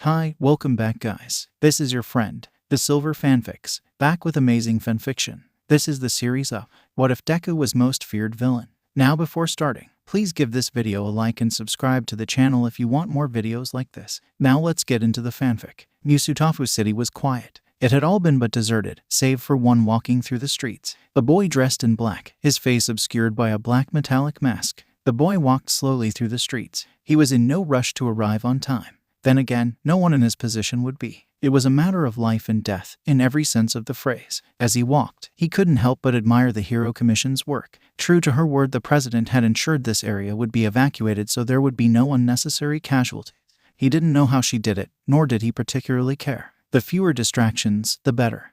Hi, welcome back guys. This is your friend, the Silver Fanfics, back with amazing fanfiction. This is the series of What If Deku Was Most Feared Villain. Now before starting, please give this video a like and subscribe to the channel if you want more videos like this. Now let's get into the fanfic. Musutafu City was quiet. It had all been but deserted, save for one walking through the streets. A boy dressed in black, his face obscured by a black metallic mask. The boy walked slowly through the streets. He was in no rush to arrive on time. Then again, no one in his position would be. It was a matter of life and death, in every sense of the phrase. As he walked, he couldn't help but admire the Hero Commission's work. True to her word, the president had ensured this area would be evacuated so there would be no unnecessary casualties. He didn't know how she did it, nor did he particularly care. The fewer distractions, the better.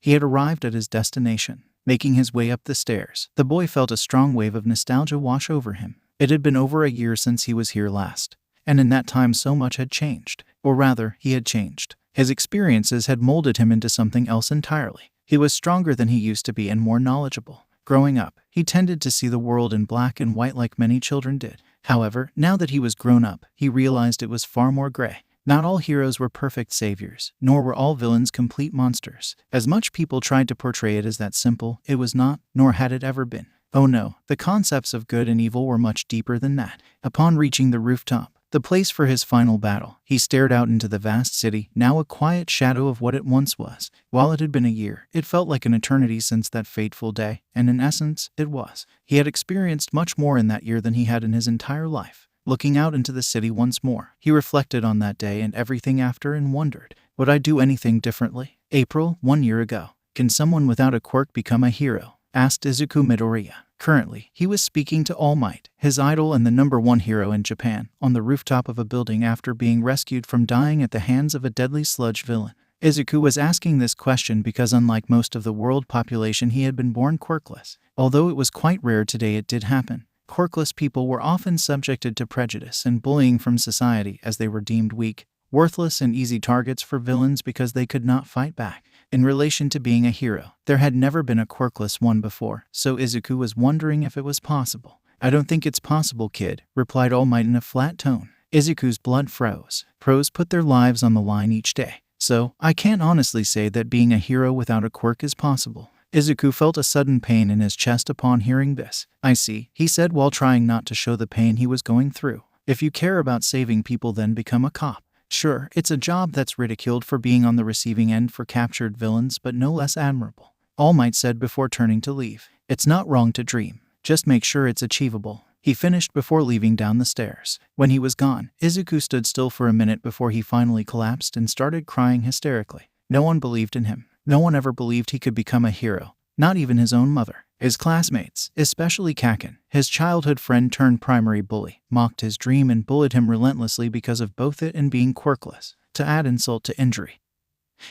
He had arrived at his destination. Making his way up the stairs, the boy felt a strong wave of nostalgia wash over him. It had been over a year since he was here last. And in that time so much had changed. Or rather, he had changed. His experiences had molded him into something else entirely. He was stronger than he used to be and more knowledgeable. Growing up, he tended to see the world in black and white like many children did. However, now that he was grown up, he realized it was far more gray. Not all heroes were perfect saviors, nor were all villains complete monsters. As much people tried to portray it as that simple, it was not, nor had it ever been. Oh no, the concepts of good and evil were much deeper than that. Upon reaching the rooftop, the place for his final battle, he stared out into the vast city, now a quiet shadow of what it once was. While it had been a year, it felt like an eternity since that fateful day, and in essence, it was. He had experienced much more in that year than he had in his entire life. Looking out into the city once more, he reflected on that day and everything after and wondered, would I do anything differently? April, 1 year ago. Can someone without a quirk become a hero? Asked Izuku Midoriya. Currently, he was speaking to All Might, his idol and the #1 hero in Japan, on the rooftop of a building after being rescued from dying at the hands of a deadly sludge villain. Izuku was asking this question because unlike most of the world population, he had been born quirkless. Although it was quite rare today, it did happen. Quirkless people were often subjected to prejudice and bullying from society as they were deemed weak, worthless and easy targets for villains because they could not fight back. In relation to being a hero, there had never been a quirkless one before, so Izuku was wondering if it was possible. I don't think it's possible, kid, replied All Might in a flat tone. Izuku's blood froze. Pros put their lives on the line each day, so I can't honestly say that being a hero without a quirk is possible. Izuku felt a sudden pain in his chest upon hearing this. I see, he said while trying not to show the pain he was going through. If you care about saving people, then become a cop. Sure, it's a job that's ridiculed for being on the receiving end for captured villains, but no less admirable. All Might said before turning to leave. It's not wrong to dream. Just make sure it's achievable. He finished before leaving down the stairs. When he was gone, Izuku stood still for a minute before he finally collapsed and started crying hysterically. No one believed in him. No one ever believed he could become a hero. Not even his own mother. His classmates, especially Kaken, his childhood friend turned primary bully, mocked his dream and bullied him relentlessly because of both it and being quirkless, to add insult to injury.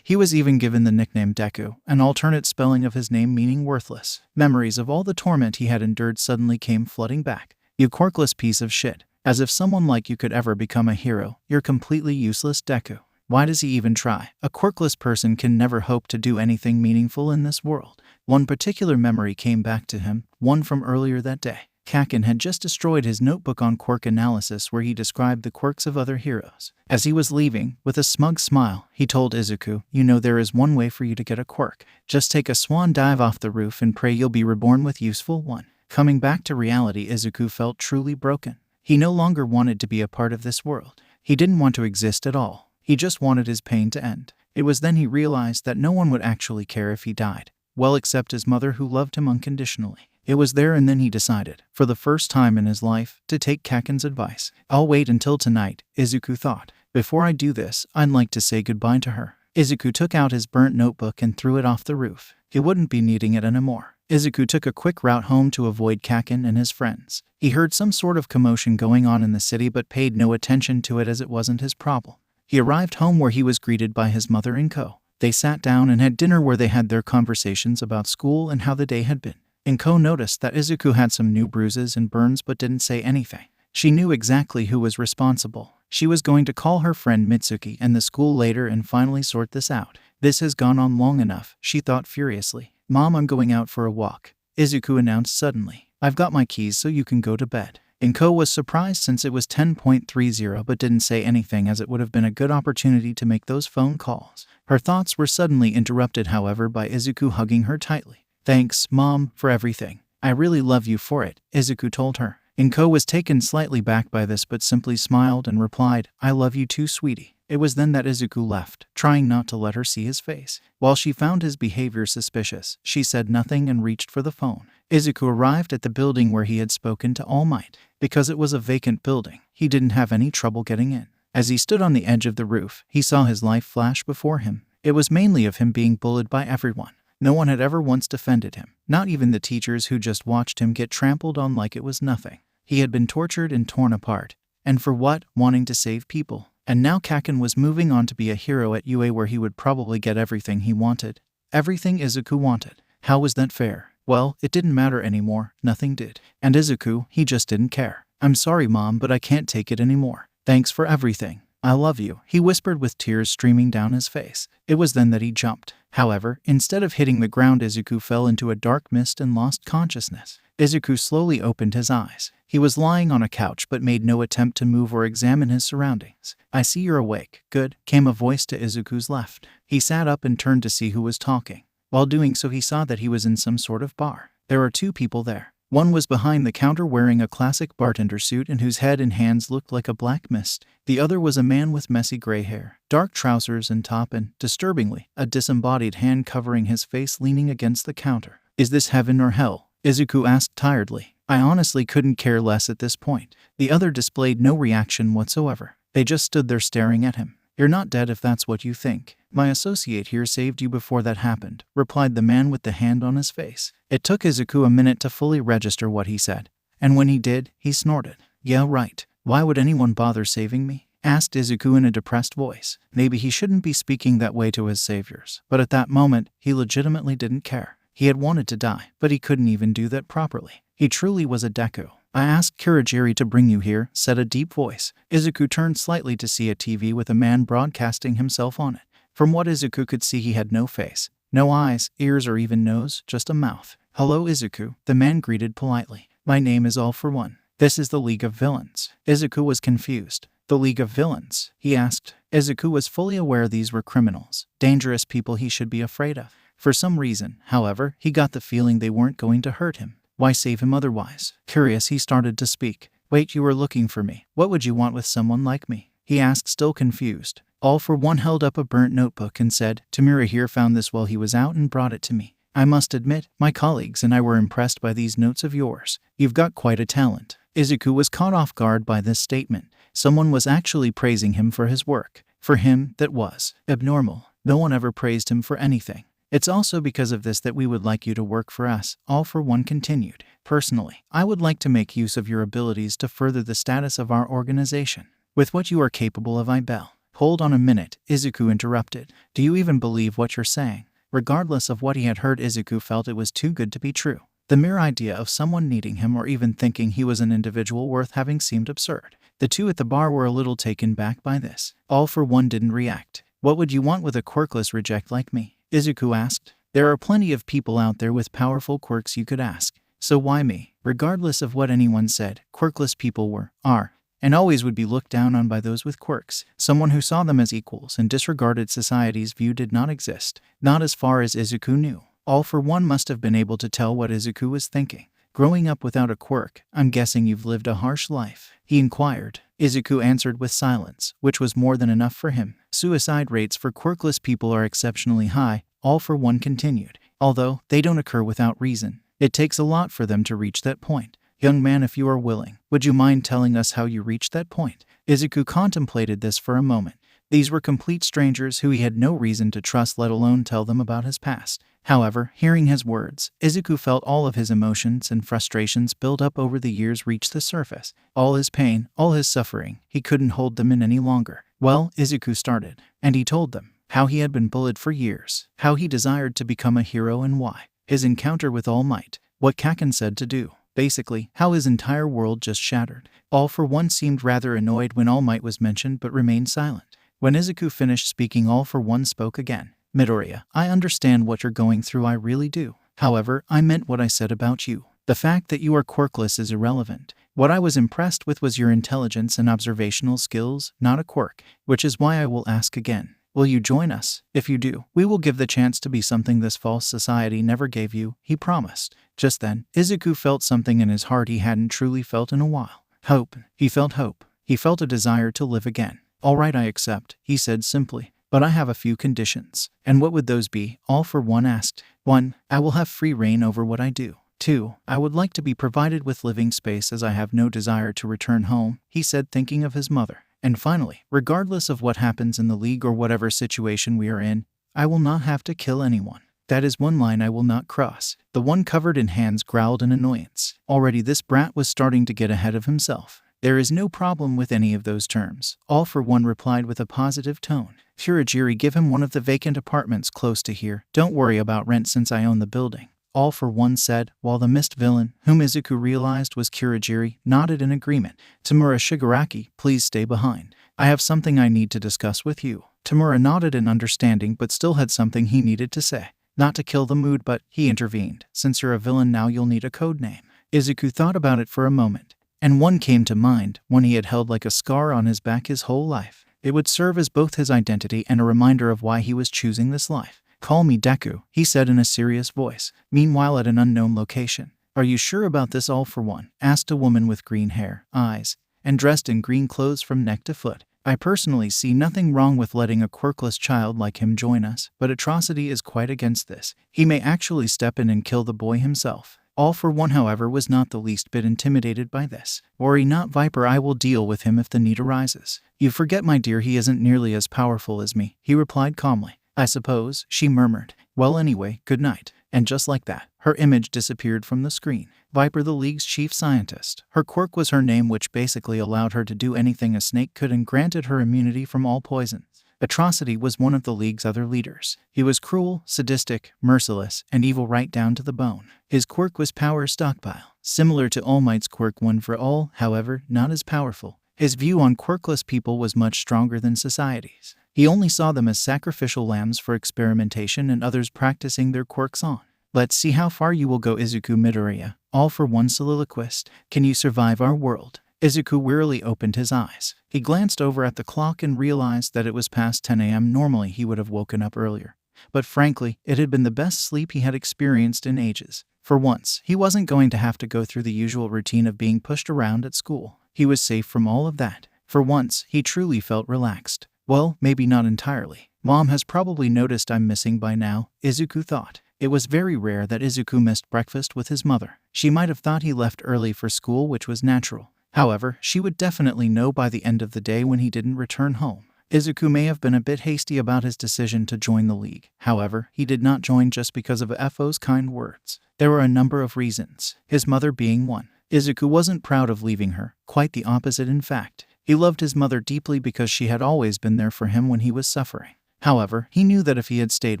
He was even given the nickname Deku, an alternate spelling of his name meaning worthless. Memories of all the torment he had endured suddenly came flooding back. You quirkless piece of shit. As if someone like you could ever become a hero, you're completely useless, Deku. Why does he even try? A quirkless person can never hope to do anything meaningful in this world. One particular memory came back to him, one from earlier that day. Kaken had just destroyed his notebook on quirk analysis where he described the quirks of other heroes. As he was leaving, with a smug smile, he told Izuku, you know there is one way for you to get a quirk. Just take a swan dive off the roof and pray you'll be reborn with useful one. Coming back to reality, Izuku felt truly broken. He no longer wanted to be a part of this world. He didn't want to exist at all. He just wanted his pain to end. It was then he realized that no one would actually care if he died. Well, except his mother who loved him unconditionally. It was there and then he decided, for the first time in his life, to take Kaken's advice. I'll wait until tonight, Izuku thought. Before I do this, I'd like to say goodbye to her. Izuku took out his burnt notebook and threw it off the roof. He wouldn't be needing it anymore. Izuku took a quick route home to avoid Kaken and his friends. He heard some sort of commotion going on in the city but paid no attention to it as it wasn't his problem. He arrived home where he was greeted by his mother and Co. They sat down and had dinner where they had their conversations about school and how the day had been. Inko noticed that Izuku had some new bruises and burns but didn't say anything. She knew exactly who was responsible. She was going to call her friend Mitsuki and the school later and finally sort this out. This has gone on long enough, she thought furiously. Mom, I'm going out for a walk, Izuku announced suddenly. I've got my keys so you can go to bed. Inko was surprised since it was 10.30 but didn't say anything as it would have been a good opportunity to make those phone calls. Her thoughts were suddenly interrupted, however, by Izuku hugging her tightly. "Thanks, Mom, for everything. I really love you for it," Izuku told her. Inko was taken slightly back by this but simply smiled and replied, "I love you too, sweetie." It was then that Izuku left, trying not to let her see his face. While she found his behavior suspicious, she said nothing and reached for the phone. Izuku arrived at the building where he had spoken to All Might. Because it was a vacant building, he didn't have any trouble getting in. As he stood on the edge of the roof, he saw his life flash before him. It was mainly of him being bullied by everyone. No one had ever once defended him, not even the teachers who just watched him get trampled on like it was nothing. He had been tortured and torn apart. And for what? Wanting to save people. And now Kaken was moving on to be a hero at UA, where he would probably get everything he wanted. Everything Izuku wanted. How was that fair? Well, it didn't matter anymore. Nothing did. And Izuku, he just didn't care. "I'm sorry, Mom, but I can't take it anymore. Thanks for everything. I love you," he whispered with tears streaming down his face. It was then that he jumped. However, instead of hitting the ground, Izuku fell into a dark mist and lost consciousness. Izuku slowly opened his eyes. He was lying on a couch but made no attempt to move or examine his surroundings. "I see you're awake. Good," came a voice to Izuku's left. He sat up and turned to see who was talking. While doing so, he saw that he was in some sort of bar. There were two people there. One was behind the counter wearing a classic bartender suit and whose head and hands looked like a black mist. The other was a man with messy gray hair, dark trousers and top, and, disturbingly, a disembodied hand covering his face leaning against the counter. "Is this heaven or hell?" Izuku asked tiredly. "I honestly couldn't care less at this point." The other displayed no reaction whatsoever. They just stood there staring at him. "You're not dead if that's what you think. My associate here saved you before that happened," replied the man with the hand on his face. It took Izuku a minute to fully register what he said. And when he did, he snorted. "Yeah, right. Why would anyone bother saving me?" asked Izuku in a depressed voice. Maybe he shouldn't be speaking that way to his saviors, but at that moment, he legitimately didn't care. He had wanted to die, but he couldn't even do that properly. He truly was a Deku. "I asked Kurogiri to bring you here," said a deep voice. Izuku turned slightly to see a TV with a man broadcasting himself on it. From what Izuku could see, he had no face, no eyes, ears, or even nose, just a mouth. "Hello, Izuku," the man greeted politely. "My name is All For One. This is the League of Villains." Izuku was confused. "The League of Villains?" he asked. Izuku was fully aware these were criminals, dangerous people he should be afraid of. For some reason, however, he got the feeling they weren't going to hurt him. Why save him otherwise? Curious, he started to speak. "Wait, you were looking for me. What would you want with someone like me?" he asked, still confused. All For One held up a burnt notebook and said, "Tamura here found this while he was out and brought it to me. I must admit, my colleagues and I were impressed by these notes of yours. You've got quite a talent." Izuku was caught off guard by this statement. Someone was actually praising him for his work. For him, that was abnormal. No one ever praised him for anything. "It's also because of this that we would like you to work for us," All For One continued. "Personally, I would like to make use of your abilities to further the status of our organization. With what you are capable of, I bet." "Hold on a minute," Izuku interrupted. "Do you even believe what you're saying?" Regardless of what he had heard, Izuku felt it was too good to be true. The mere idea of someone needing him or even thinking he was an individual worth having seemed absurd. The two at the bar were a little taken back by this. All For One didn't react. "What would you want with a quirkless reject like me?" Izuku asked. "There are plenty of people out there with powerful quirks you could ask. So why me?" Regardless of what anyone said, quirkless people were, are, and always would be looked down on by those with quirks. Someone who saw them as equals and disregarded society's view did not exist. Not as far as Izuku knew. All For One must have been able to tell what Izuku was thinking. "Growing up without a quirk, I'm guessing you've lived a harsh life?" he inquired. Izuku answered with silence, which was more than enough for him. "Suicide rates for quirkless people are exceptionally high," All For One continued. "Although they don't occur without reason. It takes a lot for them to reach that point. Young man, if you are willing, would you mind telling us how you reached that point?" Izuku contemplated this for a moment. These were complete strangers who he had no reason to trust, let alone tell them about his past. However, hearing his words, Izuku felt all of his emotions and frustrations build up over the years reach the surface. All his pain, all his suffering, he couldn't hold them in any longer. Well, Izuku started, and he told them how he had been bullied for years, how he desired to become a hero and why, his encounter with All Might, what Kaken said to do. Basically, how his entire world just shattered. All For One seemed rather annoyed when All Might was mentioned but remained silent. When Izuku finished speaking, All For One spoke again. "Midoriya, I understand what you're going through, I really do. However, I meant what I said about you. The fact that you are quirkless is irrelevant. What I was impressed with was your intelligence and observational skills, not a quirk, which is why I will ask again. Will you join us? If you do, we will give the chance to be something this false society never gave you, he promised. Just then, Izuku felt something in his heart he hadn't truly felt in a while. Hope. He felt hope. He felt a desire to live again. All right, I accept, he said simply. But I have a few conditions. And what would those be? All for One asked. 1. I will have free reign over what I do. 2. I would like to be provided with living space as I have no desire to return home, he said, thinking of his mother. And finally, regardless of what happens in the league or whatever situation we are in, I will not have to kill anyone. That is one line I will not cross. The one covered in hands growled in annoyance. Already this brat was starting to get ahead of himself. There is no problem with any of those terms. All for One replied with a positive tone. Kurogiri, give him one of the vacant apartments close to here. Don't worry about rent since I own the building. All for One said, while the mist villain, whom Izuku realized was Kurogiri, nodded in agreement. Tamura Shigaraki, please stay behind. I have something I need to discuss with you. Tamura nodded in understanding but still had something he needed to say. Not to kill the mood, but, he intervened, since you're a villain now you'll need a code name. Izuku thought about it for a moment, and one came to mind, one he had held like a scar on his back his whole life. It would serve as both his identity and a reminder of why he was choosing this life. Call me Deku, he said in a serious voice. Meanwhile, at an unknown location. Are you sure about this? All for One asked a woman with green hair, eyes, and dressed in green clothes from neck to foot. I personally see nothing wrong with letting a quirkless child like him join us, but Atrocity is quite against this. He may actually step in and kill the boy himself. All for One, however, was not the least bit intimidated by this. Worry not, Viper, I will deal with him if the need arises. You forget, my dear, he isn't nearly as powerful as me, he replied calmly. I suppose, she murmured. Well, anyway, good night. And just like that, her image disappeared from the screen. Viper, the League's chief scientist. Her quirk was her name, which basically allowed her to do anything a snake could and granted her immunity from all poisons. Atrocity was one of the League's other leaders. He was cruel, sadistic, merciless, and evil right down to the bone. His quirk was Power Stockpile, similar to All Might's quirk One for All, however, not as powerful. His view on quirkless people was much stronger than society's. He only saw them as sacrificial lambs for experimentation and others practicing their quirks on. Let's see how far you will go, Izuku Midoriya. All for One soliloquist. Can you survive our world? Izuku wearily opened his eyes. He glanced over at the clock and realized that it was past 10 a.m. Normally he would have woken up earlier. But frankly, it had been the best sleep he had experienced in ages. For once, he wasn't going to have to go through the usual routine of being pushed around at school. He was safe from all of that. For once, he truly felt relaxed. Well, maybe not entirely. Mom has probably noticed I'm missing by now, Izuku thought. It was very rare that Izuku missed breakfast with his mother. She might have thought he left early for school, which was natural. However, she would definitely know by the end of the day when he didn't return home. Izuku may have been a bit hasty about his decision to join the League. However, he did not join just because of FO's kind words. There were a number of reasons, his mother being one. Izuku wasn't proud of leaving her, quite the opposite in fact. He loved his mother deeply because she had always been there for him when he was suffering. However, he knew that if he had stayed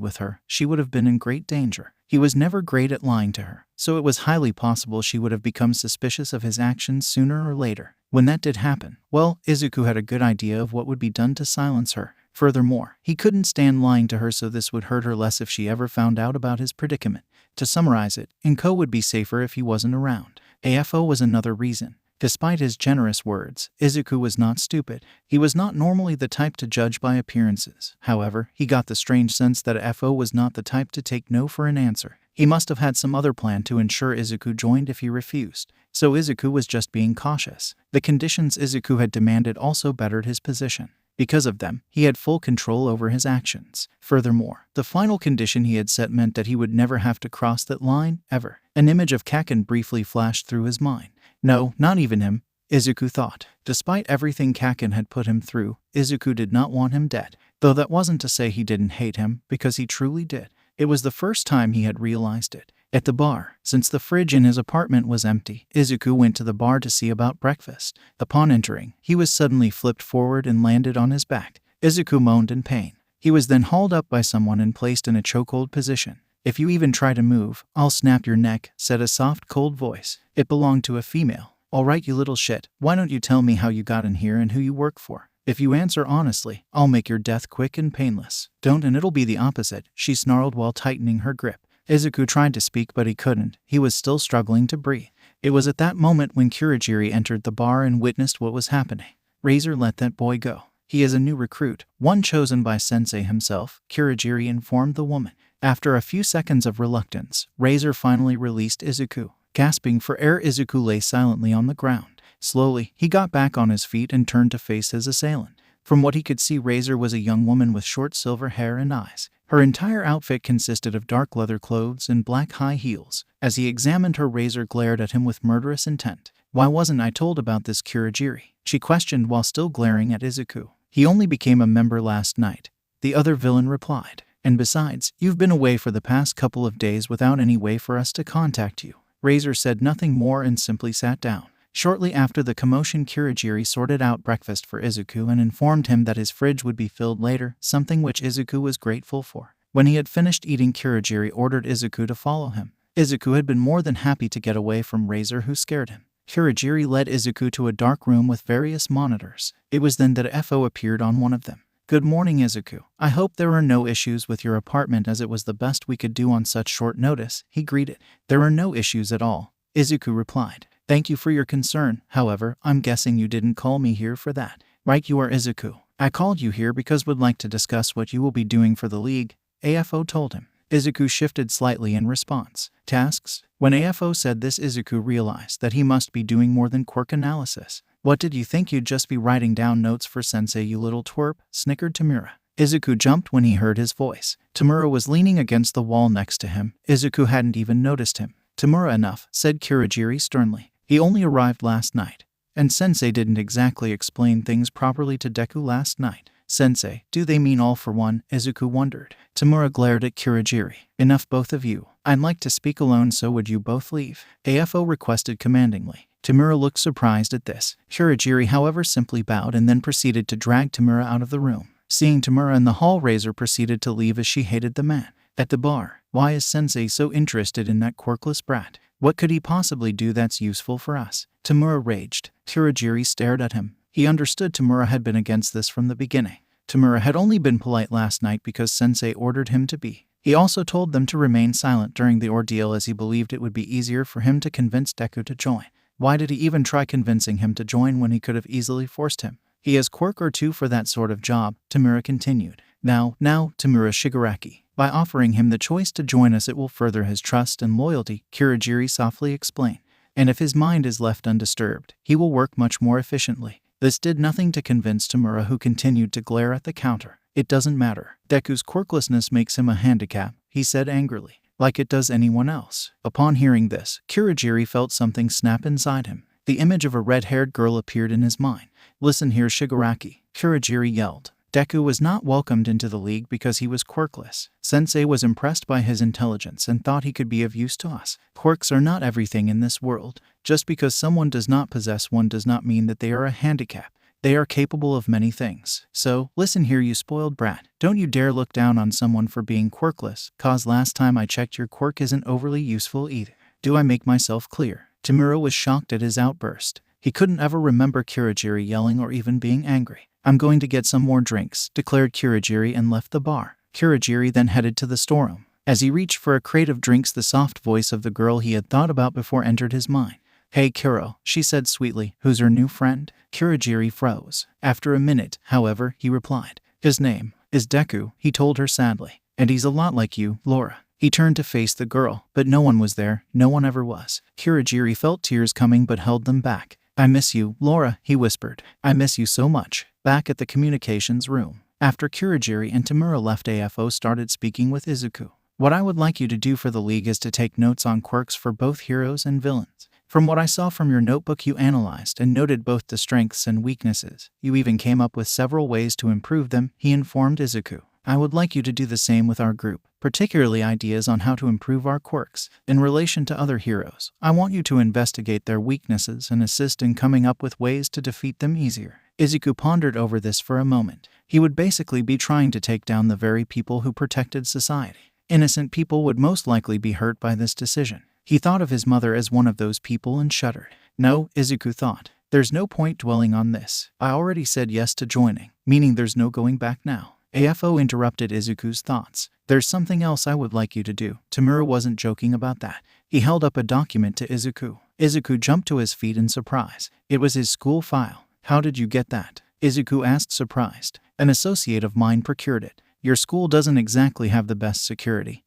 with her, she would have been in great danger. He was never great at lying to her, so it was highly possible she would have become suspicious of his actions sooner or later. When that did happen, well, Izuku had a good idea of what would be done to silence her. Furthermore, he couldn't stand lying to her, so this would hurt her less if she ever found out about his predicament. To summarize it, Inko would be safer if he wasn't around. AFO was another reason. Despite his generous words, Izuku was not stupid. He was not normally the type to judge by appearances. However, he got the strange sense that FO was not the type to take no for an answer. He must have had some other plan to ensure Izuku joined if he refused. So Izuku was just being cautious. The conditions Izuku had demanded also bettered his position. Because of them, he had full control over his actions. Furthermore, the final condition he had set meant that he would never have to cross that line, ever. An image of Kaken briefly flashed through his mind. No, not even him, Izuku thought. Despite everything Kaken had put him through, Izuku did not want him dead. Though that wasn't to say he didn't hate him, because he truly did. It was the first time he had realized it. At the bar, since the fridge in his apartment was empty, Izuku went to the bar to see about breakfast. Upon entering, he was suddenly flipped forward and landed on his back. Izuku moaned in pain. He was then hauled up by someone and placed in a chokehold position. If you even try to move, I'll snap your neck, said a soft, cold voice. It belonged to a female. All right, you little shit, why don't you tell me how you got in here and who you work for? If you answer honestly, I'll make your death quick and painless. Don't and it'll be the opposite, she snarled while tightening her grip. Izuku tried to speak but he couldn't. He was still struggling to breathe. It was at that moment when Kurogiri entered the bar and witnessed what was happening. Razor, let that boy go. He is a new recruit, one chosen by Sensei himself, Kurogiri informed the woman. After a few seconds of reluctance, Razor finally released Izuku. Gasping for air, Izuku lay silently on the ground. Slowly, he got back on his feet and turned to face his assailant. From what he could see, Razor was a young woman with short silver hair and eyes. Her entire outfit consisted of dark leather clothes and black high heels. As he examined her, Razor glared at him with murderous intent. Why wasn't I told about this, Kurogiri? She questioned while still glaring at Izuku. He only became a member last night, the other villain replied. And besides, you've been away for the past couple of days without any way for us to contact you. Razor said nothing more and simply sat down. Shortly after the commotion, Kurogiri sorted out breakfast for Izuku and informed him that his fridge would be filled later, something which Izuku was grateful for. When he had finished eating, Kurogiri ordered Izuku to follow him. Izuku had been more than happy to get away from Razor, who scared him. Kurogiri led Izuku to a dark room with various monitors. It was then that FO appeared on one of them. Good morning, Izuku. I hope there are no issues with your apartment, as it was the best we could do on such short notice, he greeted. There are no issues at all, Izuku replied. Thank you for your concern. However, I'm guessing you didn't call me here for that. Right you are, Izuku. I called you here because would like to discuss what you will be doing for the league, AFO told him. Izuku shifted slightly in response. Tasks? When AFO said this, Izuku realized that he must be doing more than quirk analysis. What did you think, you'd just be writing down notes for Sensei, you little twerp? Snickered Tamura. Izuku jumped when he heard his voice. Tamura was leaning against the wall next to him. Izuku hadn't even noticed him. Tamura, enough, said Kurogiri sternly. He only arrived last night. And Sensei didn't exactly explain things properly to Deku last night. Sensei, do they mean all for one? Izuku wondered. Tamura glared at Kurogiri. Enough, both of you. I'd like to speak alone, so would you both leave? AFO requested commandingly. Tamura looked surprised at this. Kurogiri, however, simply bowed and then proceeded to drag Tamura out of the room. Seeing Tamura in the hall, Razor proceeded to leave as she hated the man. At the bar, why is Sensei so interested in that quirkless brat? What could he possibly do that's useful for us? Tamura raged. Kurogiri stared at him. He understood Tamura had been against this from the beginning. Tamura had only been polite last night because Sensei ordered him to be. He also told them to remain silent during the ordeal, as he believed it would be easier for him to convince Deku to join. Why did he even try convincing him to join when he could have easily forced him? He has quirk or two for that sort of job, Tamura continued. Now, Tamura Shigaraki. By offering him the choice to join us, it will further his trust and loyalty, Kurogiri softly explained. And if his mind is left undisturbed, he will work much more efficiently. This did nothing to convince Tamura, who continued to glare at the counter. It doesn't matter. Deku's quirklessness makes him a handicap, he said angrily, like it does anyone else. Upon hearing this, Kurogiri felt something snap inside him. The image of a red-haired girl appeared in his mind. Listen here, Shigaraki, Kurogiri yelled. Deku was not welcomed into the league because he was quirkless. Sensei was impressed by his intelligence and thought he could be of use to us. Quirks are not everything in this world. Just because someone does not possess one does not mean that they are a handicap. They are capable of many things. So, listen here, you spoiled brat. Don't you dare look down on someone for being quirkless, cause last time I checked your quirk isn't overly useful either. Do I make myself clear? Tamura was shocked at his outburst. He couldn't ever remember Kurogiri yelling or even being angry. I'm going to get some more drinks, declared Kurogiri and left the bar. Kurogiri then headed to the storeroom. As he reached for a crate of drinks, the soft voice of the girl he had thought about before entered his mind. Hey Kuro, she said sweetly, who's her new friend? Kurogiri froze. After a minute, however, he replied. His name is Deku, he told her sadly. And he's a lot like you, Laura. He turned to face the girl, but no one was there, no one ever was. Kurogiri felt tears coming but held them back. I miss you, Laura, he whispered. I miss you so much. Back at the communications room, after Kurogiri and Tamura left, AFO started speaking with Izuku. What I would like you to do for the league is to take notes on quirks for both heroes and villains. From what I saw from your notebook, you analyzed and noted both the strengths and weaknesses. You even came up with several ways to improve them, he informed Izuku. I would like you to do the same with our group, particularly ideas on how to improve our quirks. In relation to other heroes, I want you to investigate their weaknesses and assist in coming up with ways to defeat them easier. Izuku pondered over this for a moment. He would basically be trying to take down the very people who protected society. Innocent people would most likely be hurt by this decision. He thought of his mother as one of those people and shuddered. No, Izuku thought. There's no point dwelling on this. I already said yes to joining, meaning there's no going back now. AFO interrupted Izuku's thoughts. There's something else I would like you to do. Tamura wasn't joking about that. He held up a document to Izuku. Izuku jumped to his feet in surprise. It was his school file. How did you get that? Izuku asked, surprised. An associate of mine procured it. Your school doesn't exactly have the best security.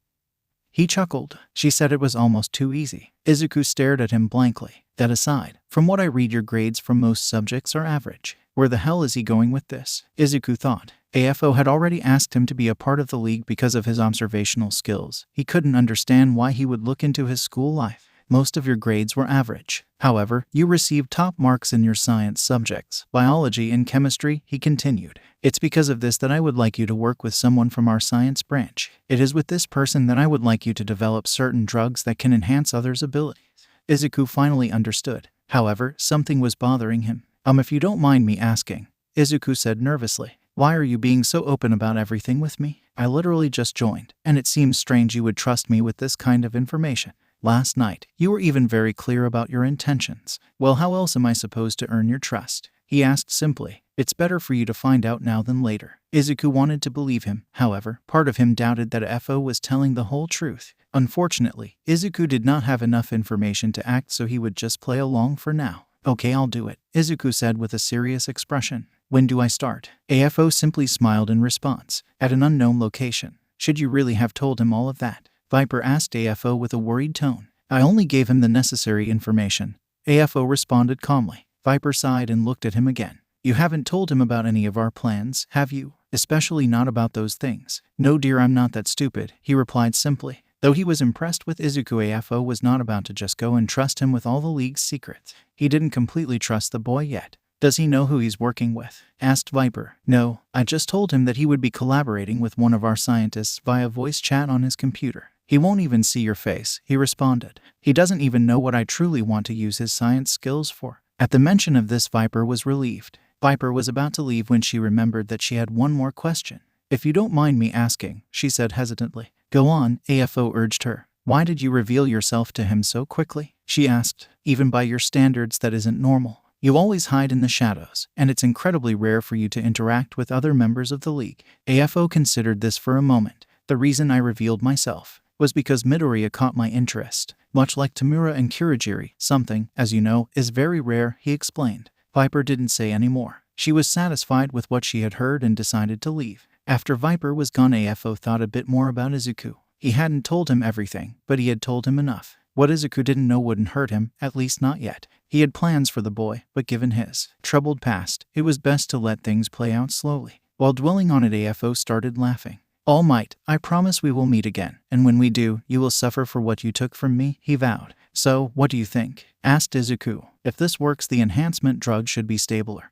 He chuckled. She said it was almost too easy. Izuku stared at him blankly. That aside, from what I read, your grades from most subjects are average. Where the hell is he going with this? Izuku thought. AFO had already asked him to be a part of the league because of his observational skills. He couldn't understand why he would look into his school life. Most of your grades were average. However, you received top marks in your science subjects, biology and chemistry, he continued. It's because of this that I would like you to work with someone from our science branch. It is with this person that I would like you to develop certain drugs that can enhance others' abilities. Izuku finally understood. However, something was bothering him. If you don't mind me asking, Izuku said nervously. Why are you being so open about everything with me? I literally just joined, and it seems strange you would trust me with this kind of information. Last night, you were even very clear about your intentions. Well, how else am I supposed to earn your trust? He asked simply. It's better for you to find out now than later. Izuku wanted to believe him. However, part of him doubted that FO was telling the whole truth. Unfortunately, Izuku did not have enough information to act, so he would just play along for now. Okay, I'll do it, Izuku said with a serious expression. When do I start? AFO simply smiled in response. At an unknown location. Should you really have told him all of that? Viper asked AFO with a worried tone. I only gave him the necessary information. AFO responded calmly. Viper sighed and looked at him again. You haven't told him about any of our plans, have you? Especially not about those things. No dear, I'm not that stupid, he replied simply. Though he was impressed with Izuku, AFO was not about to just go and trust him with all the league's secrets. He didn't completely trust the boy yet. Does he know who he's working with? Asked Viper. No, I just told him that he would be collaborating with one of our scientists via voice chat on his computer. He won't even see your face, he responded. He doesn't even know what I truly want to use his science skills for. At the mention of this, Viper was relieved. Viper was about to leave when she remembered that she had one more question. If you don't mind me asking, she said hesitantly. Go on, AFO urged her. Why did you reveal yourself to him so quickly? She asked. Even by your standards, that isn't normal. You always hide in the shadows, and it's incredibly rare for you to interact with other members of the league. AFO considered this for a moment. The reason I revealed myself was because Midoriya caught my interest. Much like Tamura and Kurogiri, something, as you know, is very rare, he explained. Viper didn't say any more. She was satisfied with what she had heard and decided to leave. After Viper was gone, AFO thought a bit more about Izuku. He hadn't told him everything, but he had told him enough. What Izuku didn't know wouldn't hurt him, at least not yet. He had plans for the boy, but given his troubled past, it was best to let things play out slowly. While dwelling on it, AFO started laughing. All Might, I promise we will meet again, and when we do, you will suffer for what you took from me, he vowed. So, what do you think? Asked Izuku. If this works, the enhancement drug should be stabler,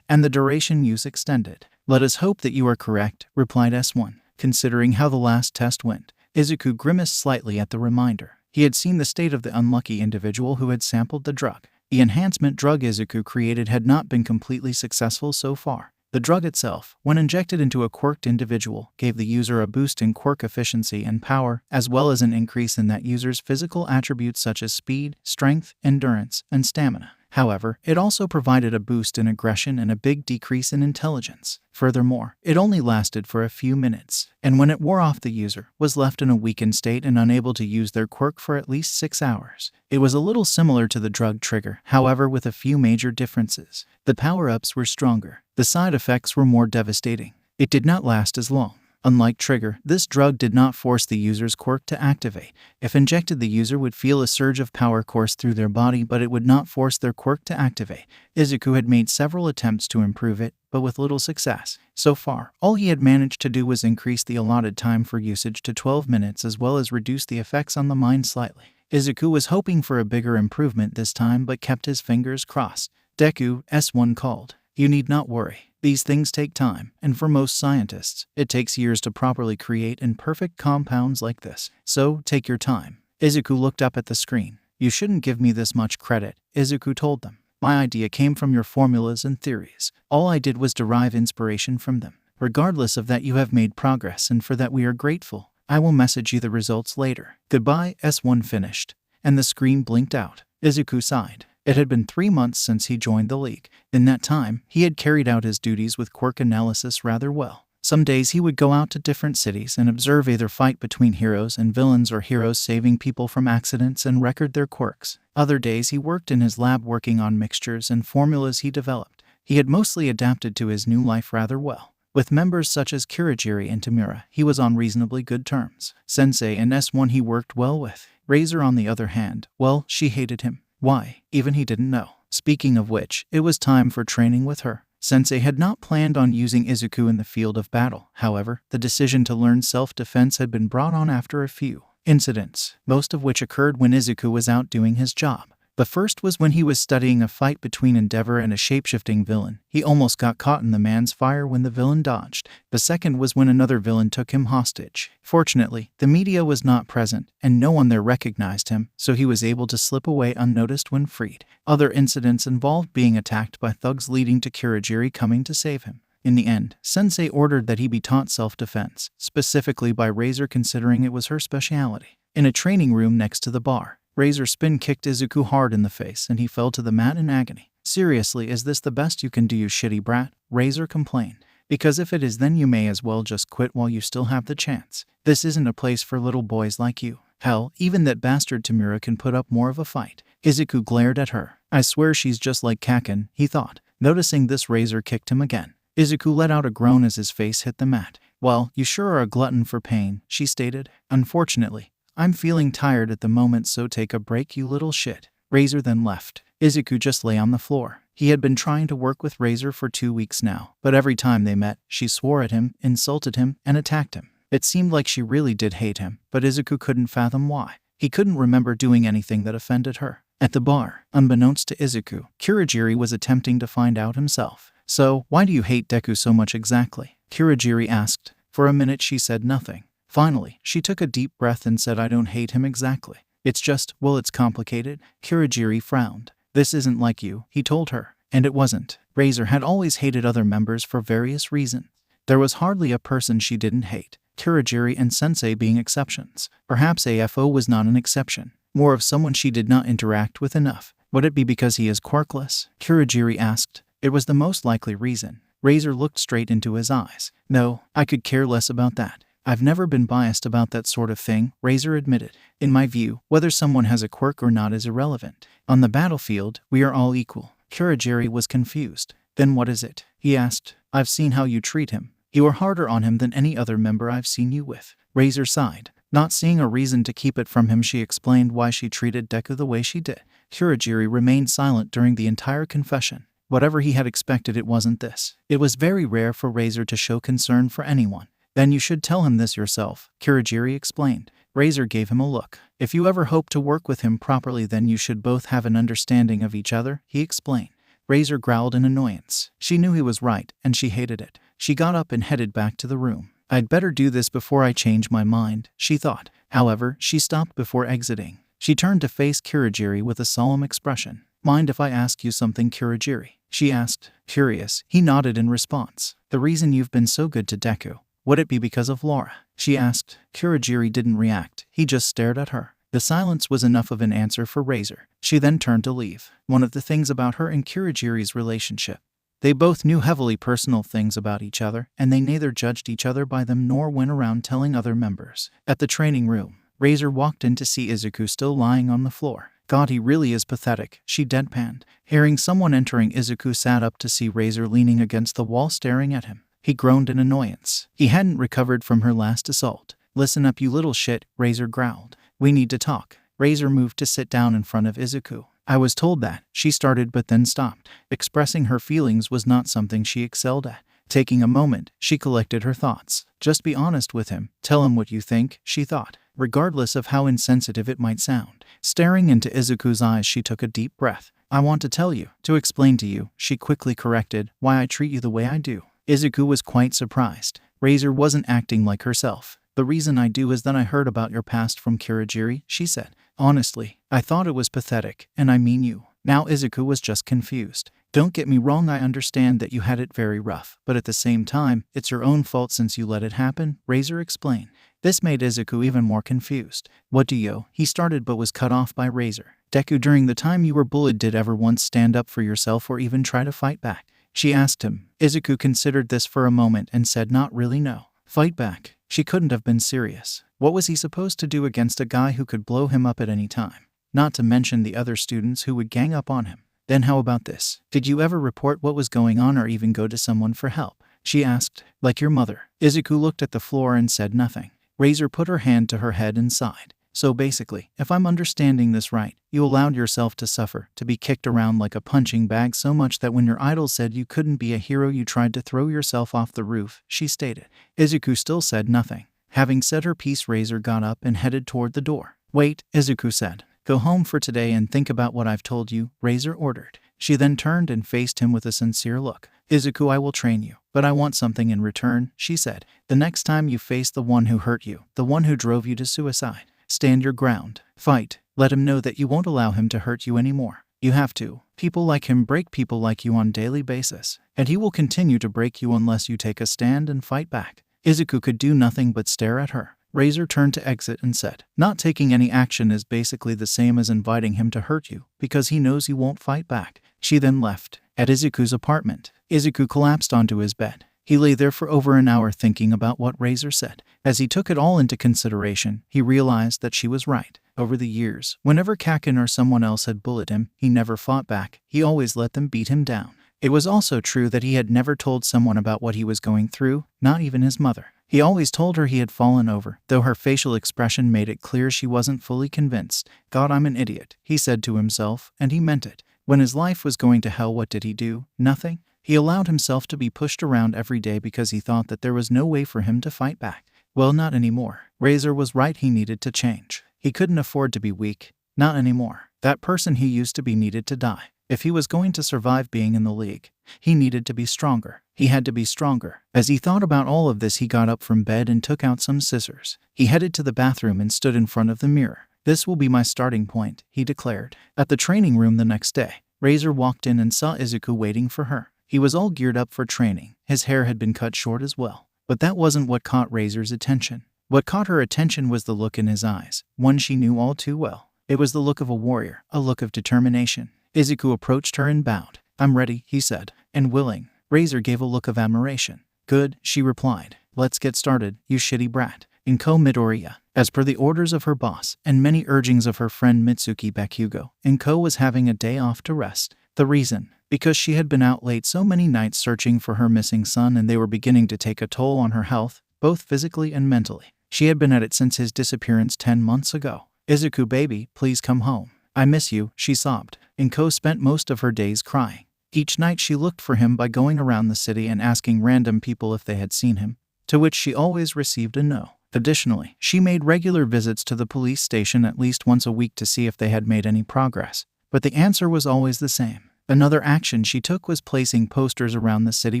and the duration use extended. Let us hope that you are correct, replied S1. Considering how the last test went, Izuku grimaced slightly at the reminder. He had seen the state of the unlucky individual who had sampled the drug. The enhancement drug Izuku created had not been completely successful so far. The drug itself, when injected into a quirked individual, gave the user a boost in quirk efficiency and power, as well as an increase in that user's physical attributes such as speed, strength, endurance, and stamina. However, it also provided a boost in aggression and a big decrease in intelligence. Furthermore, it only lasted for a few minutes, and when it wore off, the user was left in a weakened state and unable to use their quirk for at least 6 hours. It was a little similar to the drug Trigger, however with a few major differences. The power-ups were stronger. The side effects were more devastating. It did not last as long. Unlike Trigger, this drug did not force the user's quirk to activate. If injected, the user would feel a surge of power course through their body, but it would not force their quirk to activate. Izuku had made several attempts to improve it, but with little success. So far, all he had managed to do was increase the allotted time for usage to 12 minutes as well as reduce the effects on the mind slightly. Izuku was hoping for a bigger improvement this time but kept his fingers crossed. Deku, S1 called. You need not worry. These things take time, and for most scientists, it takes years to properly create imperfect compounds like this. So, take your time. Izuku looked up at the screen. You shouldn't give me this much credit, Izuku told them. My idea came from your formulas and theories. All I did was derive inspiration from them. Regardless of that, you have made progress, and for that we are grateful. I will message you the results later. Goodbye, S1 finished, and the screen blinked out. Izuku sighed. It had been 3 months since he joined the league. In that time, he had carried out his duties with quirk analysis rather well. Some days he would go out to different cities and observe either fight between heroes and villains or heroes saving people from accidents and record their quirks. Other days he worked in his lab working on mixtures and formulas he developed. He had mostly adapted to his new life rather well. With members such as Kurogiri and Tamura, he was on reasonably good terms. Sensei and S1 he worked well with. Razor, on the other hand, well, she hated him. Why? Even he didn't know. Speaking of which, it was time for training with her. Sensei had not planned on using Izuku in the field of battle. However, the decision to learn self-defense had been brought on after a few incidents, most of which occurred when Izuku was out doing his job. The first was when he was studying a fight between Endeavor and a shapeshifting villain. He almost got caught in the man's fire when the villain dodged. The second was when another villain took him hostage. Fortunately, the media was not present, and no one there recognized him, so he was able to slip away unnoticed when freed. Other incidents involved being attacked by thugs, leading to Kurogiri coming to save him. In the end, Sensei ordered that he be taught self-defense, specifically by Razor, considering it was her specialty. In a training room next to the bar, Razor spin-kicked Izuku hard in the face and he fell to the mat in agony. "Seriously, is this the best you can do, you shitty brat?" Razor complained. "Because if it is, then you may as well just quit while you still have the chance. This isn't a place for little boys like you. Hell, even that bastard Tamura can put up more of a fight." Izuku glared at her. "I swear she's just like Kaken," he thought. Noticing this, Razor kicked him again. Izuku let out a groan as his face hit the mat. "Well, you sure are a glutton for pain," she stated. "Unfortunately, I'm feeling tired at the moment, so take a break, you little shit." Razor then left. Izuku just lay on the floor. He had been trying to work with Razor for 2 weeks now, but every time they met, she swore at him, insulted him, and attacked him. It seemed like she really did hate him, but Izuku couldn't fathom why. He couldn't remember doing anything that offended her. At the bar, unbeknownst to Izuku, Kurogiri was attempting to find out himself. "So, why do you hate Deku so much exactly?" Kurogiri asked. For a minute she said nothing. Finally, she took a deep breath and said, "I don't hate him exactly. It's just, well, it's complicated." Kurogiri frowned. "This isn't like you," he told her. And it wasn't. Razor had always hated other members for various reasons. There was hardly a person she didn't hate, Kurogiri and Sensei being exceptions. Perhaps AFO was not an exception, more of someone she did not interact with enough. Would it be because he is quirkless? Kurogiri asked. It was the most likely reason. Razor looked straight into his eyes. "No, I could care less about that. I've never been biased about that sort of thing," Razor admitted. "In my view, whether someone has a quirk or not is irrelevant. On the battlefield, we are all equal." Kurogiri was confused. "Then what is it?" he asked. "I've seen how you treat him. You are harder on him than any other member I've seen you with." Razor sighed. Not seeing a reason to keep it from him, she explained why she treated Deku the way she did. Kurogiri remained silent during the entire confession. Whatever he had expected, it wasn't this. It was very rare for Razor to show concern for anyone. "Then you should tell him this yourself," Kurogiri explained. Razor gave him a look. "If you ever hope to work with him properly, then you should both have an understanding of each other," he explained. Razor growled in annoyance. She knew he was right, and she hated it. She got up and headed back to the room. "I'd better do this before I change my mind," she thought. However, she stopped before exiting. She turned to face Kurogiri with a solemn expression. "Mind if I ask you something, Kurogiri?" she asked. Curious, he nodded in response. "The reason you've been so good to Deku, would it be because of Laura?" she asked. Kurogiri didn't react. He just stared at her. The silence was enough of an answer for Razor. She then turned to leave. One of the things about her and Kurogiri's relationship, they both knew heavily personal things about each other, and they neither judged each other by them nor went around telling other members. At the training room, Razor walked in to see Izuku still lying on the floor. "God, he really is pathetic," she deadpanned. Hearing someone entering, Izuku sat up to see Razor leaning against the wall staring at him. He groaned in annoyance. He hadn't recovered from her last assault. "Listen up, you little shit," Razor growled. "We need to talk." Razor moved to sit down in front of Izuku. "I was told that," she started but then stopped. Expressing her feelings was not something she excelled at. Taking a moment, she collected her thoughts. Just be honest with him. Tell him what you think, she thought, regardless of how insensitive it might sound. Staring into Izuku's eyes, she took a deep breath. "I want to tell you, to explain to you," she quickly corrected, "why I treat you the way I do." Izuku was quite surprised. Razor wasn't acting like herself. "The reason I do is that I heard about your past from Kurogiri," she said. "Honestly, I thought it was pathetic, and I mean you." Now Izuku was just confused. "Don't get me wrong, I understand that you had it very rough, but at the same time, it's your own fault since you let it happen," Razor explained. This made Izuku even more confused. "What do you?" he started but was cut off by Razor. "Deku, during the time you were bullied, did ever once stand up for yourself or even try to fight back?" she asked him. Izuku considered this for a moment and said not really no. Fight back. She couldn't have been serious. What was he supposed to do against a guy who could blow him up at any time? Not to mention the other students who would gang up on him. Then how about this? Did you ever report what was going on or even go to someone for help? She asked. Like your mother. Izuku looked at the floor and said nothing. Razor put her hand to her head and sighed. So basically, if I'm understanding this right, you allowed yourself to suffer, to be kicked around like a punching bag so much that when your idol said you couldn't be a hero you tried to throw yourself off the roof, she stated. Izuku still said nothing. Having said her piece, Razor got up and headed toward the door. Wait, Izuku said. Go home for today and think about what I've told you, Razor ordered. She then turned and faced him with a sincere look. Izuku, I will train you, but I want something in return, she said. The next time you face the one who hurt you, the one who drove you to suicide, stand your ground. Fight. Let him know that you won't allow him to hurt you anymore. You have to. People like him break people like you on a daily basis, and he will continue to break you unless you take a stand and fight back. Izuku could do nothing but stare at her. Razor turned to exit and said, not taking any action is basically the same as inviting him to hurt you, because he knows you won't fight back. She then left. At Izuku's apartment, Izuku collapsed onto his bed. He lay there for over an hour thinking about what Razor said. As he took it all into consideration, he realized that she was right. Over the years, whenever Kakin or someone else had bullied him, he never fought back. He always let them beat him down. It was also true that he had never told someone about what he was going through, not even his mother. He always told her he had fallen over, though her facial expression made it clear she wasn't fully convinced. God, I'm an idiot, he said to himself, and he meant it. When his life was going to hell, what did he do? Nothing. He allowed himself to be pushed around every day because he thought that there was no way for him to fight back. Well, not anymore. Razor was right, he needed to change. He couldn't afford to be weak. Not anymore. That person he used to be needed to die. If he was going to survive being in the league, he needed to be stronger. He had to be stronger. As he thought about all of this, he got up from bed and took out some scissors. He headed to the bathroom and stood in front of the mirror. This will be my starting point, he declared. At the training room the next day, Razor walked in and saw Izuku waiting for her. He was all geared up for training. His hair had been cut short as well. But that wasn't what caught Razor's attention. What caught her attention was the look in his eyes, one she knew all too well. It was the look of a warrior, a look of determination. Izuku approached her and bowed. I'm ready, he said, and willing. Razor gave a look of admiration. Good, she replied. Let's get started, you shitty brat. Izuku Midoriya. As per the orders of her boss and many urgings of her friend Mitsuki Bakugo, Izuku was having a day off to rest. The reason? Because she had been out late so many nights searching for her missing son, and they were beginning to take a toll on her health, both physically and mentally. She had been at it since his disappearance 10 months ago. Izuku baby, please come home. I miss you, she sobbed. Izuku spent most of her days crying. Each night she looked for him by going around the city and asking random people if they had seen him, to which she always received a no. Additionally, she made regular visits to the police station at least once a week to see if they had made any progress. But the answer was always the same. Another action she took was placing posters around the city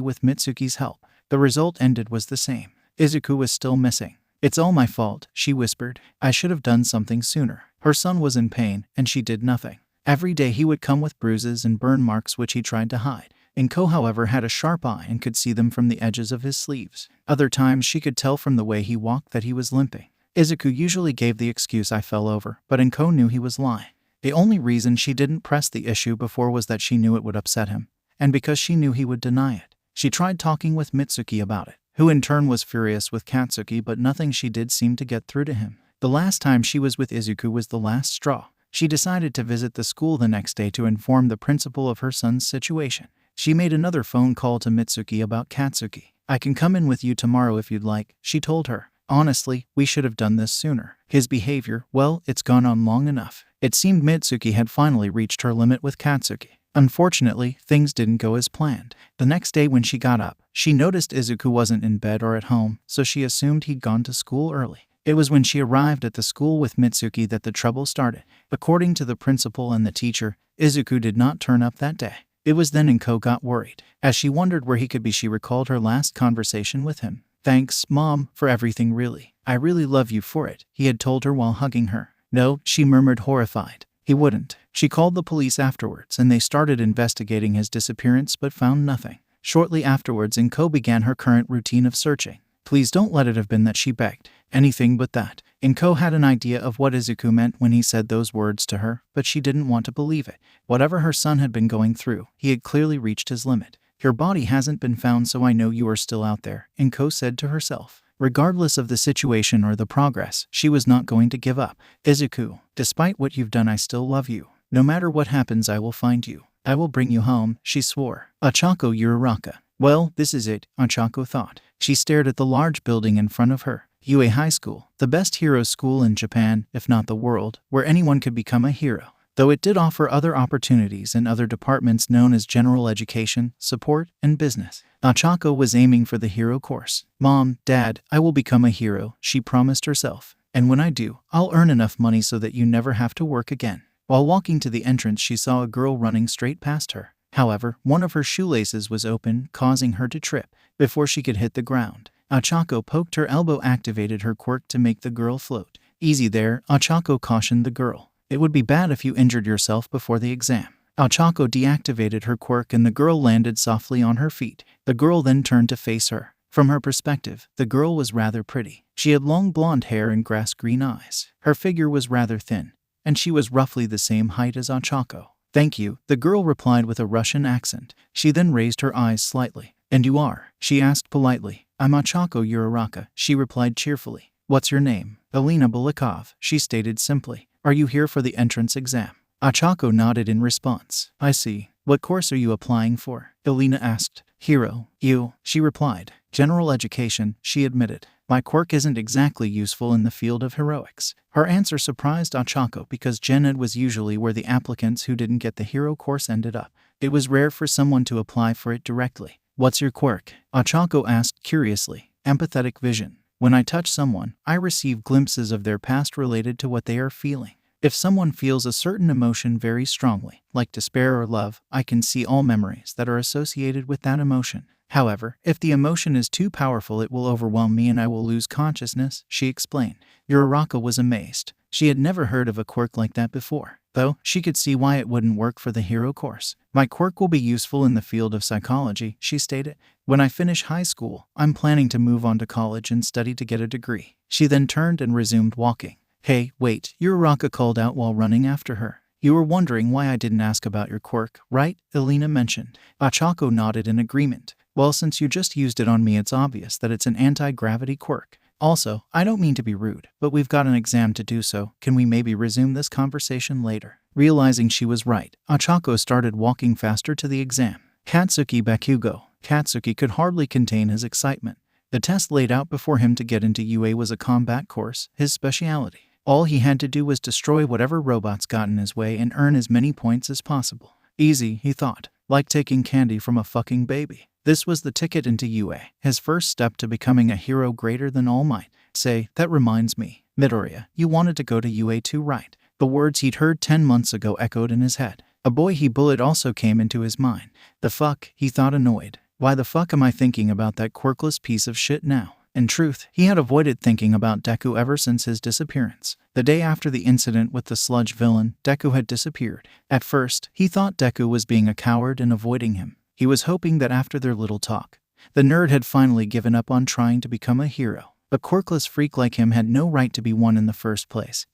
with Mitsuki's help. The result ended was the same. Izuku was still missing. It's all my fault, she whispered. I should have done something sooner. Her son was in pain, and she did nothing. Every day he would come with bruises and burn marks which he tried to hide. Izuku, however, had a sharp eye and could see them from the edges of his sleeves. Other times she could tell from the way he walked that he was limping. Izuku usually gave the excuse I fell over, but Izuku knew he was lying. The only reason she didn't press the issue before was that she knew it would upset him, and because she knew he would deny it. She tried talking with Mitsuki about it, who in turn was furious with Katsuki, but nothing she did seemed to get through to him. The last time she was with Izuku was the last straw. She decided to visit the school the next day to inform the principal of her son's situation. She made another phone call to Mitsuki about Katsuki. I can come in with you tomorrow if you'd like, she told her. Honestly, we should have done this sooner. His behavior, well, it's gone on long enough. It seemed Mitsuki had finally reached her limit with Katsuki. Unfortunately, things didn't go as planned. The next day when she got up, she noticed Izuku wasn't in bed or at home, so she assumed he'd gone to school early. It was when she arrived at the school with Mitsuki that the trouble started. According to the principal and the teacher, Izuku did not turn up that day. It was then Izuku got worried. As she wondered where he could be, she recalled her last conversation with him. Thanks, Mom, for everything really. I really love you for it, he had told her while hugging her. No, she murmured, horrified. He wouldn't. She called the police afterwards and they started investigating his disappearance but found nothing. Shortly afterwards, Izuku began her current routine of searching. Please don't let it have been that she begged. Anything but that. Izuku had an idea of what Izuku meant when he said those words to her, but she didn't want to believe it. Whatever her son had been going through, he had clearly reached his limit. Your body hasn't been found, so I know you are still out there, Inko said to herself. Regardless of the situation or the progress, she was not going to give up. Izuku, despite what you've done, I still love you. No matter what happens, I will find you. I will bring you home, she swore. Ochako Uraraka. Well, this is it, Ochako thought. She stared at the large building in front of her. UA High School, the best hero school in Japan, if not the world, where anyone could become a hero. Though it did offer other opportunities in other departments known as general education, support, and business. Ochako was aiming for the hero course. Mom, Dad, I will become a hero, she promised herself. And when I do, I'll earn enough money so that you never have to work again. While walking to the entrance, she saw a girl running straight past her. However, one of her shoelaces was open, causing her to trip. Before she could hit the ground, Ochako poked her elbow, activated her quirk to make the girl float. Easy there, Ochako cautioned the girl. It would be bad if you injured yourself before the exam. Ochako deactivated her quirk and the girl landed softly on her feet. The girl then turned to face her. From her perspective, the girl was rather pretty. She had long blonde hair and grass-green eyes. Her figure was rather thin, and she was roughly the same height as Ochako. Thank you, the girl replied with a Russian accent. She then raised her eyes slightly. And you are? She asked politely. I'm Ochako Uraraka, she replied cheerfully. What's your name? Elena Bulikov, she stated simply. Are you here for the entrance exam? Ochako nodded in response. I see. What course are you applying for? Elena asked. Hero. You, she replied. General education, she admitted. My quirk isn't exactly useful in the field of heroics. Her answer surprised Ochako because Gen Ed was usually where the applicants who didn't get the hero course ended up. It was rare for someone to apply for it directly. What's your quirk? Ochako asked curiously. Empathetic vision. When I touch someone, I receive glimpses of their past related to what they are feeling. If someone feels a certain emotion very strongly, like despair or love, I can see all memories that are associated with that emotion. However, if the emotion is too powerful, it will overwhelm me and I will lose consciousness, she explained. Uraraka was amazed. She had never heard of a quirk like that before, though she could see why it wouldn't work for the hero course. My quirk will be useful in the field of psychology, she stated. When I finish high school, I'm planning to move on to college and study to get a degree. She then turned and resumed walking. Hey, wait, Uraraka called out while running after her. You were wondering why I didn't ask about your quirk, right? Elena mentioned. Ochako nodded in agreement. Well, since you just used it on me, it's obvious that it's an anti-gravity quirk. Also, I don't mean to be rude, but we've got an exam to do, so can we maybe resume this conversation later? Realizing she was right, Ochako started walking faster to the exam. Katsuki Bakugo. Katsuki could hardly contain his excitement. The test laid out before him to get into UA was a combat course, his specialty. All he had to do was destroy whatever robots got in his way and earn as many points as possible. Easy, he thought, like taking candy from a fucking baby. This was the ticket into UA, his first step to becoming a hero greater than All Might. Say, that reminds me, Midoriya, you wanted to go to UA too, right? The words he'd heard 10 months ago echoed in his head. A boy he bullied also came into his mind. The fuck, he thought, annoyed. Why the fuck am I thinking about that quirkless piece of shit now? In truth, he had avoided thinking about Deku ever since his disappearance. The day after the incident with the sludge villain, Deku had disappeared. At first, he thought Deku was being a coward and avoiding him. He was hoping that after their little talk, the nerd had finally given up on trying to become a hero. A quirkless freak like him had no right to be one in the first place.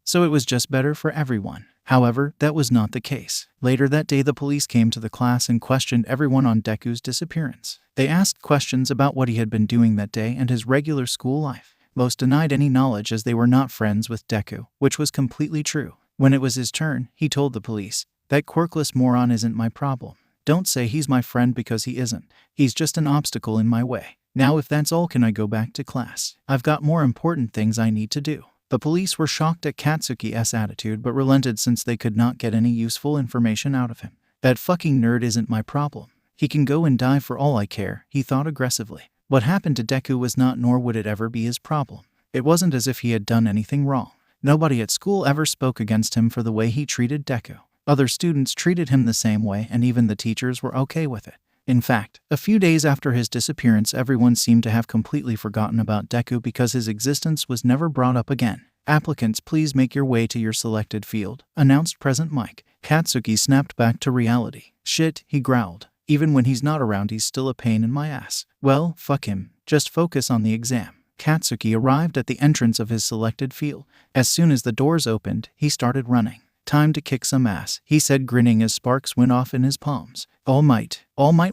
So it was just better for everyone. However, that was not the case. Later that day, the police came to the class and questioned everyone on Deku's disappearance. They asked questions about what he had been doing that day and his regular school life. Most denied any knowledge as they were not friends with Deku, which was completely true. When it was his turn, he told the police, "That quirkless moron isn't my problem. Don't say he's my friend because he isn't. He's just an obstacle in my way. Now if that's all, can I go back to class? I've got more important things I need to do." The police were shocked at Katsuki's attitude but relented since they could not get any useful information out of him. That fucking nerd isn't my problem. He can go and die for all I care, he thought aggressively. What happened to Deku was not, nor would it ever be, his problem. It wasn't as if he had done anything wrong. Nobody at school ever spoke against him for the way he treated Deku. Other students treated him the same way, and even the teachers were okay with it. In fact, a few days after his disappearance, everyone seemed to have completely forgotten about Deku because his existence was never brought up again. "Applicants, please make your way to your selected field," announced President Mike. Katsuki snapped back to reality. "Shit," he growled. "Even when he's not around, he's still a pain in my ass." Well, fuck him. Just focus on the exam. Katsuki arrived at the entrance of his selected field. As soon as the doors opened, he started running. Time to kick some ass, he said, grinning as sparks went off in his palms. All Might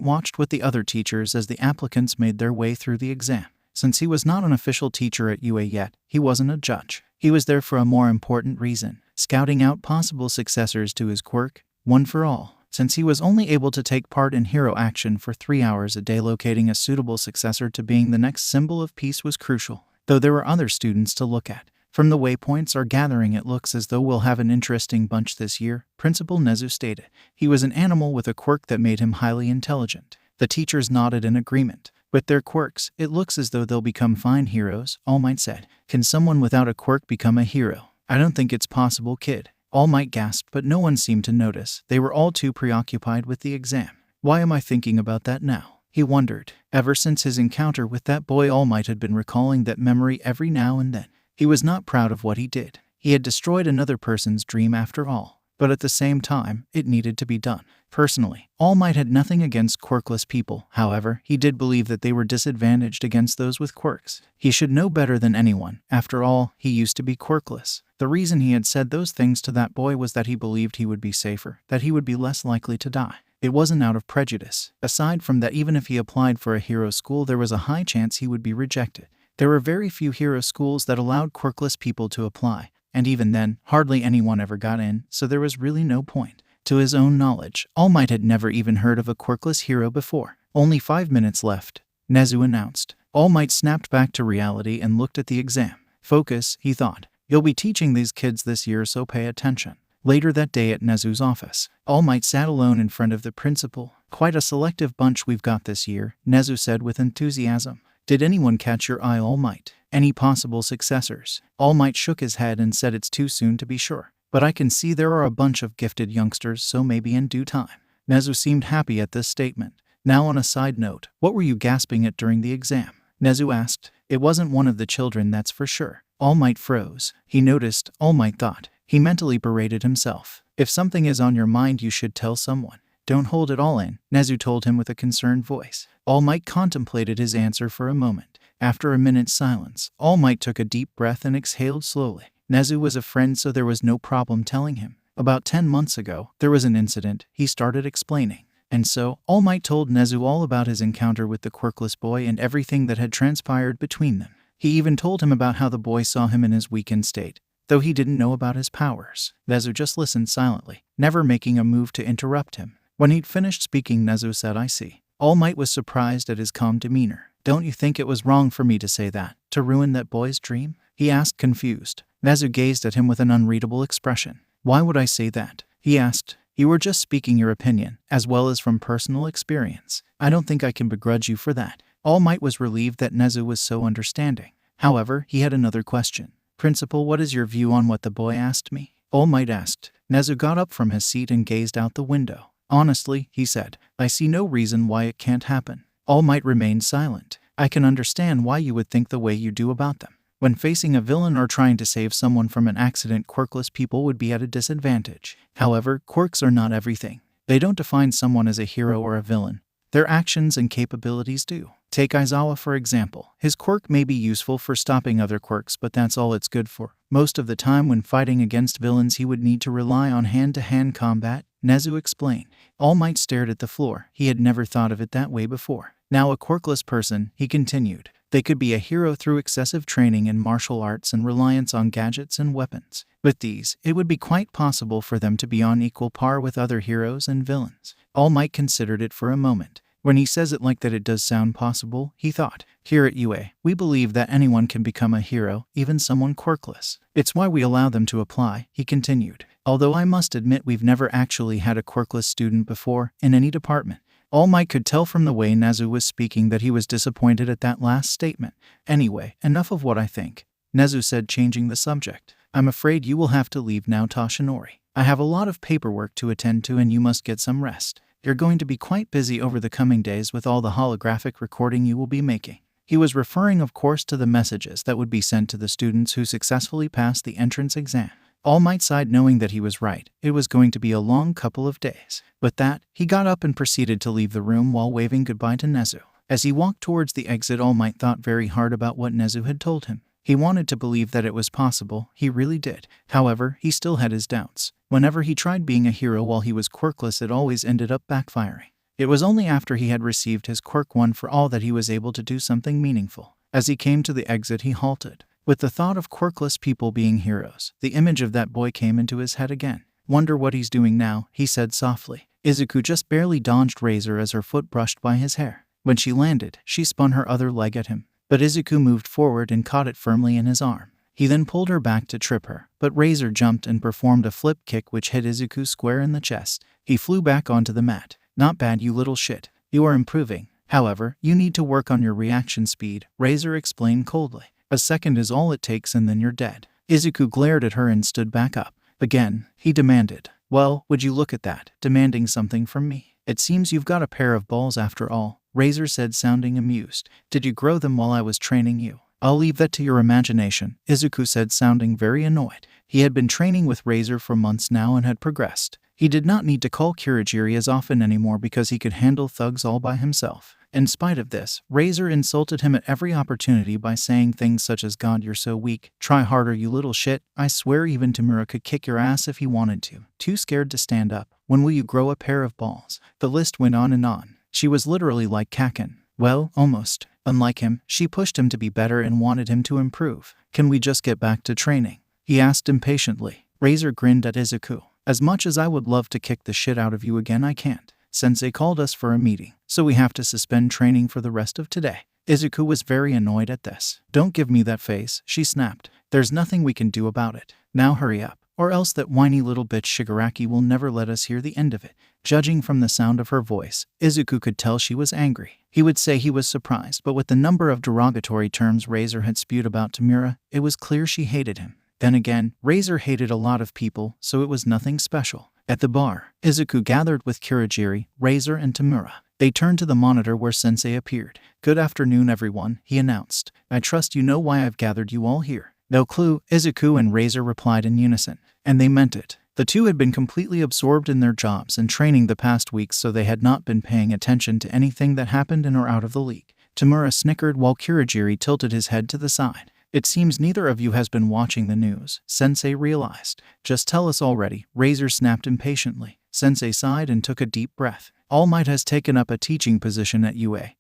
watched with the other teachers as the applicants made their way through the exam. Since he was not an official teacher at UA yet, he wasn't a judge. He was there for a more important reason, scouting out possible successors to his quirk, one for all. Since he was only able to take part in hero action for 3 hours a day, locating a suitable successor to being the next symbol of peace was crucial, though there were other students to look at. From the waypoints are gathering, it looks as though we'll have an interesting bunch this year, Principal Nezu stated. He was an animal with a quirk that made him highly intelligent. The teachers nodded in agreement. With their quirks, it looks as though they'll become fine heroes, All Might said. Can someone without a quirk become a hero? I don't think it's possible, kid. All Might gasped, but no one seemed to notice. They were all too preoccupied with the exam. Why am I thinking about that now? He wondered. Ever since his encounter with that boy, All Might had been recalling that memory every now and then. He was not proud of what he did. He had destroyed another person's dream after all. But at the same time, it needed to be done. Personally, All Might had nothing against quirkless people. However, he did believe that they were disadvantaged against those with quirks. He should know better than anyone. After all, he used to be quirkless. The reason he had said those things to that boy was that he believed he would be safer, that he would be less likely to die. It wasn't out of prejudice. Aside from that, even if he applied for a hero school, there was a high chance he would be rejected. There were very few hero schools that allowed quirkless people to apply, and even then, hardly anyone ever got in, so there was really no point. To his own knowledge, All Might had never even heard of a quirkless hero before. Only 5 minutes left, Nezu announced. All Might snapped back to reality and looked at the exam. Focus, he thought. You'll be teaching these kids this year, so pay attention. Later that day at Nezu's office, All Might sat alone in front of the principal. Quite a selective bunch we've got this year, Nezu said with enthusiasm. Did anyone catch your eye, All Might? Any possible successors? All Might shook his head and said it's too soon to be sure. But I can see there are a bunch of gifted youngsters, so maybe in due time. Nezu seemed happy at this statement. Now on a side note, what were you gasping at during the exam? Nezu asked. It wasn't one of the children, that's for sure. All Might froze. He noticed, All Might thought. He mentally berated himself. If something is on your mind, you should tell someone. Don't hold it all in, Nezu told him with a concerned voice. All Might contemplated his answer for a moment. After a minute's silence, All Might took a deep breath and exhaled slowly. Nezu was a friend, so there was no problem telling him. About 10 months ago, there was an incident, he started explaining. And so, All Might told Nezu all about his encounter with the quirkless boy and everything that had transpired between them. He even told him about how the boy saw him in his weakened state, though he didn't know about his powers. Nezu just listened silently, never making a move to interrupt him. When he'd finished speaking, Nezu said, I see. All Might was surprised at his calm demeanor. Don't you think it was wrong for me to say that, to ruin that boy's dream? He asked, confused. Nezu gazed at him with an unreadable expression. Why would I say that? He asked. You were just speaking your opinion, as well as from personal experience. I don't think I can begrudge you for that. All Might was relieved that Nezu was so understanding. However, he had another question. Principal, what is your view on what the boy asked me? All Might asked. Nezu got up from his seat and gazed out the window. Honestly, he said, I see no reason why it can't happen. All Might remained silent. I can understand why you would think the way you do about them. When facing a villain or trying to save someone from an accident, quirkless people would be at a disadvantage. However, quirks are not everything. They don't define someone as a hero or a villain. Their actions and capabilities do. Take Aizawa for example. His quirk may be useful for stopping other quirks, but that's all it's good for. Most of the time when fighting against villains, he would need to rely on hand-to-hand combat, Nezu explained. All Might stared at the floor. He had never thought of it that way before. Now a quirkless person, he continued. They could be a hero through excessive training in martial arts and reliance on gadgets and weapons. With these, it would be quite possible for them to be on equal par with other heroes and villains. All Might considered it for a moment. When he says it like that, it does sound possible, he thought. Here at UA, we believe that anyone can become a hero, even someone quirkless. It's why we allow them to apply, he continued. Although I must admit we've never actually had a quirkless student before, in any department. All Might could tell from the way Nezu was speaking that he was disappointed at that last statement. Anyway, enough of what I think, Nezu said, changing the subject. I'm afraid you will have to leave now, Toshinori. I have a lot of paperwork to attend to and you must get some rest. You're going to be quite busy over the coming days with all the holographic recording you will be making. He was referring, of course, to the messages that would be sent to the students who successfully passed the entrance exam. All Might sighed, knowing that he was right. It was going to be a long couple of days. With that, he got up and proceeded to leave the room while waving goodbye to Nezu. As he walked towards the exit, All Might thought very hard about what Nezu had told him. He wanted to believe that it was possible, he really did. However, he still had his doubts. Whenever he tried being a hero while he was quirkless, it always ended up backfiring. It was only after he had received his quirk one for all that he was able to do something meaningful. As he came to the exit, he halted. With the thought of quirkless people being heroes, the image of that boy came into his head again. "Wonder what he's doing now," he said softly. Izuku just barely dodged Razor as her foot brushed by his hair. When she landed, she spun her other leg at him. But Izuku moved forward and caught it firmly in his arm. He then pulled her back to trip her, but Razor jumped and performed a flip kick which hit Izuku square in the chest. He flew back onto the mat. "Not bad, you little shit. You are improving. However, you need to work on your reaction speed," Razor explained coldly. "A second is all it takes and then you're dead." Izuku glared at her and stood back up. Again, he demanded, "Well, would you look at that, demanding something from me? It seems you've got a pair of balls after all," Razor said, sounding amused. "Did you grow them while I was training you?" "I'll leave that to your imagination," Izuku said, sounding very annoyed. He had been training with Razor for months now and had progressed. He did not need to call Kirigiri as often anymore because he could handle thugs all by himself. In spite of this, Razor insulted him at every opportunity by saying things such as, "God, you're so weak. Try harder, you little shit. I swear even Tamura could kick your ass if he wanted to. Too scared to stand up. When will you grow a pair of balls?" The list went on and on. She was literally like Kaken. Well, almost. Unlike him, she pushed him to be better and wanted him to improve. "Can we just get back to training?" he asked impatiently. Razor grinned at Izuku. "As much as I would love to kick the shit out of you again, I can't. Sensei called us for a meeting, so we have to suspend training for the rest of today." Izuku was very annoyed at this. "Don't give me that face," she snapped. "There's nothing we can do about it. Now hurry up, or else that whiny little bitch Shigaraki will never let us hear the end of it." Judging from the sound of her voice, Izuku could tell she was angry. He would say he was surprised, but with the number of derogatory terms Razor had spewed about Tamura, it was clear she hated him. Then again, Razor hated a lot of people, so it was nothing special. At the bar, Izuku gathered with Kirigiri, Razor, and Tamura. They turned to the monitor where Sensei appeared. "Good afternoon, everyone," he announced. "I trust you know why I've gathered you all here." "No clue," Izuku and Razor replied in unison. And they meant it. The two had been completely absorbed in their jobs and training the past weeks, so they had not been paying attention to anything that happened in or out of the league. Tamura snickered while Kirigiri tilted his head to the side. "It seems neither of you has been watching the news," Sensei realized. "Just tell us already," Razor snapped impatiently. Sensei sighed and took a deep breath. "All Might has taken up a teaching position at UA,"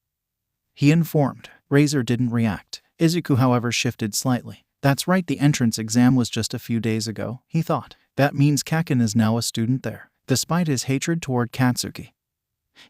he informed. Razor didn't react. Izuku, however, shifted slightly. "That's right, the entrance exam was just a few days ago," he thought. "That means Kaken is now a student there." Despite his hatred toward Katsuki,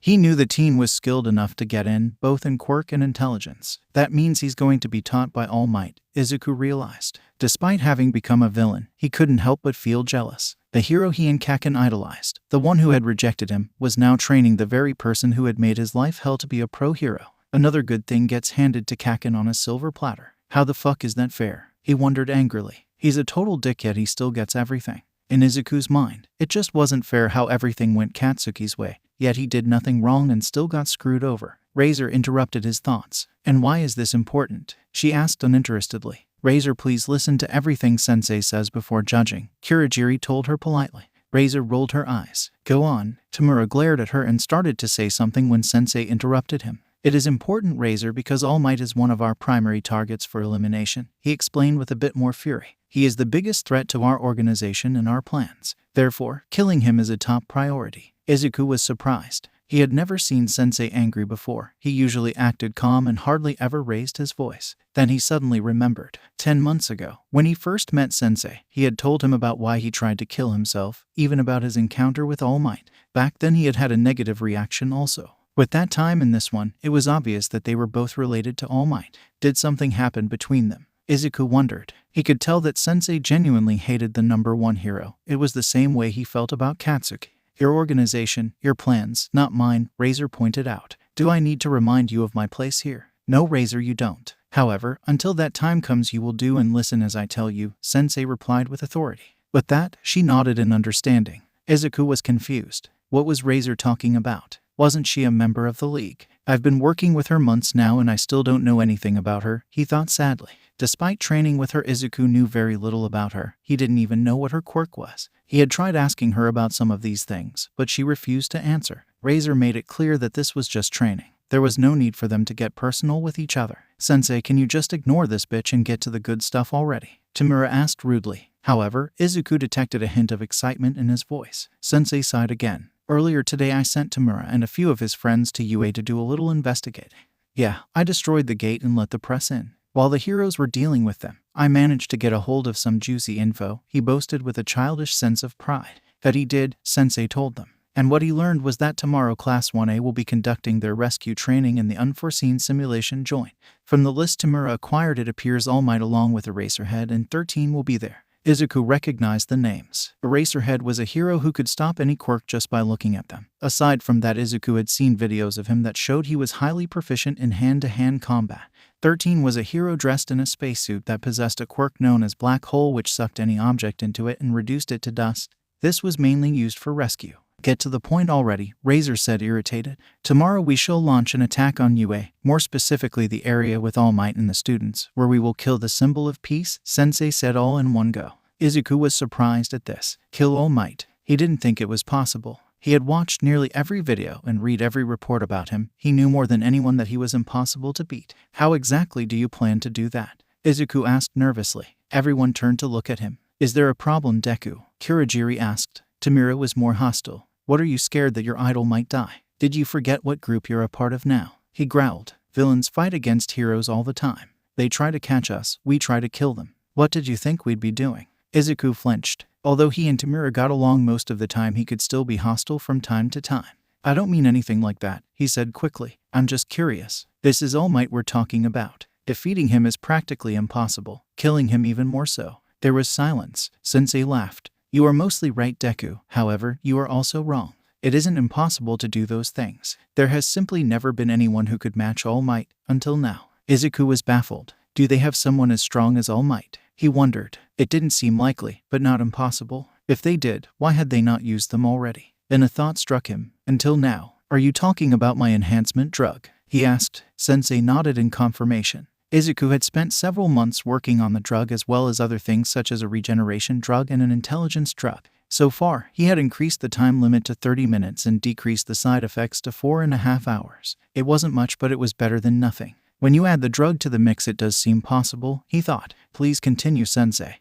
he knew the teen was skilled enough to get in, both in quirk and intelligence. That means he's going to be taught by All Might, Izuku realized. Despite having become a villain, he couldn't help but feel jealous. The hero he and Kaken idolized, the one who had rejected him, was now training the very person who had made his life hell to be a pro-hero. Another good thing gets handed to Kaken on a silver platter. How the fuck is that fair? He wondered angrily. He's a total dick, yet he still gets everything. In Izuku's mind, it just wasn't fair how everything went Katsuki's way, yet he did nothing wrong and still got screwed over. Razor interrupted his thoughts. "And why is this important?" she asked uninterestedly. "Razor, please listen to everything Sensei says before judging," Kirigiri told her politely. Razor rolled her eyes. "Go on." Tamura glared at her and started to say something when Sensei interrupted him. "It is important, Razor, because All Might is one of our primary targets for elimination," he explained with a bit more fury. "He is the biggest threat to our organization and our plans. Therefore, killing him is a top priority." Izuku was surprised. He had never seen Sensei angry before. He usually acted calm and hardly ever raised his voice. Then he suddenly remembered. 10 months ago, when he first met Sensei, he had told him about why he tried to kill himself, even about his encounter with All Might. Back then he had had a negative reaction also. With that time and this one, it was obvious that they were both related to All Might. Did something happen between them? Izuku wondered. He could tell that Sensei genuinely hated the number one hero. It was the same way he felt about Katsuki. "Your organization, your plans, not mine," Razor pointed out. "Do I need to remind you of my place here?" "No, Razor, you don't. However, until that time comes you will do and listen as I tell you," Sensei replied with authority. With that, she nodded in understanding. Izuku was confused. What was Razor talking about? Wasn't she a member of the league? "I've been working with her months now and I still don't know anything about her," he thought sadly. Despite training with her, Izuku knew very little about her. He didn't even know what her quirk was. He had tried asking her about some of these things, but she refused to answer. Razor made it clear that this was just training. There was no need for them to get personal with each other. Sensei, can you just ignore this bitch and get to the good stuff already? Tamura asked rudely. However, Izuku detected a hint of excitement in his voice. Sensei sighed again. Earlier today I sent Tamura and a few of his friends to UA to do a little investigating. Yeah, I destroyed the gate and let the press in. While the heroes were dealing with them, I managed to get a hold of some juicy info, he boasted with a childish sense of pride. That he did, Sensei told them. And what he learned was that tomorrow Class 1A will be conducting their rescue training in the unforeseen simulation joint. From the list Tamura acquired it appears All Might along with Eraserhead and 13 will be there. Izuku recognized the names. Eraserhead was a hero who could stop any quirk just by looking at them. Aside from that, Izuku had seen videos of him that showed he was highly proficient in hand-to-hand combat. 13 was a hero dressed in a spacesuit that possessed a quirk known as Black Hole, which sucked any object into it and reduced it to dust. This was mainly used for rescue. Get to the point already, Razor said, irritated. Tomorrow we shall launch an attack on UA, more specifically the area with All Might and the students, where we will kill the symbol of peace, Sensei said, all in one go. Izuku was surprised at this. Kill All Might. He didn't think it was possible. He had watched nearly every video and read every report about him. He knew more than anyone that he was impossible to beat. How exactly do you plan to do that? Izuku asked nervously. Everyone turned to look at him. Is there a problem, Deku? Kurogiri asked. Tamura was more hostile. What are you scared that your idol might die? Did you forget what group you're a part of now? He growled. Villains fight against heroes all the time. They try to catch us, we try to kill them. What did you think we'd be doing? Izuku flinched. Although he and Tamura got along most of the time, he could still be hostile from time to time. I don't mean anything like that, he said quickly. I'm just curious. This is All Might we're talking about. Defeating him is practically impossible. Killing him even more so. There was silence. Sensei laughed. You are mostly right, Deku. However, you are also wrong. It isn't impossible to do those things. There has simply never been anyone who could match All Might, until now. Izuku was baffled. Do they have someone as strong as All Might? He wondered. It didn't seem likely, but not impossible. If they did, why had they not used them already? Then a thought struck him. Until now. Are you talking about my enhancement drug? He asked. Sensei nodded in confirmation. Izuku had spent several months working on the drug as well as other things such as a regeneration drug and an intelligence drug. So far, he had increased the time limit to 30 minutes and decreased the side effects to 4.5 hours. It wasn't much, but it was better than nothing. When you add the drug to the mix, it does seem possible, he thought. Please continue, Sensei.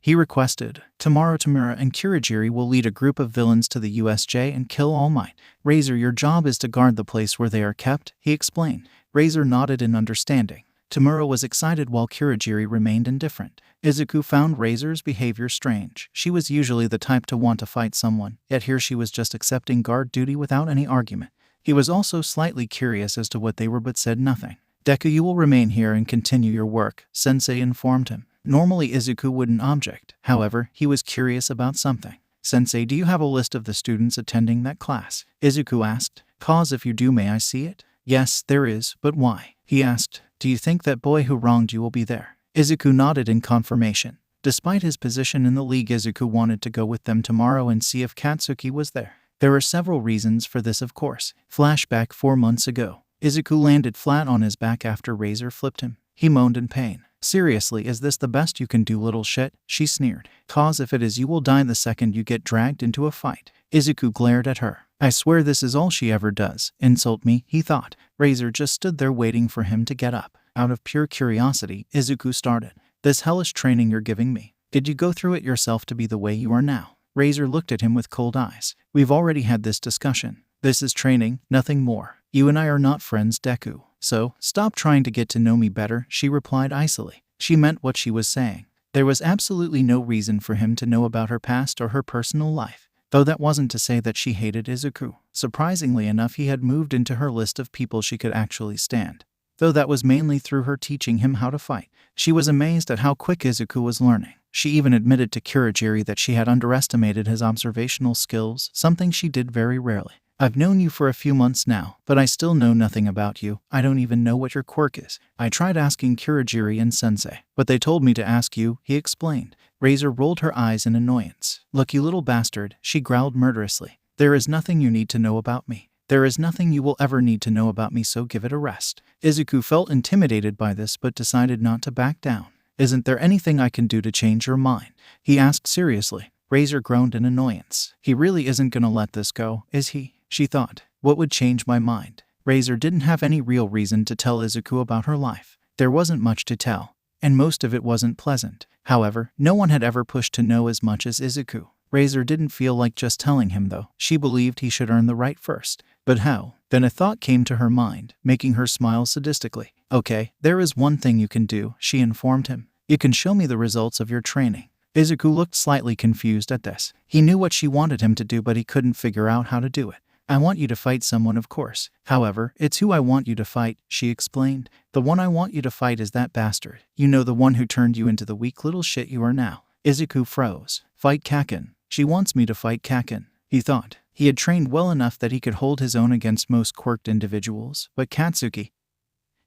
He requested. Tomorrow Tamura and Kurogiri will lead a group of villains to the USJ and kill All Might. Razor, your job is to guard the place where they are kept, he explained. Razor nodded in understanding. Tamura was excited while Kurogiri remained indifferent. Izuku found Razor's behavior strange. She was usually the type to want to fight someone, yet here she was just accepting guard duty without any argument. He was also slightly curious as to what they were but said nothing. Deku, you will remain here and continue your work, Sensei informed him. Normally Izuku wouldn't object. However, he was curious about something. Sensei, do you have a list of the students attending that class? Izuku asked. Cause if you do, may I see it? Yes, there is, but why? He asked. Do you think that boy who wronged you will be there? Izuku nodded in confirmation. Despite his position in the league, Izuku wanted to go with them tomorrow and see if Katsuki was there. There were several reasons for this, of course. Flashback 4 months ago. Izuku landed flat on his back after Razor flipped him. He moaned in pain. Seriously, is this the best you can do, little shit? She sneered. Cause if it is, you will die the second you get dragged into a fight. Izuku glared at her. I swear this is all she ever does. Insult me, he thought. Razor just stood there waiting for him to get up. Out of pure curiosity, Izuku started. This hellish training you're giving me. Did you go through it yourself to be the way you are now? Razor looked at him with cold eyes. We've already had this discussion. This is training, nothing more. You and I are not friends, Deku. So, stop trying to get to know me better, she replied icily. She meant what she was saying. There was absolutely no reason for him to know about her past or her personal life. Though that wasn't to say that she hated Izuku. Surprisingly enough, he had moved into her list of people she could actually stand. Though that was mainly through her teaching him how to fight. She was amazed at how quick Izuku was learning. She even admitted to Kurogiri that she had underestimated his observational skills, something she did very rarely. I've known you for a few months now, but I still know nothing about you. I don't even know what your quirk is. I tried asking Kurogiri and Sensei, but they told me to ask you, he explained. Razor rolled her eyes in annoyance. Look, you little bastard, she growled murderously. There is nothing you need to know about me. There is nothing you will ever need to know about me, so give it a rest. Izuku felt intimidated by this but decided not to back down. Isn't there anything I can do to change your mind? He asked seriously. Razor groaned in annoyance. He really isn't gonna let this go, is he? She thought. What would change my mind? Razor didn't have any real reason to tell Izuku about her life. There wasn't much to tell, and most of it wasn't pleasant. However, no one had ever pushed to know as much as Izuku. Razor didn't feel like just telling him though. She believed he should earn the right first. But how? Then a thought came to her mind, making her smile sadistically. Okay, there is one thing you can do, she informed him. You can show me the results of your training. Izuku looked slightly confused at this. He knew what she wanted him to do, but he couldn't figure out how to do it. I want you to fight someone, of course. However, it's who I want you to fight, she explained. The one I want you to fight is that bastard. You know, the one who turned you into the weak little shit you are now. Izuku froze. Fight Kaken. She wants me to fight Kaken, he thought. He had trained well enough that he could hold his own against most quirked individuals, but Katsuki,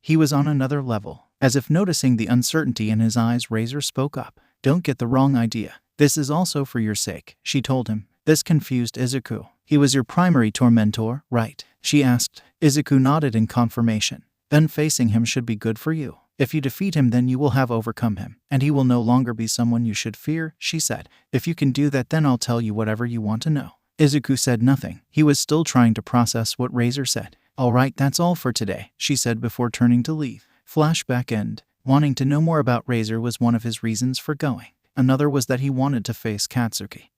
he was on another level. As if noticing the uncertainty in his eyes, Razor spoke up. Don't get the wrong idea. This is also for your sake, she told him. This confused Izuku. He was your primary tormentor, right? She asked. Izuku nodded in confirmation. Then facing him should be good for you. If you defeat him, then you will have overcome him, and he will no longer be someone you should fear, she said. If you can do that, then I'll tell you whatever you want to know. Izuku said nothing. He was still trying to process what Razor said. All right, that's all for today, she said before turning to leave. Flashback end. Wanting to know more about Razor was one of his reasons for going. Another was that he wanted to face Katsuki.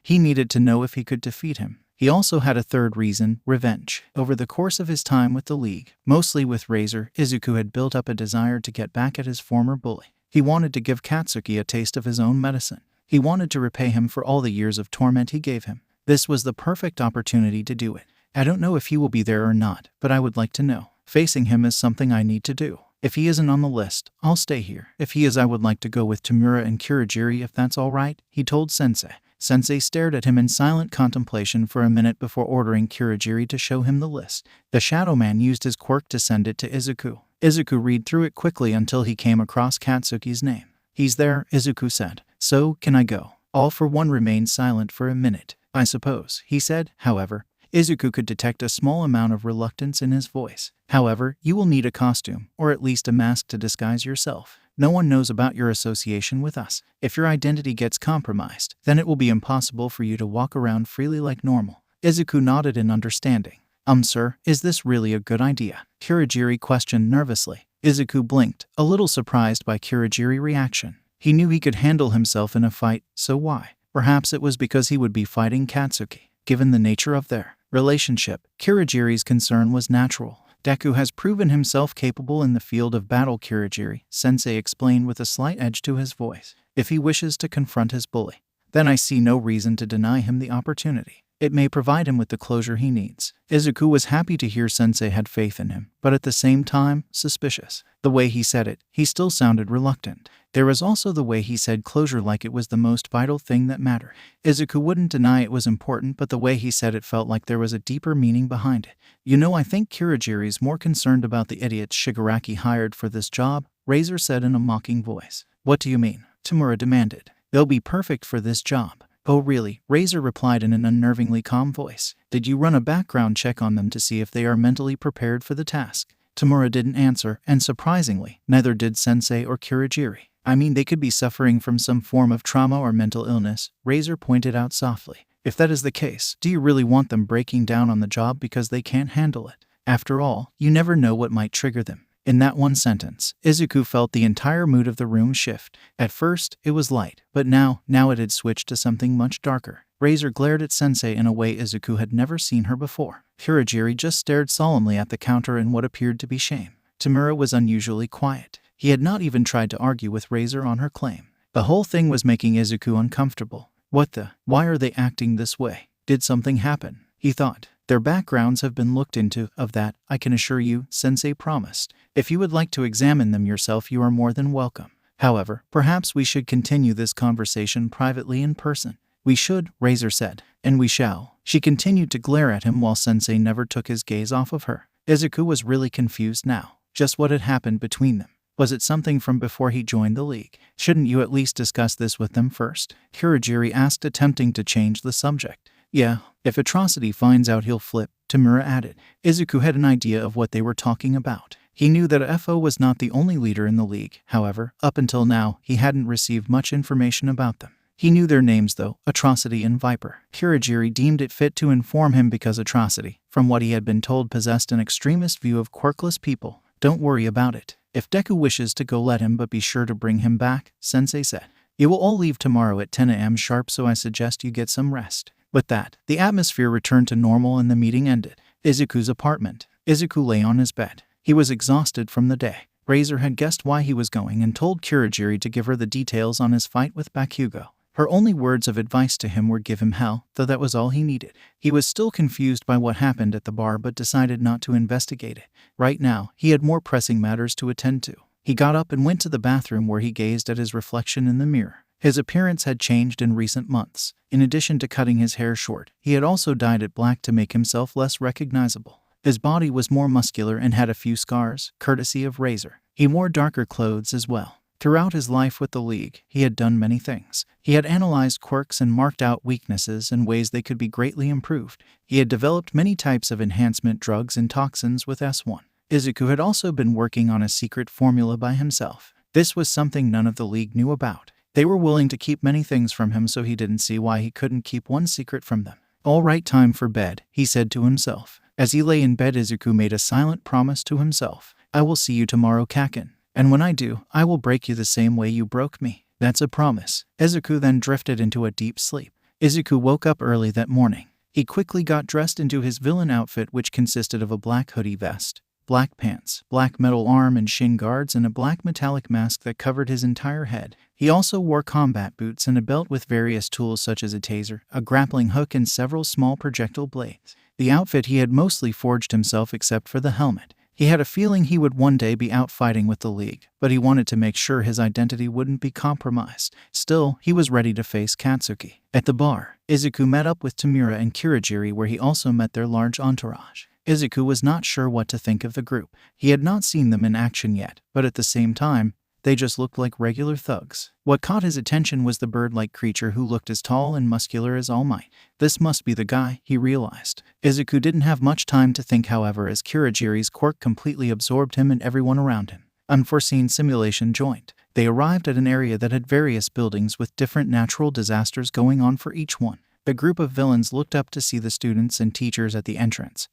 He needed to know if he could defeat him. He also had a third reason, revenge. Over the course of his time with the League, mostly with Razor, Izuku had built up a desire to get back at his former bully. He wanted to give Katsuki a taste of his own medicine. He wanted to repay him for all the years of torment he gave him. This was the perfect opportunity to do it. I don't know if he will be there or not, but I would like to know. Facing him is something I need to do. If he isn't on the list, I'll stay here. If he is, I would like to go with Tamura and Kurogiri if that's all right, he told Sensei. Sensei stared at him in silent contemplation for a minute before ordering Kurogiri to show him the list. The Shadow Man used his quirk to send it to Izuku. Izuku read through it quickly until he came across Katsuki's name. He's there, Izuku said. So, can I go? All for one remained silent for a minute. I suppose, he said. However, Izuku could detect a small amount of reluctance in his voice. However, you will need a costume, or at least a mask to disguise yourself. No one knows about your association with us. If your identity gets compromised, then it will be impossible for you to walk around freely like normal. Izuku nodded in understanding. Sir, is this really a good idea? Kurogiri questioned nervously. Izuku blinked, a little surprised by Kurogiri's reaction. He knew he could handle himself in a fight, so why? Perhaps it was because he would be fighting Katsuki. Given the nature of their relationship, Kurogiri's concern was natural. Deku has proven himself capable in the field of battle, Kurogiri, Sensei explained with a slight edge to his voice. If he wishes to confront his bully, then I see no reason to deny him the opportunity. It may provide him with the closure he needs. Izuku was happy to hear Sensei had faith in him, but at the same time, suspicious. The way he said it, he still sounded reluctant. There was also the way he said closure, like it was the most vital thing that mattered. Izuku wouldn't deny it was important, but the way he said it felt like there was a deeper meaning behind it. You know, I think Kurogiri's more concerned about the idiots Shigaraki hired for this job, Razor said in a mocking voice. What do you mean? Tamura demanded. They'll be perfect for this job. Oh really? Razor replied in an unnervingly calm voice. Did you run a background check on them to see if they are mentally prepared for the task? Tamura didn't answer, and surprisingly, neither did Sensei or Kurogiri. I mean, they could be suffering from some form of trauma or mental illness, Razor pointed out softly. If that is the case, do you really want them breaking down on the job because they can't handle it? After all, you never know what might trigger them. In that one sentence, Izuku felt the entire mood of the room shift. At first, it was light, but now it had switched to something much darker. Razor glared at Sensei in a way Izuku had never seen her before. Kurogiri just stared solemnly at the counter in what appeared to be shame. Tamura was unusually quiet. He had not even tried to argue with Razor on her claim. The whole thing was making Izuku uncomfortable. Why are they acting this way? Did something happen? He thought. Their backgrounds have been looked into, of that, I can assure you, Sensei promised. If you would like to examine them yourself, you are more than welcome. However, perhaps we should continue this conversation privately in person. We should, Razor said. And we shall. She continued to glare at him while Sensei never took his gaze off of her. Izuku was really confused now. Just what had happened between them? Was it something from before he joined the League? Shouldn't you at least discuss this with them first? Kurogiri asked, attempting to change the subject. Yeah, if Atrocity finds out he'll flip, Tamura added. Izuku had an idea of what they were talking about. He knew that FO was not the only leader in the League. However, up until now, he hadn't received much information about them. He knew their names though, Atrocity and Viper. Kurogiri deemed it fit to inform him because Atrocity, from what he had been told, possessed an extremist view of quirkless people. Don't worry about it. If Deku wishes to go, let him, but be sure to bring him back, Sensei said. You will all leave tomorrow at 10 a.m. sharp, so I suggest you get some rest. With that, the atmosphere returned to normal and the meeting ended. Izuku's apartment. Izuku lay on his bed. He was exhausted from the day. Razor had guessed why he was going and told Kurogiri to give her the details on his fight with Bakugo. Her only words of advice to him were give him hell, though that was all he needed. He was still confused by what happened at the bar but decided not to investigate it. Right now, he had more pressing matters to attend to. He got up and went to the bathroom where he gazed at his reflection in the mirror. His appearance had changed in recent months. In addition to cutting his hair short, he had also dyed it black to make himself less recognizable. His body was more muscular and had a few scars, courtesy of Razor. He wore darker clothes as well. Throughout his life with the League, he had done many things. He had analyzed quirks and marked out weaknesses and ways they could be greatly improved. He had developed many types of enhancement drugs and toxins with S1. Izuku had also been working on a secret formula by himself. This was something none of the League knew about. They were willing to keep many things from him, so he didn't see why he couldn't keep one secret from them. All right, time for bed, he said to himself. As he lay in bed, Izuku made a silent promise to himself. I will see you tomorrow, Kaken. And when I do, I will break you the same way you broke me. That's a promise. Izuku then drifted into a deep sleep. Izuku woke up early that morning. He quickly got dressed into his villain outfit, which consisted of a black hoodie vest, black pants, black metal arm and shin guards, and a black metallic mask that covered his entire head. He also wore combat boots and a belt with various tools such as a taser, a grappling hook, and several small projectile blades. The outfit he had mostly forged himself except for the helmet. He had a feeling he would one day be out fighting with the League, but he wanted to make sure his identity wouldn't be compromised. Still, he was ready to face Katsuki. At the bar, Izuku met up with Tamura and Kurogiri, where he also met their large entourage. Izuku was not sure what to think of the group. He had not seen them in action yet, but at the same time, they just looked like regular thugs. What caught his attention was the bird-like creature who looked as tall and muscular as All Might. This must be the guy, he realized. Izuku didn't have much time to think, however, as Kurogiri's quirk completely absorbed him and everyone around him. Unforeseen simulation joined. They arrived at an area that had various buildings with different natural disasters going on for each one. The group of villains looked up to see the students and teachers at the entrance,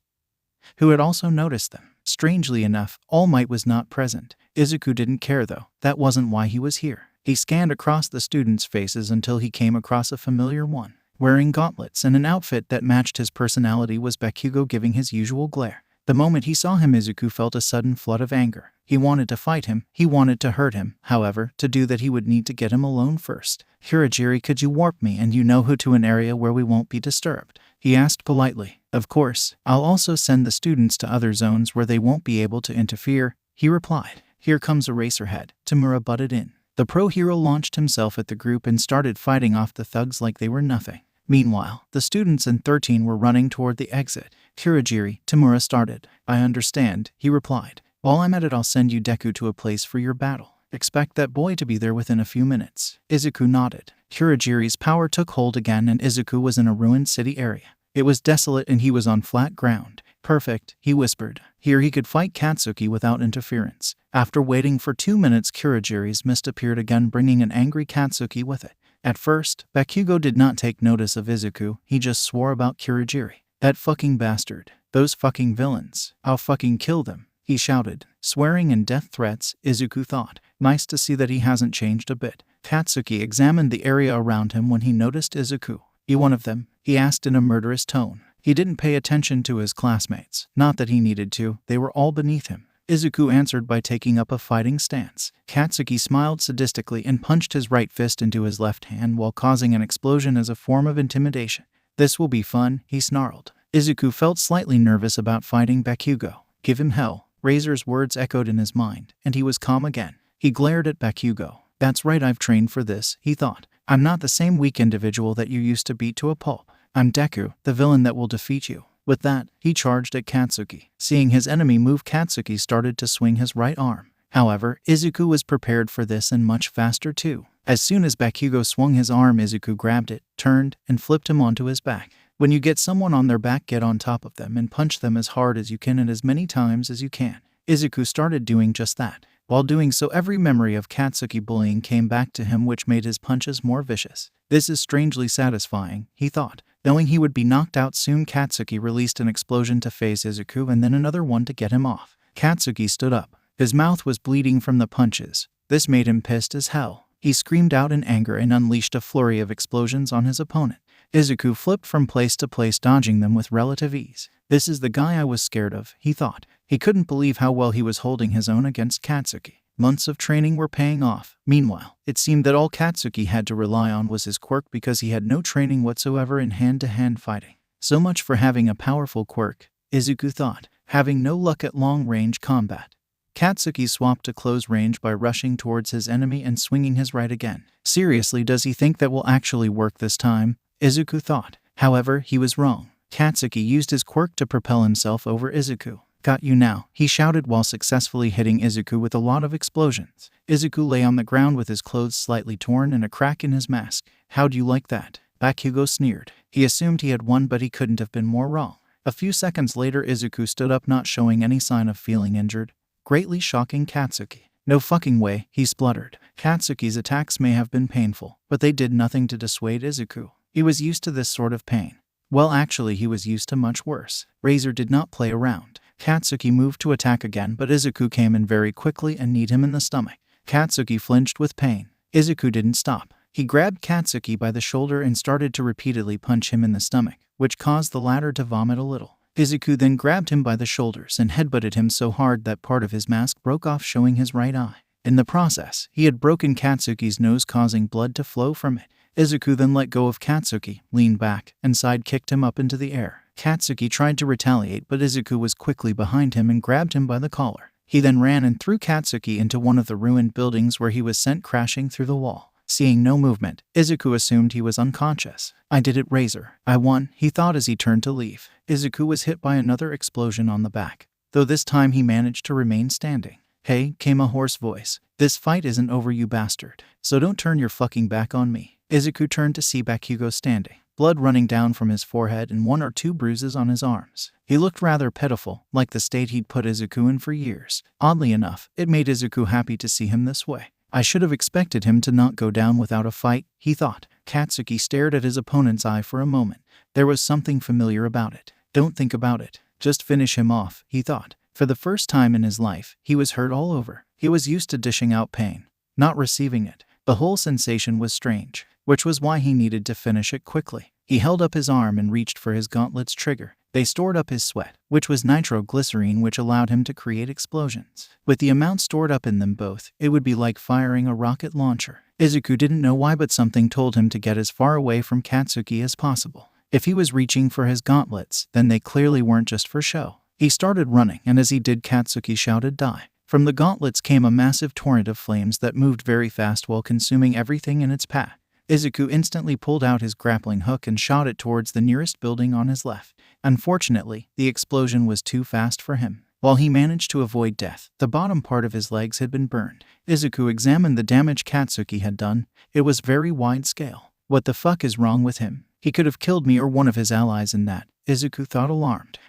who had also noticed them. Strangely enough, All Might was not present. Izuku didn't care though. That wasn't why he was here. He scanned across the students' faces until he came across a familiar one. Wearing gauntlets and an outfit that matched his personality was Bakugo, giving his usual glare. The moment he saw him, Izuku felt a sudden flood of anger. He wanted to fight him. He wanted to hurt him. However, to do that he would need to get him alone first. Kurogiri, could you warp me and you know who to an area where we won't be disturbed? He asked politely. Of course. I'll also send the students to other zones where they won't be able to interfere, he replied. Here comes Eraserhead. Tamura butted in. The pro-hero launched himself at the group and started fighting off the thugs like they were nothing. Meanwhile, the students and 13 were running toward the exit. Kurogiri, Tamura started. I understand, he replied. While I'm at it, I'll send you Deku to a place for your battle. Expect that boy to be there within a few minutes. Izuku nodded. Kurogiri's power took hold again and Izuku was in a ruined city area. It was desolate and he was on flat ground. Perfect, he whispered. Here he could fight Katsuki without interference. After waiting for 2 minutes, Kurogiri's mist appeared again, bringing an angry Katsuki with it. At first, Bakugo did not take notice of Izuku. He just swore about Kurogiri. That fucking bastard. Those fucking villains. I'll fucking kill them, he shouted. Swearing and death threats, Izuku thought. Nice to see that he hasn't changed a bit. Katsuki examined the area around him when he noticed Izuku. You one of them? He asked in a murderous tone. He didn't pay attention to his classmates. Not that he needed to, they were all beneath him. Izuku answered by taking up a fighting stance. Katsuki smiled sadistically and punched his right fist into his left hand while causing an explosion as a form of intimidation. This will be fun, he snarled. Izuku felt slightly nervous about fighting Bakugo. Give him hell. Razor's words echoed in his mind, and he was calm again. He glared at Bakugo. That's right, I've trained for this, he thought. I'm not the same weak individual that you used to beat to a pulp. I'm Deku, the villain that will defeat you. With that, he charged at Katsuki. Seeing his enemy move, Katsuki started to swing his right arm. However, Izuku was prepared for this and much faster too. As soon as Bakugo swung his arm, Izuku grabbed it, turned, and flipped him onto his back. When you get someone on their back, get on top of them and punch them as hard as you can and as many times as you can. Izuku started doing just that. While doing so, every memory of Katsuki bullying came back to him, which made his punches more vicious. This is strangely satisfying, he thought. Knowing he would be knocked out soon, Katsuki released an explosion to face Izuku and then another one to get him off. Katsuki stood up. His mouth was bleeding from the punches. This made him pissed as hell. He screamed out in anger and unleashed a flurry of explosions on his opponent. Izuku flipped from place to place, dodging them with relative ease. This is the guy I was scared of, he thought. He couldn't believe how well he was holding his own against Katsuki. Months of training were paying off. Meanwhile, it seemed that all Katsuki had to rely on was his quirk, because he had no training whatsoever in hand-to-hand fighting. So much for having a powerful quirk, Izuku thought, having no luck at long-range combat. Katsuki swapped to close range by rushing towards his enemy and swinging his right again. Seriously, does he think that will actually work this time? Izuku thought. However, he was wrong. Katsuki used his quirk to propel himself over Izuku. Got you now, he shouted while successfully hitting Izuku with a lot of explosions. Izuku lay on the ground with his clothes slightly torn and a crack in his mask. How'd you like that? Bakugo sneered. He assumed he had won, but he couldn't have been more wrong. A few seconds later, Izuku stood up, not showing any sign of feeling injured, greatly shocking Katsuki. No fucking way, he spluttered. Katsuki's attacks may have been painful, but they did nothing to dissuade Izuku. He was used to this sort of pain. Well, actually, he was used to much worse. Razor did not play around. Katsuki moved to attack again, but Izuku came in very quickly and kneed him in the stomach. Katsuki flinched with pain. Izuku didn't stop. He grabbed Katsuki by the shoulder and started to repeatedly punch him in the stomach, which caused the latter to vomit a little. Izuku then grabbed him by the shoulders and headbutted him so hard that part of his mask broke off, showing his right eye. In the process, he had broken Katsuki's nose, causing blood to flow from it. Izuku then let go of Katsuki, leaned back, and side-kicked him up into the air. Katsuki tried to retaliate, but Izuku was quickly behind him and grabbed him by the collar. He then ran and threw Katsuki into one of the ruined buildings, where he was sent crashing through the wall. Seeing no movement, Izuku assumed he was unconscious. I did it, Razor. I won, he thought as he turned to leave. Izuku was hit by another explosion on the back, though this time he managed to remain standing. Hey, came a hoarse voice. This fight isn't over, you bastard. So don't turn your fucking back on me. Izuku turned to see Bakugo standing, blood running down from his forehead and 1 or 2 bruises on his arms. He looked rather pitiful, like the state he'd put Izuku in for years. Oddly enough, it made Izuku happy to see him this way. I should have expected him to not go down without a fight, he thought. Katsuki stared at his opponent's eye for a moment. There was something familiar about it. Don't think about it. Just finish him off, he thought. For the first time in his life, he was hurt all over. He was used to dishing out pain, not receiving it. The whole sensation was strange, which was why he needed to finish it quickly. He held up his arm and reached for his gauntlet's trigger. They stored up his sweat, which was nitroglycerine, which allowed him to create explosions. With the amount stored up in them both, it would be like firing a rocket launcher. Izuku didn't know why, but something told him to get as far away from Katsuki as possible. If he was reaching for his gauntlets, then they clearly weren't just for show. He started running, and as he did, Katsuki shouted, "Die." From the gauntlets came a massive torrent of flames that moved very fast while consuming everything in its path. Izuku instantly pulled out his grappling hook and shot it towards the nearest building on his left. Unfortunately, the explosion was too fast for him. While he managed to avoid death, the bottom part of his legs had been burned. Izuku examined the damage Katsuki had done. It was very wide scale. What the fuck is wrong with him? He could have killed me or one of his allies in that, Izuku thought, alarmed.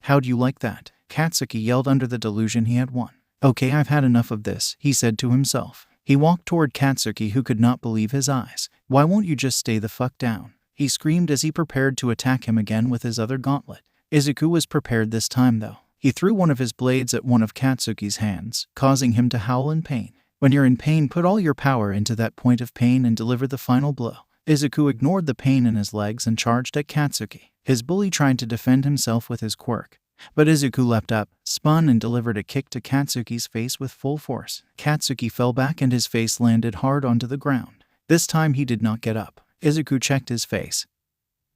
How'd you like that? Katsuki yelled under the delusion he had won. Okay, I've had enough of this, he said to himself. He walked toward Katsuki, who could not believe his eyes. Why won't you just stay the fuck down? He screamed as he prepared to attack him again with his other gauntlet. Izuku was prepared this time, though. He threw one of his blades at one of Katsuki's hands, causing him to howl in pain. When you're in pain, put all your power into that point of pain and deliver the final blow. Izuku ignored the pain in his legs and charged at Katsuki. His bully tried to defend himself with his quirk, but Izuku leapt up, spun, and delivered a kick to Katsuki's face with full force. Katsuki fell back and his face landed hard onto the ground. This time he did not get up. Izuku checked his face.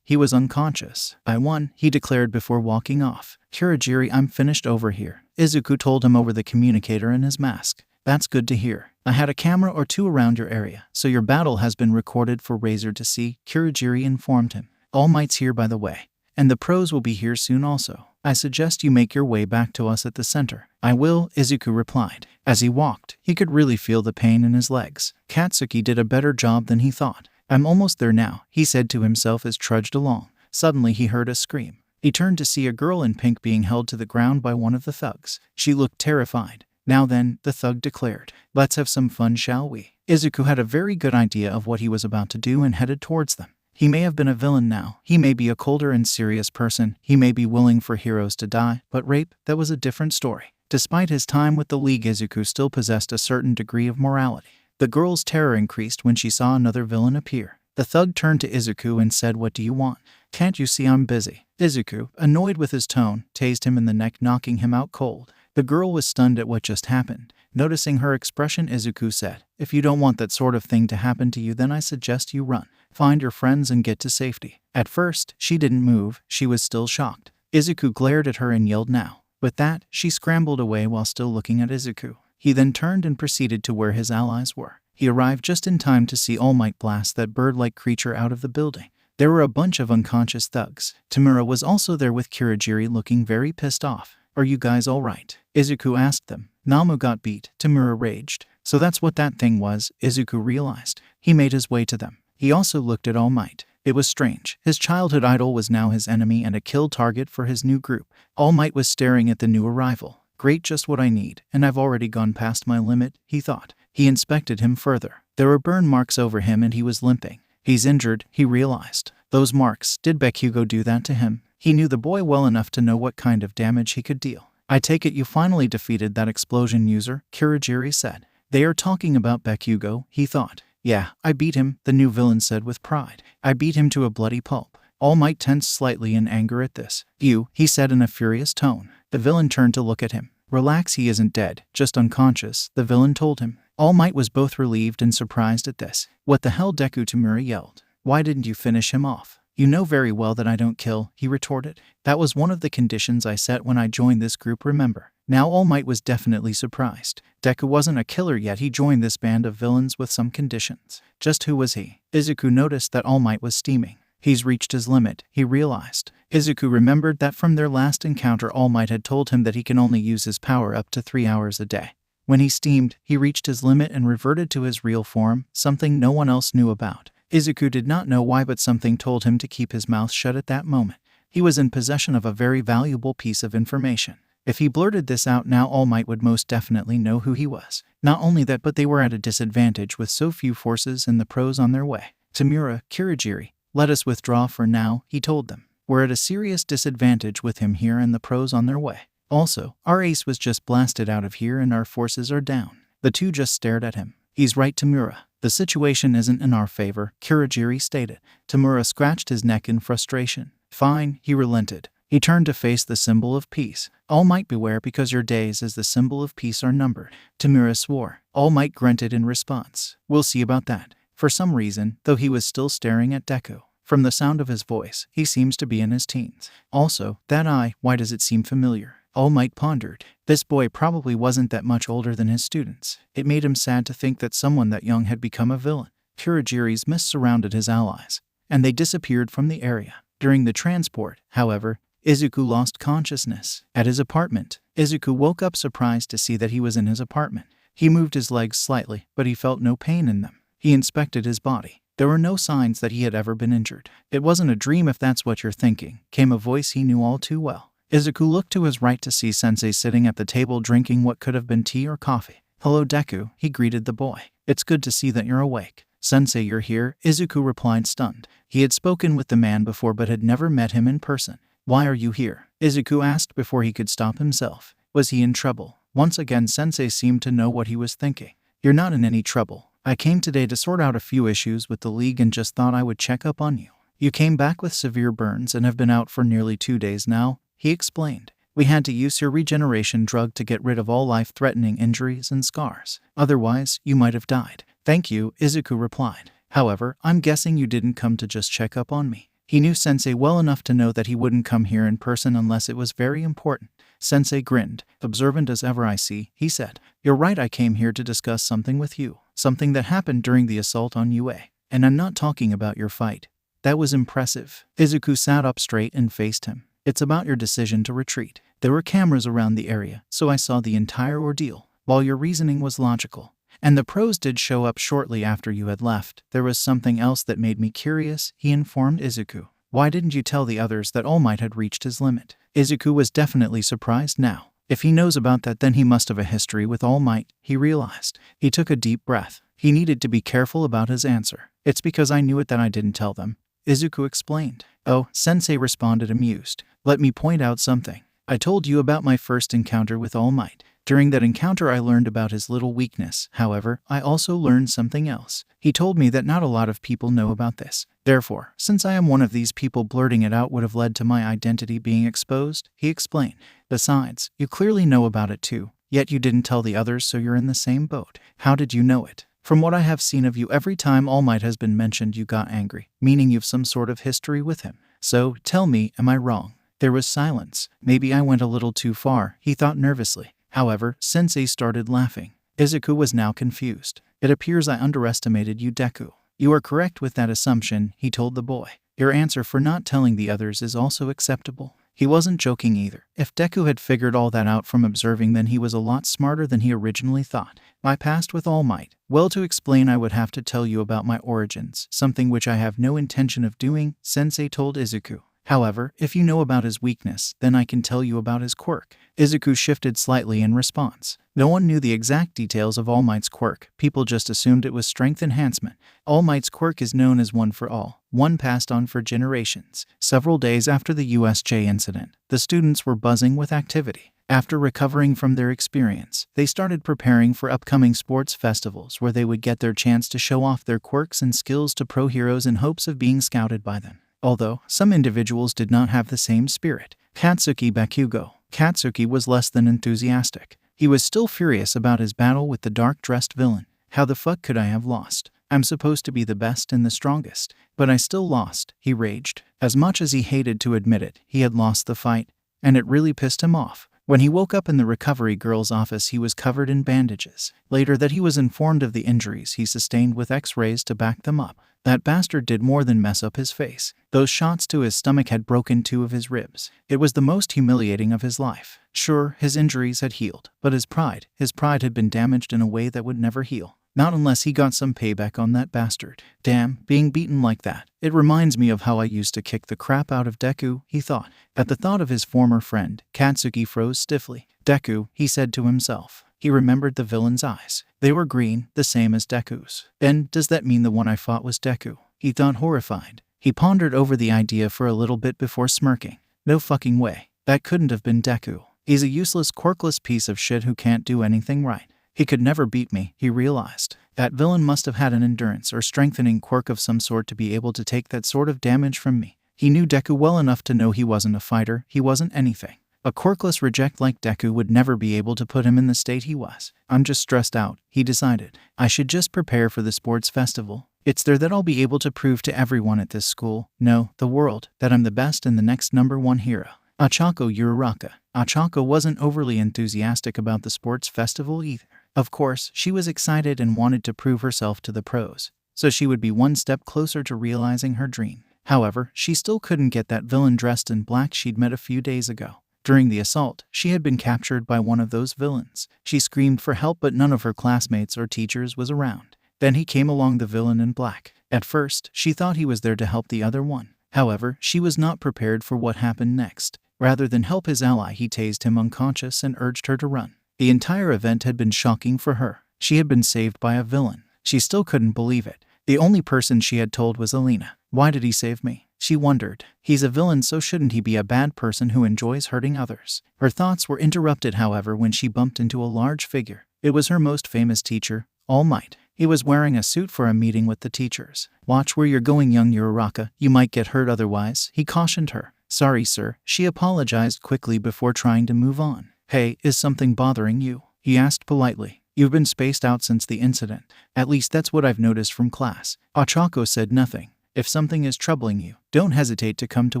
He was unconscious. I won, he declared before walking off. Kurogiri, I'm finished over here, Izuku told him over the communicator in his mask. That's good to hear. I had a camera or 2 around your area, so your battle has been recorded for Razor to see, Kurogiri informed him. All Might's here, by the way, and the pros will be here soon also. I suggest you make your way back to us at the center. I will, Izuku replied. As he walked, he could really feel the pain in his legs. Katsuki did a better job than he thought. I'm almost there now, he said to himself as trudged along. Suddenly he heard a scream. He turned to see a girl in pink being held to the ground by one of the thugs. She looked terrified. Now then, the thug declared, let's have some fun, shall we? Izuku had a very good idea of what he was about to do and headed towards them. He may have been a villain now, he may be a colder and serious person, he may be willing for heroes to die, but rape, that was a different story. Despite his time with the League, Izuku still possessed a certain degree of morality. The girl's terror increased when she saw another villain appear. The thug turned to Izuku and said, what do you want? Can't you see I'm busy? Izuku, annoyed with his tone, tased him in the neck, knocking him out cold. The girl was stunned at what just happened. Noticing her expression, Izuku said, if you don't want that sort of thing to happen to you, then I suggest you run. Find your friends and get to safety. At first, she didn't move, she was still shocked. Izuku glared at her and yelled now. With that, she scrambled away while still looking at Izuku. He then turned and proceeded to where his allies were. He arrived just in time to see All Might blast that bird-like creature out of the building. There were a bunch of unconscious thugs. Tamura was also there with Kirigiri looking very pissed off. Are you guys alright? Izuku asked them. Namu got beat, Tamura raged. So that's what that thing was, Izuku realized. He made his way to them. He also looked at All Might. It was strange. His childhood idol was now his enemy and a kill target for his new group. All Might was staring at the new arrival. Great, just what I need, and I've already gone past my limit, he thought. He inspected him further. There were burn marks over him and he was limping. He's injured, he realized. Those marks, did Bakugo do that to him? He knew the boy well enough to know what kind of damage he could deal. I take it you finally defeated that explosion user, Kirigiri said. They are talking about Bakugo, he thought. Yeah, I beat him, the new villain said with pride. I beat him to a bloody pulp. All Might tensed slightly in anger at this. You, he said in a furious tone. The villain turned to look at him. Relax, he isn't dead, just unconscious, the villain told him. All Might was both relieved and surprised at this. What the hell, Deku, Tamura yelled. Why didn't you finish him off? You know very well that I don't kill, he retorted. That was one of the conditions I set when I joined this group, remember? Now All Might was definitely surprised. Deku wasn't a killer yet, he joined this band of villains with some conditions. Just who was he? Izuku noticed that All Might was steaming. He's reached his limit, he realized. Izuku remembered that from their last encounter All Might had told him that he can only use his power up to 3 hours a day. When he steamed, he reached his limit and reverted to his real form, something no one else knew about. Izuku did not know why, but something told him to keep his mouth shut at that moment. He was in possession of a very valuable piece of information. If he blurted this out now, All Might would most definitely know who he was. Not only that, but they were at a disadvantage with so few forces and the pros on their way. Tamura, Kirigiri, let us withdraw for now, he told them. We're at a serious disadvantage with him here and the pros on their way. Also, our ace was just blasted out of here and our forces are down. The two just stared at him. He's right, Tamura. The situation isn't in our favor, Kirigiri stated. Tamura scratched his neck in frustration. Fine, he relented. He turned to face the symbol of peace. All Might, beware, because your days as the symbol of peace are numbered. Tamura swore. All Might grunted in response. We'll see about that. For some reason, though, he was still staring at Deku. From the sound of his voice, he seems to be in his teens. Also, that eye, why does it seem familiar? All Might pondered. This boy probably wasn't that much older than his students. It made him sad to think that someone that young had become a villain. Kirigiri's mist surrounded his allies, and they disappeared from the area. During the transport, however, Izuku lost consciousness. At his apartment, Izuku woke up surprised to see that he was in his apartment. He moved his legs slightly, but he felt no pain in them. He inspected his body. There were no signs that he had ever been injured. It wasn't a dream if that's what you're thinking, came a voice he knew all too well. Izuku looked to his right to see Sensei sitting at the table drinking what could have been tea or coffee. Hello, Deku, he greeted the boy. It's good to see that you're awake. Sensei, you're here, Izuku replied, stunned. He had spoken with the man before but had never met him in person. Why are you here? Izuku asked before he could stop himself. Was he in trouble? Once again, Sensei seemed to know what he was thinking. You're not in any trouble. I came today to sort out a few issues with the League and just thought I would check up on you. You came back with severe burns and have been out for nearly 2 days now, he explained. We had to use your regeneration drug to get rid of all life-threatening injuries and scars. Otherwise, you might have died. Thank you, Izuku replied. However, I'm guessing you didn't come to just check up on me. He knew Sensei well enough to know that he wouldn't come here in person unless it was very important. Sensei grinned. Observant as ever, I see, he said. You're right, I came here to discuss something with you. Something that happened during the assault on UA. And I'm not talking about your fight. That was impressive. Izuku sat up straight and faced him. It's about your decision to retreat. There were cameras around the area, so I saw the entire ordeal. While your reasoning was logical, and the pros did show up shortly after you had left, there was something else that made me curious, he informed Izuku. Why didn't you tell the others that All Might had reached his limit? Izuku was definitely surprised now. If he knows about that, then he must have a history with All Might, he realized. He took a deep breath. He needed to be careful about his answer. It's because I knew it that I didn't tell them, Izuku explained. Oh, Sensei responded, amused. Let me point out something. I told you about my first encounter with All Might. During that encounter I learned about his little weakness. However, I also learned something else. He told me that not a lot of people know about this. Therefore, since I am one of these people, blurting it out would have led to my identity being exposed, he explained. Besides, you clearly know about it too, yet you didn't tell the others, so you're in the same boat. How did you know it? From what I have seen of you, every time All Might has been mentioned you got angry, meaning you've some sort of history with him. So, tell me, am I wrong? There was silence. Maybe I went a little too far, he thought nervously. However, Sensei started laughing. Izuku was now confused. It appears I underestimated you, Deku. You are correct with that assumption, he told the boy. Your answer for not telling the others is also acceptable. He wasn't joking either. If Deku had figured all that out from observing, then he was a lot smarter than he originally thought. My past with All Might. Well, to explain I would have to tell you about my origins, something which I have no intention of doing, Sensei told Izuku. However, if you know about his weakness, then I can tell you about his quirk. Izuku shifted slightly in response. No one knew the exact details of All Might's quirk. People just assumed it was strength enhancement. All Might's quirk is known as One for All, one passed on for generations. Several days after the USJ incident, the students were buzzing with activity. After recovering from their experience, they started preparing for upcoming sports festivals where they would get their chance to show off their quirks and skills to pro heroes in hopes of being scouted by them. Although, some individuals did not have the same spirit. Katsuki Bakugo. Katsuki was less than enthusiastic. He was still furious about his battle with the dark-dressed villain. How the fuck could I have lost? I'm supposed to be the best and the strongest, but I still lost, he raged. As much as he hated to admit it, he had lost the fight, and it really pissed him off. When he woke up in the recovery girl's office, he was covered in bandages. Later that he was informed of the injuries he sustained with x-rays to back them up. That bastard did more than mess up his face. Those shots to his stomach had broken 2 of his ribs. It was the most humiliating of his life. Sure, his injuries had healed, but his pride had been damaged in a way that would never heal. Not unless he got some payback on that bastard. Damn, being beaten like that. It reminds me of how I used to kick the crap out of Deku, he thought. At the thought of his former friend, Katsuki froze stiffly. Deku, he said to himself. He remembered the villain's eyes. They were green, the same as Deku's. And does that mean the one I fought was Deku? He thought, horrified. He pondered over the idea for a little bit before smirking. No fucking way. That couldn't have been Deku. He's a useless, quirkless piece of shit who can't do anything right. He could never beat me, he realized. That villain must have had an endurance or strengthening quirk of some sort to be able to take that sort of damage from me. He knew Deku well enough to know he wasn't a fighter, he wasn't anything. A quirkless reject like Deku would never be able to put him in the state he was. I'm just stressed out, he decided. I should just prepare for the sports festival. It's there that I'll be able to prove to everyone at this school, no, the world, that I'm the best and the next #1 hero. Ochako Uraraka. Ochako wasn't overly enthusiastic about the sports festival either. Of course, she was excited and wanted to prove herself to the pros, so she would be one step closer to realizing her dream. However, she still couldn't get that villain dressed in black she'd met a few days ago. During the assault, she had been captured by one of those villains. She screamed for help, but none of her classmates or teachers was around. Then he came along, the villain in black. At first, she thought he was there to help the other one. However, she was not prepared for what happened next. Rather than help his ally, he tased him unconscious and urged her to run. The entire event had been shocking for her. She had been saved by a villain. She still couldn't believe it. The only person she had told was Alina. Why did he save me? She wondered. He's a villain, so shouldn't he be a bad person who enjoys hurting others? Her thoughts were interrupted, however, when she bumped into a large figure. It was her most famous teacher, All Might. He was wearing a suit for a meeting with the teachers. Watch where you're going, young Uraraka. You might get hurt otherwise, he cautioned her. Sorry, sir, she apologized quickly before trying to move on. Hey, is something bothering you? He asked politely. You've been spaced out since the incident. At least that's what I've noticed from class. Ochako said nothing. If something is troubling you, don't hesitate to come to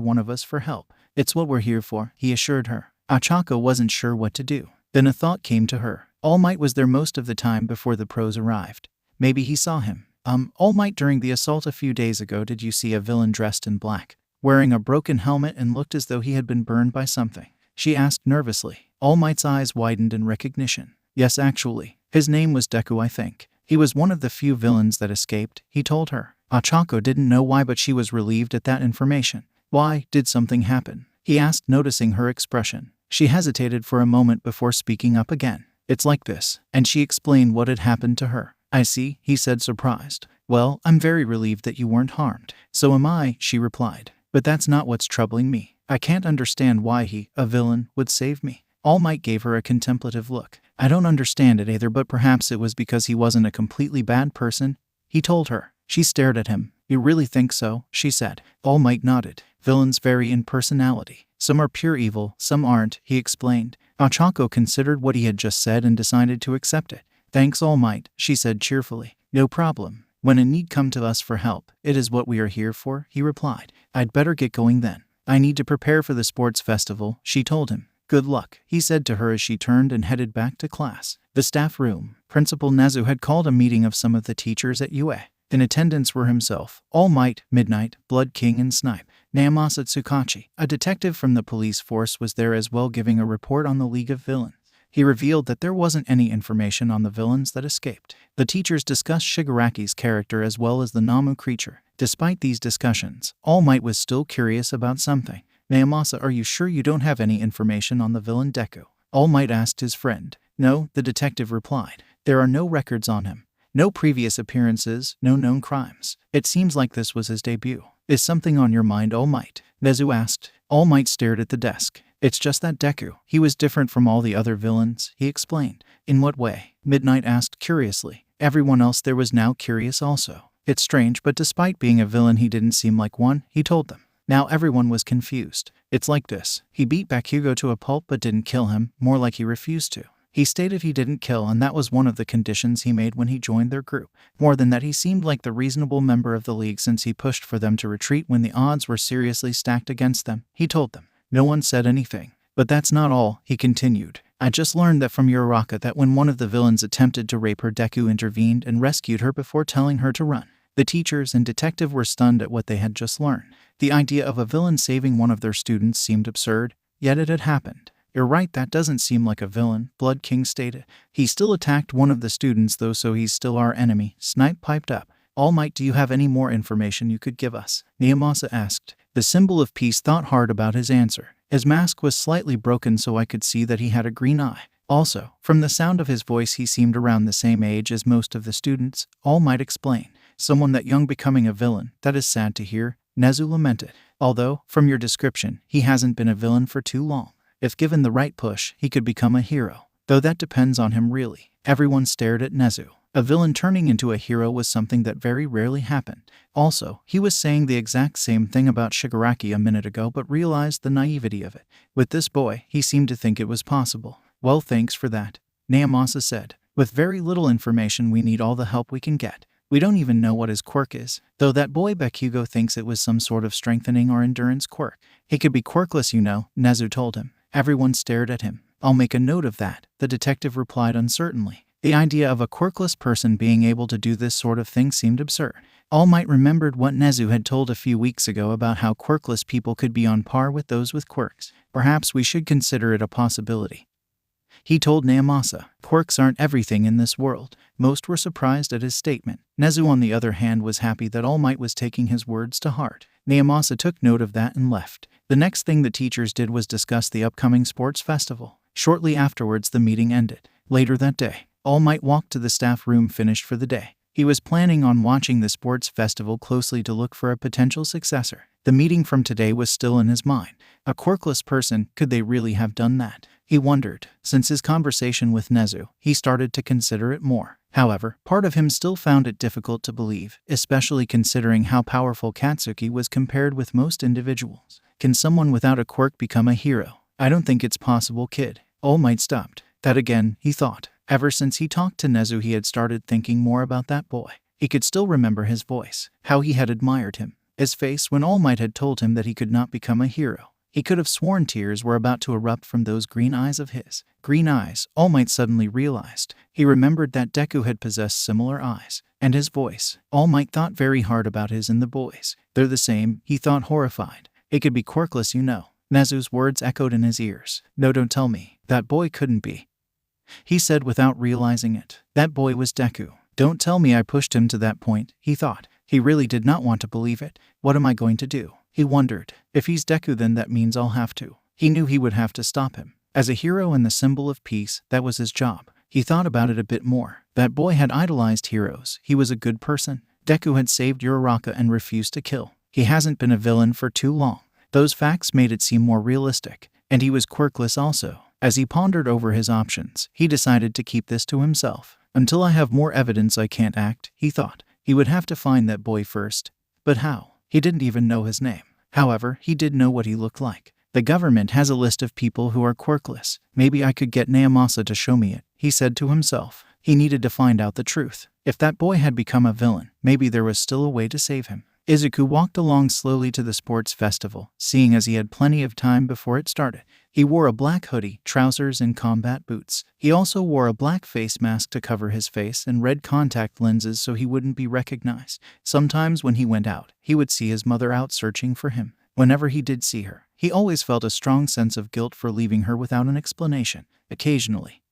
one of us for help. It's what we're here for, he assured her. Ochako wasn't sure what to do. Then a thought came to her. All Might was there most of the time before the pros arrived. Maybe he saw him. All Might, during the assault a few days ago, did you see a villain dressed in black, wearing a broken helmet and looked as though he had been burned by something? She asked nervously. All Might's eyes widened in recognition. Yes, actually. His name was Deku, I think. He was one of the few villains that escaped, he told her. Ochako didn't know why, but she was relieved at that information. Why? Did something happen? He asked, noticing her expression. She hesitated for a moment before speaking up again. It's like this, and she explained what had happened to her. I see, he said, surprised. Well, I'm very relieved that you weren't harmed. So am I, she replied. But that's not what's troubling me. I can't understand why he, a villain, would save me. All Might gave her a contemplative look. I don't understand it either, but perhaps it was because he wasn't a completely bad person, he told her. She stared at him. You really think so? She said. All Might nodded. Villains vary in personality. Some are pure evil, some aren't, he explained. Ochako considered what he had just said and decided to accept it. Thanks, All Might, she said cheerfully. No problem. When a need come to us for help, it is what we are here for, he replied. I'd better get going then. I need to prepare for the sports festival, she told him. Good luck, he said to her as she turned and headed back to class. The staff room. Principal Nezu had called a meeting of some of the teachers at UA. In attendance were himself, All Might, Midnight, Blood King, and Snipe. RoxasItsuka, a detective from the police force, was there as well, giving a report on the League of Villains. He revealed that there wasn't any information on the villains that escaped. The teachers discussed Shigaraki's character as well as the Namu creature. Despite these discussions, All Might was still curious about something. Naomasa, are you sure you don't have any information on the villain Deku? All Might asked his friend. No, the detective replied. There are no records on him. No previous appearances, no known crimes. It seems like this was his debut. Is something on your mind, All Might? Nezu asked. All Might stared at the desk. It's just that Deku, he was different from all the other villains, he explained. In what way? Midnight asked curiously. Everyone else there was now curious also. It's strange, but despite being a villain, he didn't seem like one, he told them. Now everyone was confused. It's like this. He beat Bakugo to a pulp but didn't kill him, more like he refused to. He stated he didn't kill, and that was one of the conditions he made when he joined their group. More than that, he seemed like the reasonable member of the league since he pushed for them to retreat when the odds were seriously stacked against them, he told them. No one said anything. But that's not all, he continued. I just learned that from Uraraka that when one of the villains attempted to rape her, Deku intervened and rescued her before telling her to run. The teachers and detective were stunned at what they had just learned. The idea of a villain saving one of their students seemed absurd, yet it had happened. You're right, that doesn't seem like a villain, Blood King stated. He still attacked one of the students though, so he's still our enemy, Snipe piped up. All Might, do you have any more information you could give us? Naomasa asked. The symbol of peace thought hard about his answer. His mask was slightly broken so I could see that he had a green eye. Also, from the sound of his voice he seemed around the same age as most of the students, All Might explained. Someone that young becoming a villain, that is sad to hear, Nezu lamented. Although, from your description, he hasn't been a villain for too long. If given the right push, he could become a hero. Though that depends on him really. Everyone stared at Nezu. A villain turning into a hero was something that very rarely happened. Also, he was saying the exact same thing about Shigaraki a minute ago but realized the naivety of it. With this boy, he seemed to think it was possible. Well, thanks for that, Naomasa said. With very little information, we need all the help we can get. We don't even know what his quirk is, though that boy Bakugo thinks it was some sort of strengthening or endurance quirk. He could be quirkless, you know, Nezu told him. Everyone stared at him. I'll make a note of that, the detective replied uncertainly. The idea of a quirkless person being able to do this sort of thing seemed absurd. All Might remembered what Nezu had told a few weeks ago about how quirkless people could be on par with those with quirks. Perhaps we should consider it a possibility. He told Naomasa, quirks aren't everything in this world. Most were surprised at his statement. Nezu, on the other hand, was happy that All Might was taking his words to heart. Naomasa took note of that and left. The next thing the teachers did was discuss the upcoming sports festival. Shortly afterwards, the meeting ended. Later that day, All Might walked to the staff room finished for the day. He was planning on watching the sports festival closely to look for a potential successor. The meeting from today was still in his mind. A quirkless person, could they really have done that? He wondered. Since his conversation with Nezu, he started to consider it more. However, part of him still found it difficult to believe, especially considering how powerful Katsuki was compared with most individuals. Can someone without a quirk become a hero? I don't think it's possible, kid. All Might stopped. That again, he thought. Ever since he talked to Nezu, he had started thinking more about that boy. He could still remember his voice, how he had admired him, his face when All Might had told him that he could not become a hero. He could have sworn tears were about to erupt from those green eyes of his. Green eyes, All Might suddenly realized. He remembered that Deku had possessed similar eyes. And his voice. All Might thought very hard about his and the boy's. They're the same, he thought, horrified. It could be quirkless, you know. Nezu's words echoed in his ears. No, don't tell me. That boy couldn't be. He said without realizing it. That boy was Deku. Don't tell me I pushed him to that point, he thought. He really did not want to believe it. What am I going to do? He wondered. If he's Deku, then that means I'll have to. He knew he would have to stop him. As a hero and the symbol of peace, that was his job. He thought about it a bit more. That boy had idolized heroes. He was a good person. Deku had saved Uraraka and refused to kill. He hasn't been a villain for too long. Those facts made it seem more realistic. And he was quirkless also. As he pondered over his options, he decided to keep this to himself. Until I have more evidence I can't act, he thought. He would have to find that boy first. But how? He didn't even know his name. However, he did know what he looked like. The government has a list of people who are quirkless. Maybe I could get Naomasa to show me it, he said to himself. He needed to find out the truth. If that boy had become a villain, maybe there was still a way to save him. Izuku walked along slowly to the sports festival, seeing as he had plenty of time before it started. He wore a black hoodie, trousers, and combat boots. He also wore a black face mask to cover his face and red contact lenses so he wouldn't be recognized. Sometimes when he went out, he would see his mother out searching for him. Whenever he did see her, he always felt a strong sense of guilt for leaving her without an explanation. Occasionally,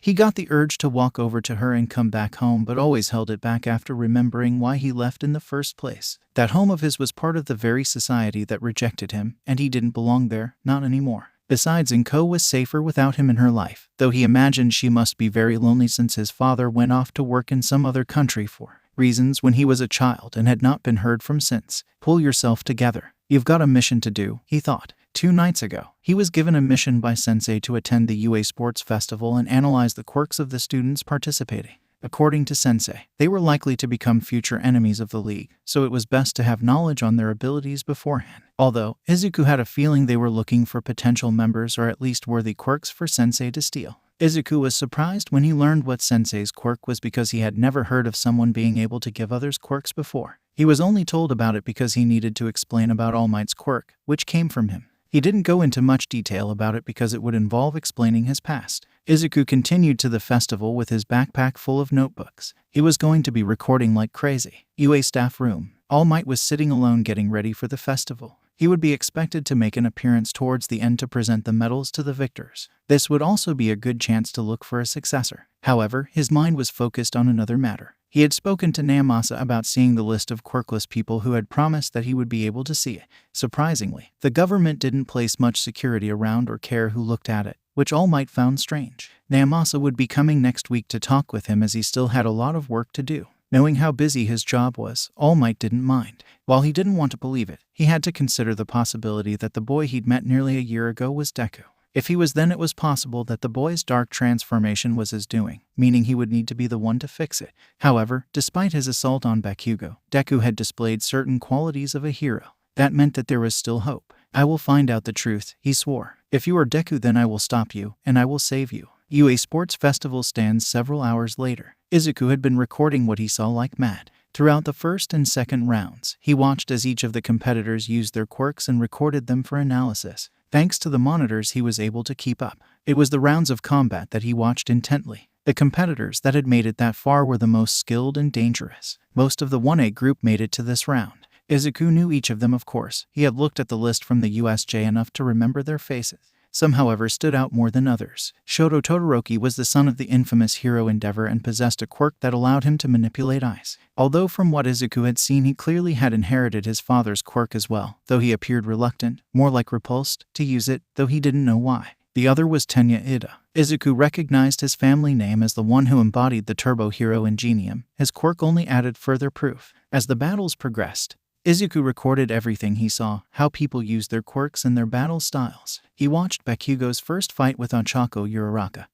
he got the urge to walk over to her and come back home, but always held it back after remembering why he left in the first place. That home of his was part of the very society that rejected him, and he didn't belong there, not anymore. Besides, Inko was safer without him in her life, though he imagined she must be very lonely since his father went off to work in some other country for reasons when he was a child and had not been heard from since. Pull yourself together. You've got a mission to do, he thought. 2 nights ago, he was given a mission by Sensei to attend the UA Sports Festival and analyze the quirks of the students participating. According to Sensei, they were likely to become future enemies of the league, so it was best to have knowledge on their abilities beforehand. Although, Izuku had a feeling they were looking for potential members or at least worthy quirks for Sensei to steal. Izuku was surprised when he learned what Sensei's quirk was because he had never heard of someone being able to give others quirks before. He was only told about it because he needed to explain about All Might's quirk, which came from him. He didn't go into much detail about it because it would involve explaining his past. Izuku continued to the festival with his backpack full of notebooks. He was going to be recording like crazy. UA staff room. All Might was sitting alone getting ready for the festival. He would be expected to make an appearance towards the end to present the medals to the victors. This would also be a good chance to look for a successor. However, his mind was focused on another matter. He had spoken to Naomasa about seeing the list of quirkless people who had promised that he would be able to see it. Surprisingly, the government didn't place much security around or care who looked at it, which All Might found strange. Naomasa would be coming next week to talk with him as he still had a lot of work to do. Knowing how busy his job was, All Might didn't mind. While he didn't want to believe it, he had to consider the possibility that the boy he'd met nearly a year ago was Deku. If he was, then it was possible that the boy's dark transformation was his doing, meaning he would need to be the one to fix it. However, despite his assault on Bakugo, Deku had displayed certain qualities of a hero. That meant that there was still hope. I will find out the truth, he swore. If you are Deku, then I will stop you, and I will save you. UA Sports Festival stands several hours later. Izuku had been recording what he saw like mad. Throughout the first and second rounds, he watched as each of the competitors used their quirks and recorded them for analysis. Thanks to the monitors, he was able to keep up. It was the rounds of combat that he watched intently. The competitors that had made it that far were the most skilled and dangerous. Most of the 1A group made it to this round. Izuku knew each of them, of course. He had looked at the list from the USJ enough to remember their faces. Some, however, stood out more than others. Shoto Todoroki was the son of the infamous hero Endeavor and possessed a quirk that allowed him to manipulate ice. Although from what Izuku had seen, he clearly had inherited his father's quirk as well, though he appeared reluctant, more like repulsed, to use it, though he didn't know why. The other was Tenya Ida. Izuku recognized his family name as the one who embodied the Turbo Hero Ingenium. His quirk only added further proof. As the battles progressed, Izuku recorded everything he saw, how people used their quirks and their battle styles. He watched Bakugo's first fight with Ochako Uraraka,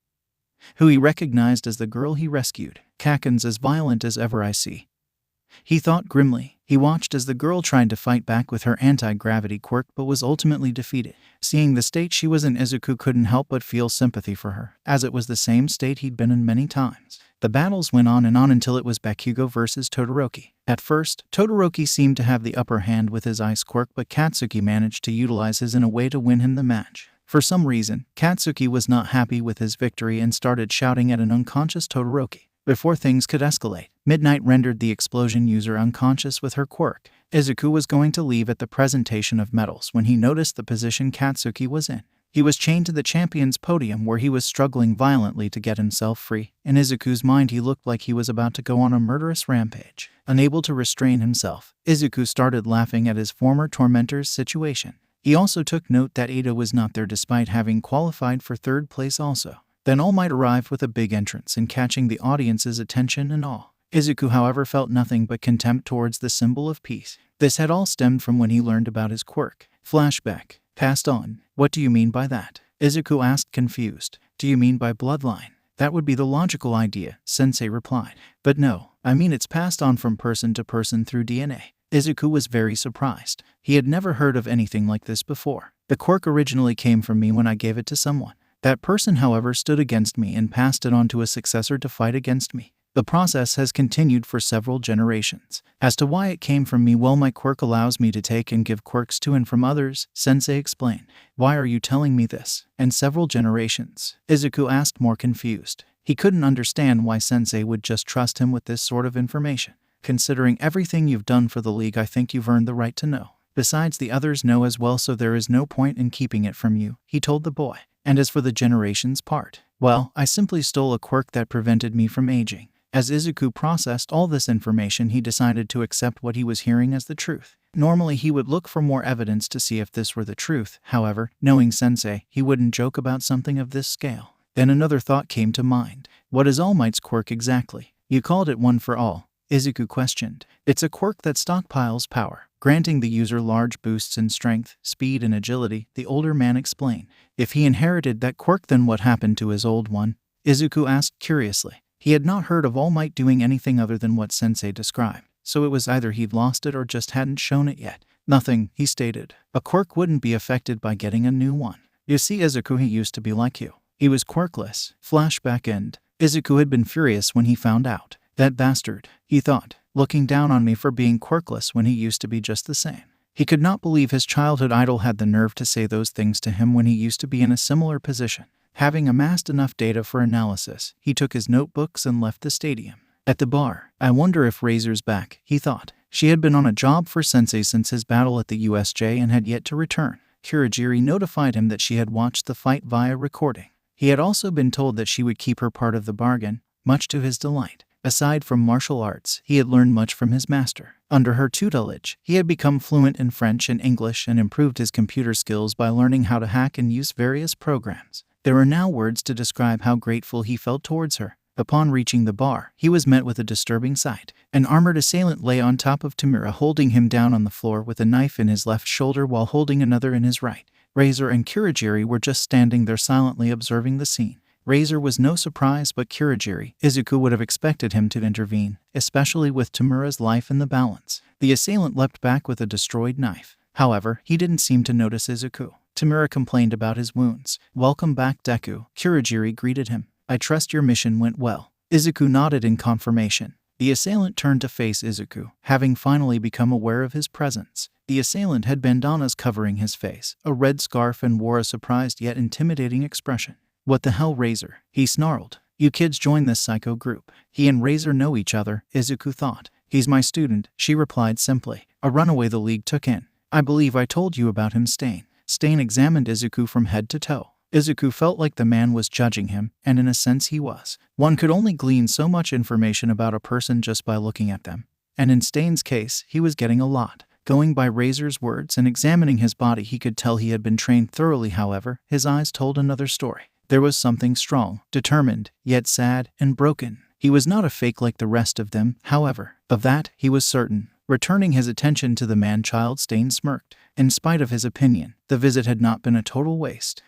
who he recognized as the girl he rescued. Kaken's as violent as ever I see, he thought grimly. He watched as the girl tried to fight back with her anti-gravity quirk but was ultimately defeated. Seeing the state she was in, Izuku couldn't help but feel sympathy for her, as it was the same state he'd been in many times. The battles went on and on until it was Bakugo versus Todoroki. At first, Todoroki seemed to have the upper hand with his ice quirk, but Katsuki managed to utilize his in a way to win him the match. For some reason, Katsuki was not happy with his victory and started shouting at an unconscious Todoroki. Before things could escalate, Midnight rendered the explosion user unconscious with her quirk. Izuku was going to leave at the presentation of medals when he noticed the position Katsuki was in. He was chained to the champion's podium where he was struggling violently to get himself free. In Izuku's mind, he looked like he was about to go on a murderous rampage. Unable to restrain himself, Izuku started laughing at his former tormentor's situation. He also took note that Ada was not there despite having qualified for third place also. Then All Might arrived with a big entrance and catching the audience's attention and awe. Izuku, however, felt nothing but contempt towards the symbol of peace. This had all stemmed from when he learned about his quirk. Flashback. Passed on. What do you mean by that? Izuku asked, confused. Do you mean by bloodline? That would be the logical idea, Sensei replied. But no, I mean it's passed on from person to person through DNA. Izuku was very surprised. He had never heard of anything like this before. The quirk originally came from me when I gave it to someone. That person, however, stood against me and passed it on to a successor to fight against me. The process has continued for several generations. As to why it came from me, well, my quirk allows me to take and give quirks to and from others, Sensei explained. Why are you telling me this? And several generations? Izuku asked, more confused. He couldn't understand why Sensei would just trust him with this sort of information. Considering everything you've done for the league, I think you've earned the right to know. Besides, the others know as well, so there is no point in keeping it from you, he told the boy. And as for the generations part, well, I simply stole a quirk that prevented me from aging. As Izuku processed all this information, he decided to accept what he was hearing as the truth. Normally, he would look for more evidence to see if this were the truth. However, knowing Sensei, he wouldn't joke about something of this scale. Then another thought came to mind. What is All Might's quirk exactly? You called it One for All, Izuku questioned. It's a quirk that stockpiles power, granting the user large boosts in strength, speed, and agility, the older man explained. If he inherited that quirk, then what happened to his old one? Izuku asked curiously. He had not heard of All Might doing anything other than what Sensei described, so it was either he'd lost it or just hadn't shown it yet. Nothing, he stated. A quirk wouldn't be affected by getting a new one. You see, Izuku, he used to be like you. He was quirkless. Flashback end. Izuku had been furious when he found out. That bastard, he thought, looking down on me for being quirkless when he used to be just the same. He could not believe his childhood idol had the nerve to say those things to him when he used to be in a similar position. Having amassed enough data for analysis, he took his notebooks and left the stadium. At the bar, I wonder if Razor's back, he thought. She had been on a job for Sensei since his battle at the USJ and had yet to return. Kurogiri notified him that she had watched the fight via recording. He had also been told that she would keep her part of the bargain, much to his delight. Aside from martial arts, he had learned much from his master. Under her tutelage, he had become fluent in French and English and improved his computer skills by learning how to hack and use various programs. There are now words to describe how grateful he felt towards her. Upon reaching the bar, he was met with a disturbing sight. An armored assailant lay on top of Tamura, holding him down on the floor with a knife in his left shoulder while holding another in his right. Razor and Kurogiri were just standing there silently observing the scene. Razor was no surprise, but Kurogiri, Izuku would have expected him to intervene, especially with Tamura's life in the balance. The assailant leapt back with a destroyed knife. However, he didn't seem to notice Izuku. Tamura complained about his wounds. Welcome back, Deku, Kurogiri greeted him. I trust your mission went well. Izuku nodded in confirmation. The assailant turned to face Izuku, having finally become aware of his presence. The assailant had bandanas covering his face, a red scarf, and wore a surprised yet intimidating expression. What the hell, Razor? He snarled. You kids join this psycho group. He and Razor know each other, Izuku thought. He's my student, she replied simply. A runaway the league took in. I believe I told you about him, Stain. Stain examined Izuku from head to toe. Izuku felt like the man was judging him, and in a sense he was. One could only glean so much information about a person just by looking at them. And in Stain's case, he was getting a lot. Going by Razor's words and examining his body, he could tell he had been trained thoroughly. However, his eyes told another story. There was something strong, determined, yet sad and broken. He was not a fake like the rest of them, however. Of that, he was certain. Returning his attention to the man-child, Stain smirked. In spite of his opinion, the visit had not been a total waste.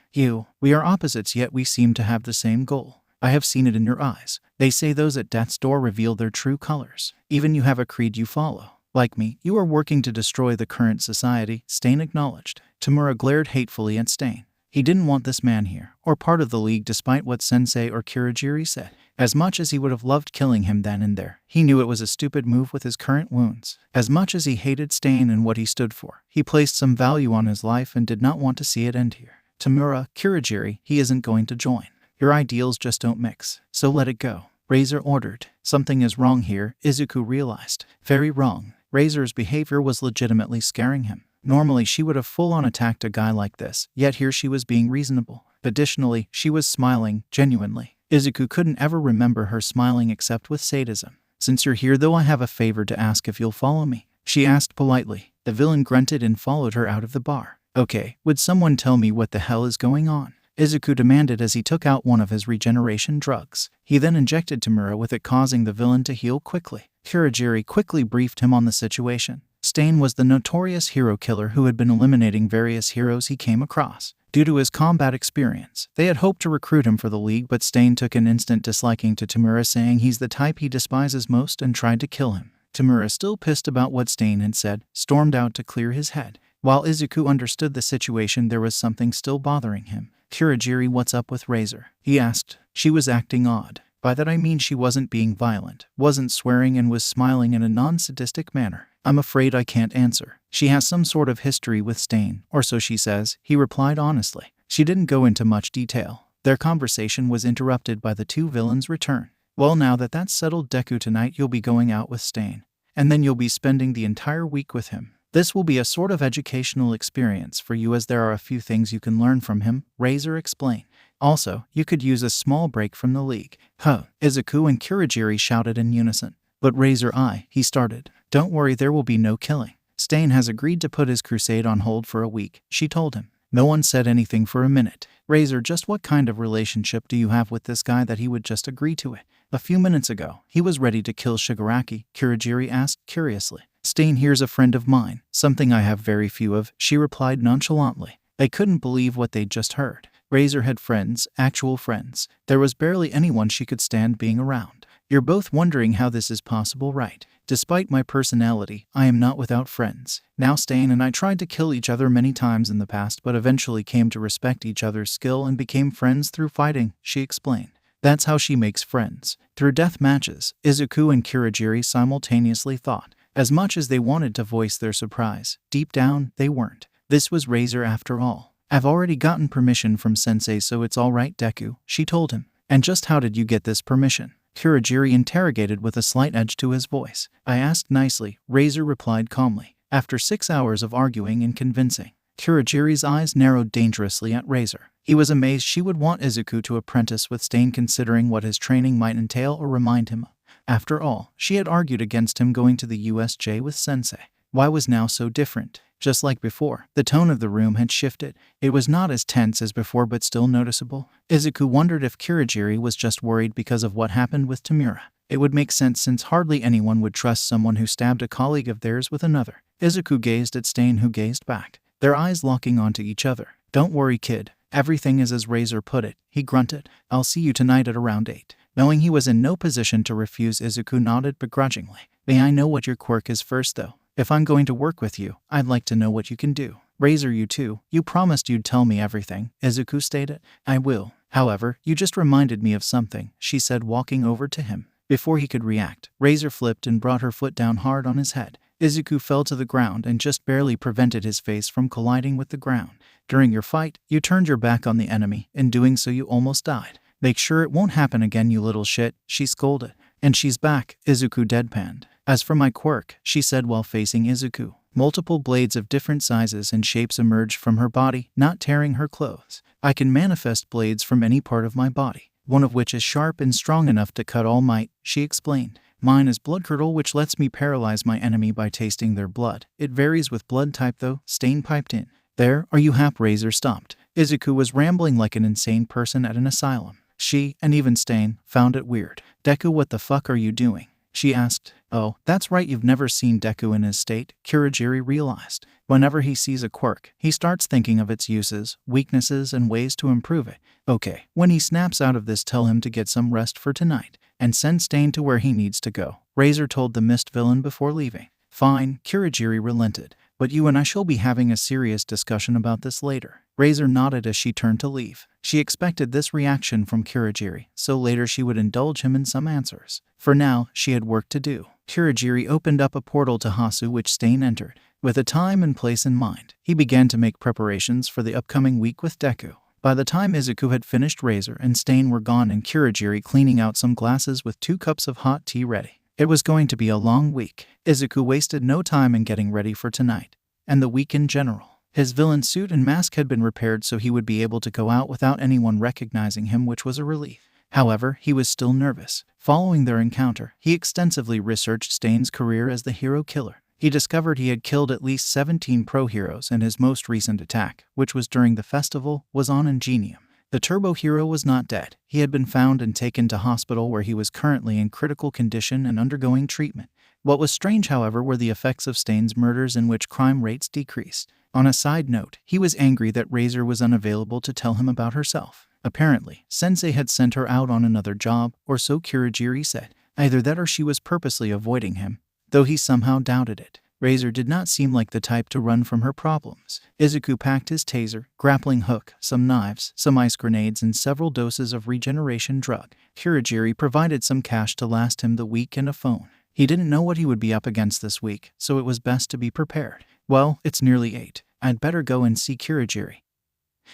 We are opposites, yet we seem to have the same goal. I have seen it in your eyes. They say those at death's door reveal their true colors. Even you have a creed you follow. Like me, you are working to destroy the current society, Stain acknowledged. Tamura glared hatefully at Stain. He didn't want this man here, or part of the league, despite what Sensei or Kurogiri said. As much as he would have loved killing him then and there, he knew it was a stupid move with his current wounds. As much as he hated Stain and what he stood for, he placed some value on his life and did not want to see it end here. Tamura, Kurogiri, he isn't going to join. Your ideals just don't mix, so let it go. Razor ordered. Something is wrong here, Izuku realized. Very wrong. Razor's behavior was legitimately scaring him. Normally she would have full-on attacked a guy like this, yet here she was being reasonable. Additionally, she was smiling, genuinely. Izuku couldn't ever remember her smiling except with sadism. Since you're here though, I have a favor to ask if you'll follow me, she asked politely. The villain grunted and followed her out of the bar. Okay, would someone tell me what the hell is going on? Izuku demanded as he took out one of his regeneration drugs. He then injected Tamura with it, causing the villain to heal quickly. Kurogiri quickly briefed him on the situation. Stain was the notorious hero killer who had been eliminating various heroes he came across. Due to his combat experience, they had hoped to recruit him for the league, but Stain took an instant disliking to Tamura, saying he's the type he despises most, and tried to kill him. Tamura, still pissed about what Stain had said, stormed out to clear his head. While Izuku understood the situation, there was something still bothering him. Kurogiri, what's up with Razor? He asked. She was acting odd. By that I mean she wasn't being violent, wasn't swearing, and was smiling in a non-sadistic manner. I'm afraid I can't answer. She has some sort of history with Stain, or so she says, he replied honestly. She didn't go into much detail. Their conversation was interrupted by the two villains' return. Well, now that that's settled, Deku, tonight you'll be going out with Stain. And then you'll be spending the entire week with him. This will be a sort of educational experience for you, as there are a few things you can learn from him, Razor explained. Also, you could use a small break from the league. Huh, Izuku and Kurogiri shouted in unison. But Razor, he started. Don't worry, there will be no killing. Stain has agreed to put his crusade on hold for a week, she told him. No one said anything for a minute. Razor, just what kind of relationship do you have with this guy that he would just agree to it? A few minutes ago, he was ready to kill Shigaraki, Kurogiri asked curiously. Stain here's a friend of mine, something I have very few of, she replied nonchalantly. They couldn't believe what they'd just heard. Razor had friends, actual friends. There was barely anyone she could stand being around. You're both wondering how this is possible, right? Despite my personality, I am not without friends. Now Stain and I tried to kill each other many times in the past, but eventually came to respect each other's skill and became friends through fighting, she explained. That's how she makes friends. Through death matches, Izuku and Kurogiri simultaneously thought. As much as they wanted to voice their surprise, deep down, they weren't. This was Razor after all. I've already gotten permission from Sensei, so it's all right, Deku, she told him. And just how did you get this permission? Kurogiri interrogated with a slight edge to his voice. I asked nicely, Razor replied calmly. After 6 hours of arguing and convincing. Kurogiri's eyes narrowed dangerously at Razor. He was amazed she would want Izuku to apprentice with Stain, considering what his training might entail or remind him of. After all, she had argued against him going to the USJ with Sensei. Why was now so different? Just like before, the tone of the room had shifted. It was not as tense as before, but still noticeable. Izuku wondered if Kurogiri was just worried because of what happened with Tamura. It would make sense, since hardly anyone would trust someone who stabbed a colleague of theirs with another. Izuku gazed at Stain, who gazed back, their eyes locking onto each other. Don't worry, kid. Everything is as Razor put it, he grunted. I'll see you tonight at around 8. Knowing he was in no position to refuse, Izuku nodded begrudgingly. May I know what your quirk is first, though? If I'm going to work with you, I'd like to know what you can do. Razor, you too. You promised you'd tell me everything, Izuku stated. I will. However, you just reminded me of something, she said, walking over to him. Before he could react, Razor flipped and brought her foot down hard on his head. Izuku fell to the ground and just barely prevented his face from colliding with the ground. During your fight, you turned your back on the enemy. In doing so, you almost died. Make sure it won't happen again, you little shit, she scolded. And she's back, Izuku deadpanned. As for my quirk, she said while facing Izuku. Multiple blades of different sizes and shapes emerged from her body, not tearing her clothes. I can manifest blades from any part of my body, one of which is sharp and strong enough to cut all might, she explained. Mine is blood curdle, which lets me paralyze my enemy by tasting their blood. It varies with blood type though, Stain piped in. There, are you happy? Razor stopped. Izuku was rambling like an insane person at an asylum. She, and even Stain, found it weird. Deku, what the fuck are you doing? She asked. Oh, that's right, you've never seen Deku in his state, Kurogiri realized. Whenever he sees a quirk, he starts thinking of its uses, weaknesses, and ways to improve it. Okay, when he snaps out of this, tell him to get some rest for tonight, and send Stain to where he needs to go, Razor told the mist villain before leaving. Fine, Kurogiri relented. But you and I shall be having a serious discussion about this later. Razor nodded as she turned to leave. She expected this reaction from Kurogiri, so later she would indulge him in some answers. For now, she had work to do. Kurogiri opened up a portal to Hasu, which Stain entered. With a time and place in mind, he began to make preparations for the upcoming week with Deku. By the time Izuku had finished, Razor and Stain were gone, and Kurogiri cleaning out some glasses with 2 cups of hot tea ready. It was going to be a long week. Izuku wasted no time in getting ready for tonight, and the week in general. His villain suit and mask had been repaired so he would be able to go out without anyone recognizing him, which was a relief. However, he was still nervous. Following their encounter, he extensively researched Stain's career as the hero killer. He discovered he had killed at least 17 pro heroes, and his most recent attack, which was during the festival, was on Ingenium. The turbo hero was not dead. He had been found and taken to hospital, where he was currently in critical condition and undergoing treatment. What was strange, however, were the effects of Stain's murders, in which crime rates decreased. On a side note, he was angry that Razor was unavailable to tell him about herself. Apparently, Sensei had sent her out on another job, or so Kurogiri said. Either that or she was purposely avoiding him, though he somehow doubted it. Razor did not seem like the type to run from her problems. Izuku packed his taser, grappling hook, some knives, some ice grenades, and several doses of regeneration drug. Kurogiri provided some cash to last him the week and a phone. He didn't know what he would be up against this week, so it was best to be prepared. Well, it's nearly 8. I'd better go and see Kurogiri,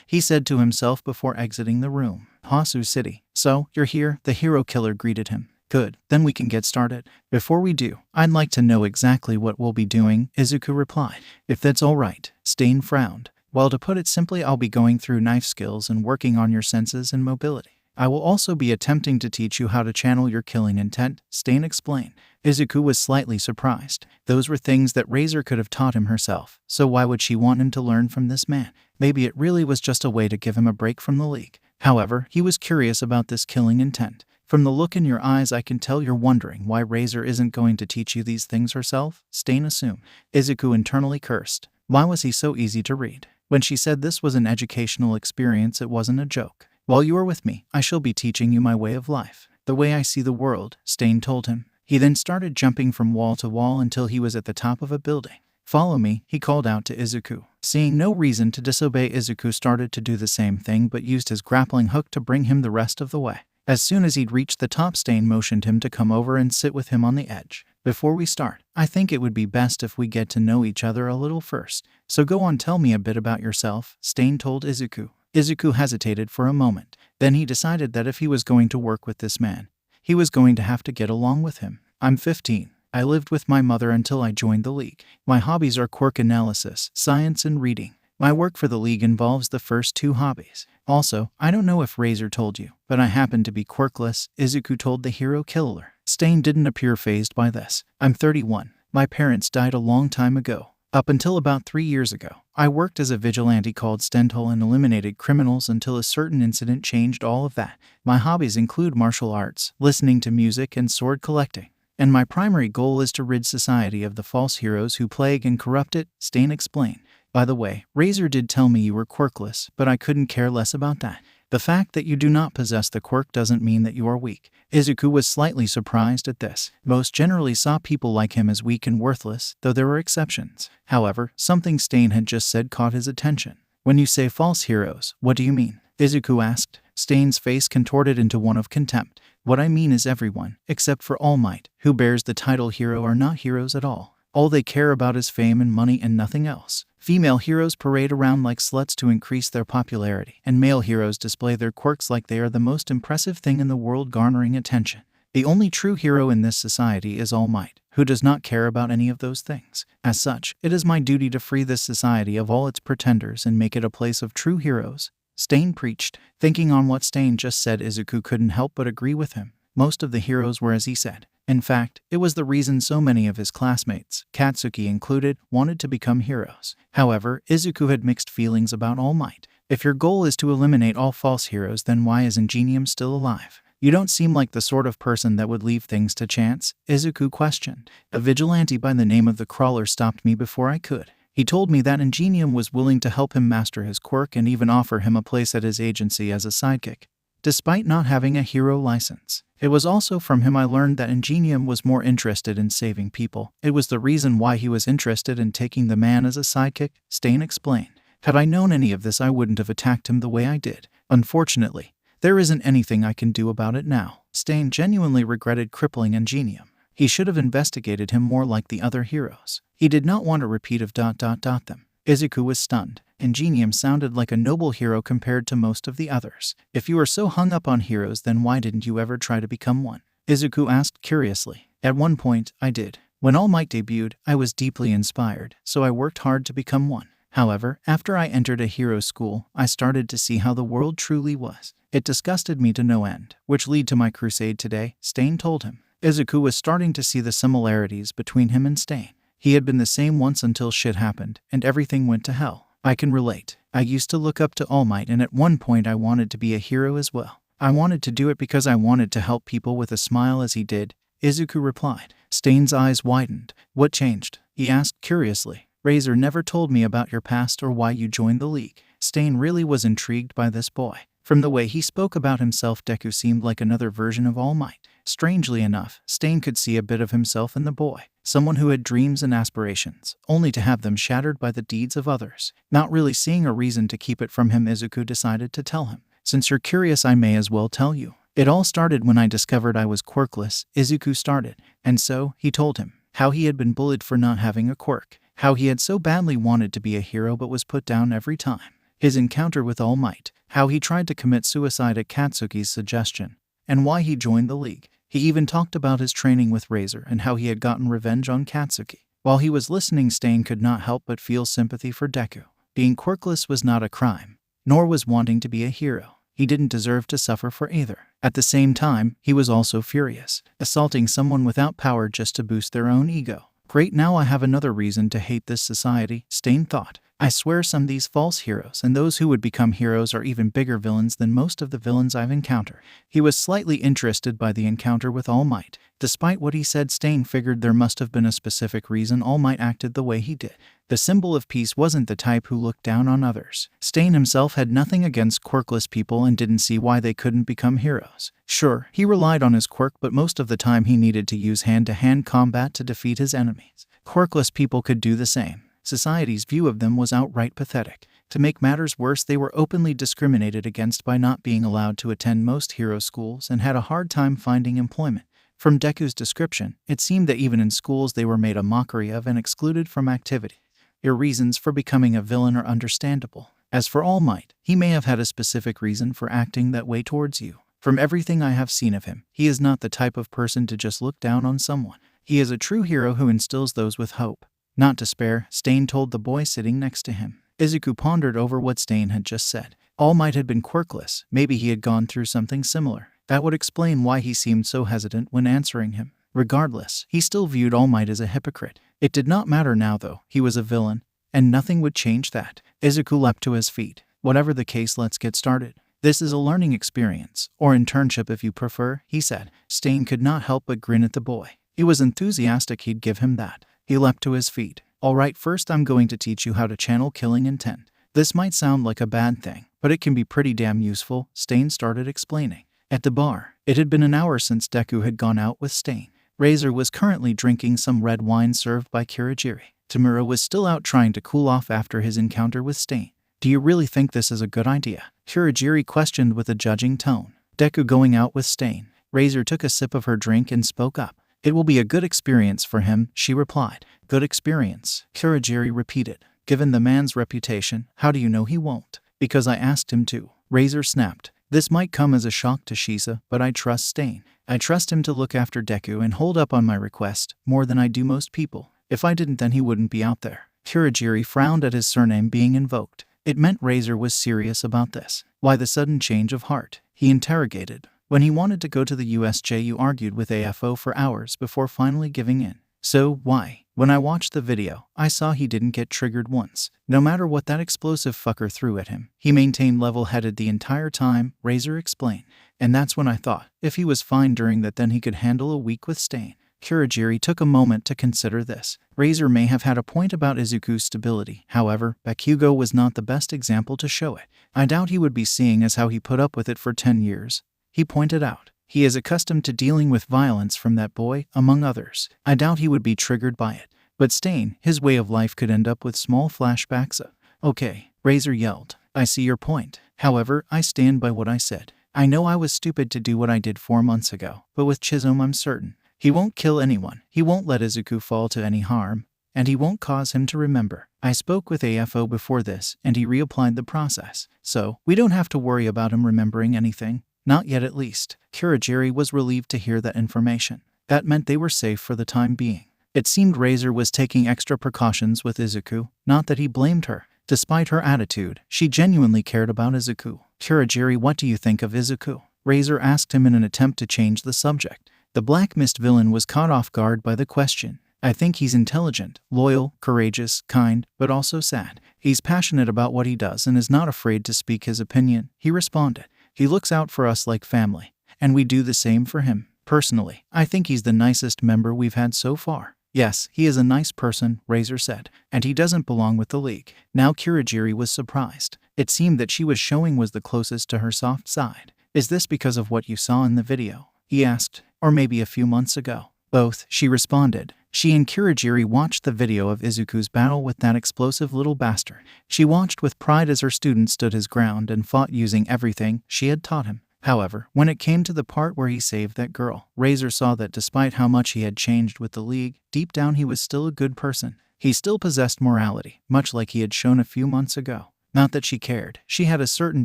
he said to himself before exiting the room. Hasu City. So, you're here? The hero killer greeted him. Good, then we can get started. Before we do, I'd like to know exactly what we'll be doing, Izuku replied. If that's all right. Stain frowned. Well, to put it simply, I'll be going through knife skills and working on your senses and mobility. I will also be attempting to teach you how to channel your killing intent, Stain explained. Izuku was slightly surprised. Those were things that Razor could have taught him herself, so why would she want him to learn from this man? Maybe it really was just a way to give him a break from the league. However, he was curious about this killing intent. From the look in your eyes, I can tell you're wondering why Razor isn't going to teach you these things herself, Stain assumed. Izuku internally cursed. Why was he so easy to read? When she said this was an educational experience, it wasn't a joke. While you are with me, I shall be teaching you my way of life. The way I see the world, Stain told him. He then started jumping from wall to wall until he was at the top of a building. Follow me, he called out to Izuku. Seeing no reason to disobey, Izuku started to do the same thing but used his grappling hook to bring him the rest of the way. As soon as he'd reached the top, Stain motioned him to come over and sit with him on the edge. Before we start, I think it would be best if we get to know each other a little first. So go on, tell me a bit about yourself, Stain told Izuku. Izuku hesitated for a moment. Then he decided that if he was going to work with this man, he was going to have to get along with him. I'm 15. I lived with my mother until I joined the league. My hobbies are quirk analysis, science, and reading. My work for the league involves the first 2 hobbies. Also, I don't know if Razor told you, but I happen to be quirkless, Izuku told the hero killer. Stain didn't appear fazed by this. I'm 31. My parents died a long time ago. Up until about 3 years ago, I worked as a vigilante called Stental and eliminated criminals until a certain incident changed all of that. My hobbies include martial arts, listening to music, and sword collecting. And my primary goal is to rid society of the false heroes who plague and corrupt it, Stain explained. By the way, Razor did tell me you were quirkless, but I couldn't care less about that. The fact that you do not possess the quirk doesn't mean that you are weak. Izuku was slightly surprised at this. Most generally saw people like him as weak and worthless, though there were exceptions. However, something Stain had just said caught his attention. When you say false heroes, what do you mean? Izuku asked. Stain's face contorted into one of contempt. What I mean is everyone, except for All Might, who bears the title hero, are not heroes at all. All they care about is fame and money and nothing else. Female heroes parade around like sluts to increase their popularity, and male heroes display their quirks like they are the most impressive thing in the world, garnering attention. The only true hero in this society is All Might, who does not care about any of those things. As such, it is my duty to free this society of all its pretenders and make it a place of true heroes, Stain preached. Thinking on what Stain just said, Izuku couldn't help but agree with him. Most of the heroes were as he said. In fact, it was the reason so many of his classmates, Katsuki included, wanted to become heroes. However, Izuku had mixed feelings about All Might. If your goal is to eliminate all false heroes, then why is Ingenium still alive? You don't seem like the sort of person that would leave things to chance, Izuku questioned. A vigilante by the name of the Crawler stopped me before I could. He told me that Ingenium was willing to help him master his quirk and even offer him a place at his agency as a sidekick, despite not having a hero license. It was also from him I learned that Ingenium was more interested in saving people. It was the reason why he was interested in taking the man as a sidekick, Stain explained. Had I known any of this, I wouldn't have attacked him the way I did. Unfortunately, there isn't anything I can do about it now. Stain genuinely regretted crippling Ingenium. He should have investigated him more like the other heroes. He did not want a repeat of ... them. Izuku was stunned. Ingenium sounded like a noble hero compared to most of the others. If you are so hung up on heroes, then why didn't you ever try to become one? Izuku asked curiously. At one point, I did. When All Might debuted, I was deeply inspired, so I worked hard to become one. However, after I entered a hero school, I started to see how the world truly was. It disgusted me to no end, which led to my crusade today, Stain told him. Izuku was starting to see the similarities between him and Stain. He had been the same once until shit happened, and everything went to hell. I can relate. I used to look up to All Might, and at one point I wanted to be a hero as well. I wanted to do it because I wanted to help people with a smile as he did, Izuku replied. Stain's eyes widened. What changed? He asked curiously. Razor never told me about your past or why you joined the league. Stain really was intrigued by this boy. From the way he spoke about himself, Deku seemed like another version of All Might. Strangely enough, Stain could see a bit of himself in the boy, someone who had dreams and aspirations, only to have them shattered by the deeds of others. Not really seeing a reason to keep it from him, Izuku decided to tell him. Since you're curious, I may as well tell you. It all started when I discovered I was quirkless, Izuku started, and so, he told him, how he had been bullied for not having a quirk, how he had so badly wanted to be a hero but was put down every time, his encounter with All Might, how he tried to commit suicide at Katsuki's suggestion, and why he joined the league. He even talked about his training with Razor and how he had gotten revenge on Katsuki. While he was listening, Stain could not help but feel sympathy for Deku. Being quirkless was not a crime, nor was wanting to be a hero. He didn't deserve to suffer for either. At the same time, he was also furious, assaulting someone without power just to boost their own ego. Great, now I have another reason to hate this society, Stain thought. I swear some of these false heroes and those who would become heroes are even bigger villains than most of the villains I've encountered. He was slightly interested by the encounter with All Might. Despite what he said, Stain figured there must have been a specific reason All Might acted the way he did. The symbol of peace wasn't the type who looked down on others. Stain himself had nothing against quirkless people and didn't see why they couldn't become heroes. Sure, he relied on his quirk, but most of the time he needed to use hand-to-hand combat to defeat his enemies. Quirkless people could do the same. Society's view of them was outright pathetic. To make matters worse, they were openly discriminated against by not being allowed to attend most hero schools and had a hard time finding employment. From Deku's description, it seemed that even in schools they were made a mockery of and excluded from activity. Your reasons for becoming a villain are understandable. As for All Might, he may have had a specific reason for acting that way towards you. From everything I have seen of him, he is not the type of person to just look down on someone. He is a true hero who instills those with hope, not despair, Stain told the boy sitting next to him. Izuku pondered over what Stain had just said. All Might had been quirkless. Maybe he had gone through something similar. That would explain why he seemed so hesitant when answering him. Regardless, he still viewed All Might as a hypocrite. It did not matter now, though. He was a villain, and nothing would change that. Izuku leapt to his feet. Whatever the case, let's get started. This is a learning experience, or internship if you prefer, he said. Stain could not help but grin at the boy. He was enthusiastic he'd give him that. He leapt to his feet. All right, first I'm going to teach you how to channel killing intent. This might sound like a bad thing, but it can be pretty damn useful, Stain started explaining. At the bar, it had been an hour since Deku had gone out with Stain. Razor was currently drinking some red wine served by Kirigiri. Tamura was still out trying to cool off after his encounter with Stain. Do you really think this is a good idea? Kirigiri questioned with a judging tone. Deku going out with Stain. Razor took a sip of her drink and spoke up. It will be a good experience for him, she replied. Good experience, Kirigiri repeated. Given the man's reputation, how do you know he won't? Because I asked him to. Razor snapped. This might come as a shock to Shisa, but I trust Stain. I trust him to look after Deku and hold up on my request, more than I do most people. If I didn't, then he wouldn't be out there. Kirigiri frowned at his surname being invoked. It meant Razor was serious about this. Why the sudden change of heart? He interrogated. When he wanted to go to the USJ, you argued with AFO for hours before finally giving in. So, why? When I watched the video, I saw he didn't get triggered once. No matter what that explosive fucker threw at him, he maintained level-headed the entire time, Razor explained. And that's when I thought, if he was fine during that, then he could handle a week with Stain. Kirigiri took a moment to consider this. Razor may have had a point about Izuku's stability. However, Bakugo was not the best example to show it. I doubt he would be seeing as how he put up with it for 10 years. He pointed out. He is accustomed to dealing with violence from that boy, among others. I doubt he would be triggered by it. But Stain, his way of life could end up with small flashbacks of, okay, Razor yelled. I see your point. However, I stand by what I said. I know I was stupid to do what I did 4 months ago, but with Chisholm I'm certain. He won't kill anyone, he won't let Izuku fall to any harm, and he won't cause him to remember. I spoke with AFO before this, and he reapplied the process. So, we don't have to worry about him remembering anything. Not yet at least. Kirigiri was relieved to hear that information. That meant they were safe for the time being. It seemed Razor was taking extra precautions with Izuku, not that he blamed her. Despite her attitude, she genuinely cared about Izuku. Kirigiri, what do you think of Izuku? Razor asked him in an attempt to change the subject. The Black Mist villain was caught off guard by the question. I think he's intelligent, loyal, courageous, kind, but also sad. He's passionate about what he does and is not afraid to speak his opinion," he responded. "He looks out for us like family, and we do the same for him. Personally, I think he's the nicest member we've had so far." "Yes, he is a nice person," Razor said, "and he doesn't belong with the league." Now Kurogiri was surprised. It seemed that she was showing was the closest to her soft side. "Is this because of what you saw in the video?" he asked. "Or maybe a few months ago?" "Both," she responded. She and Kurogiri watched the video of Izuku's battle with that explosive little bastard. She watched with pride as her student stood his ground and fought using everything she had taught him. However, when it came to the part where he saved that girl, Razor saw that despite how much he had changed with the league, deep down he was still a good person. He still possessed morality, much like he had shown a few months ago. Not that she cared. She had a certain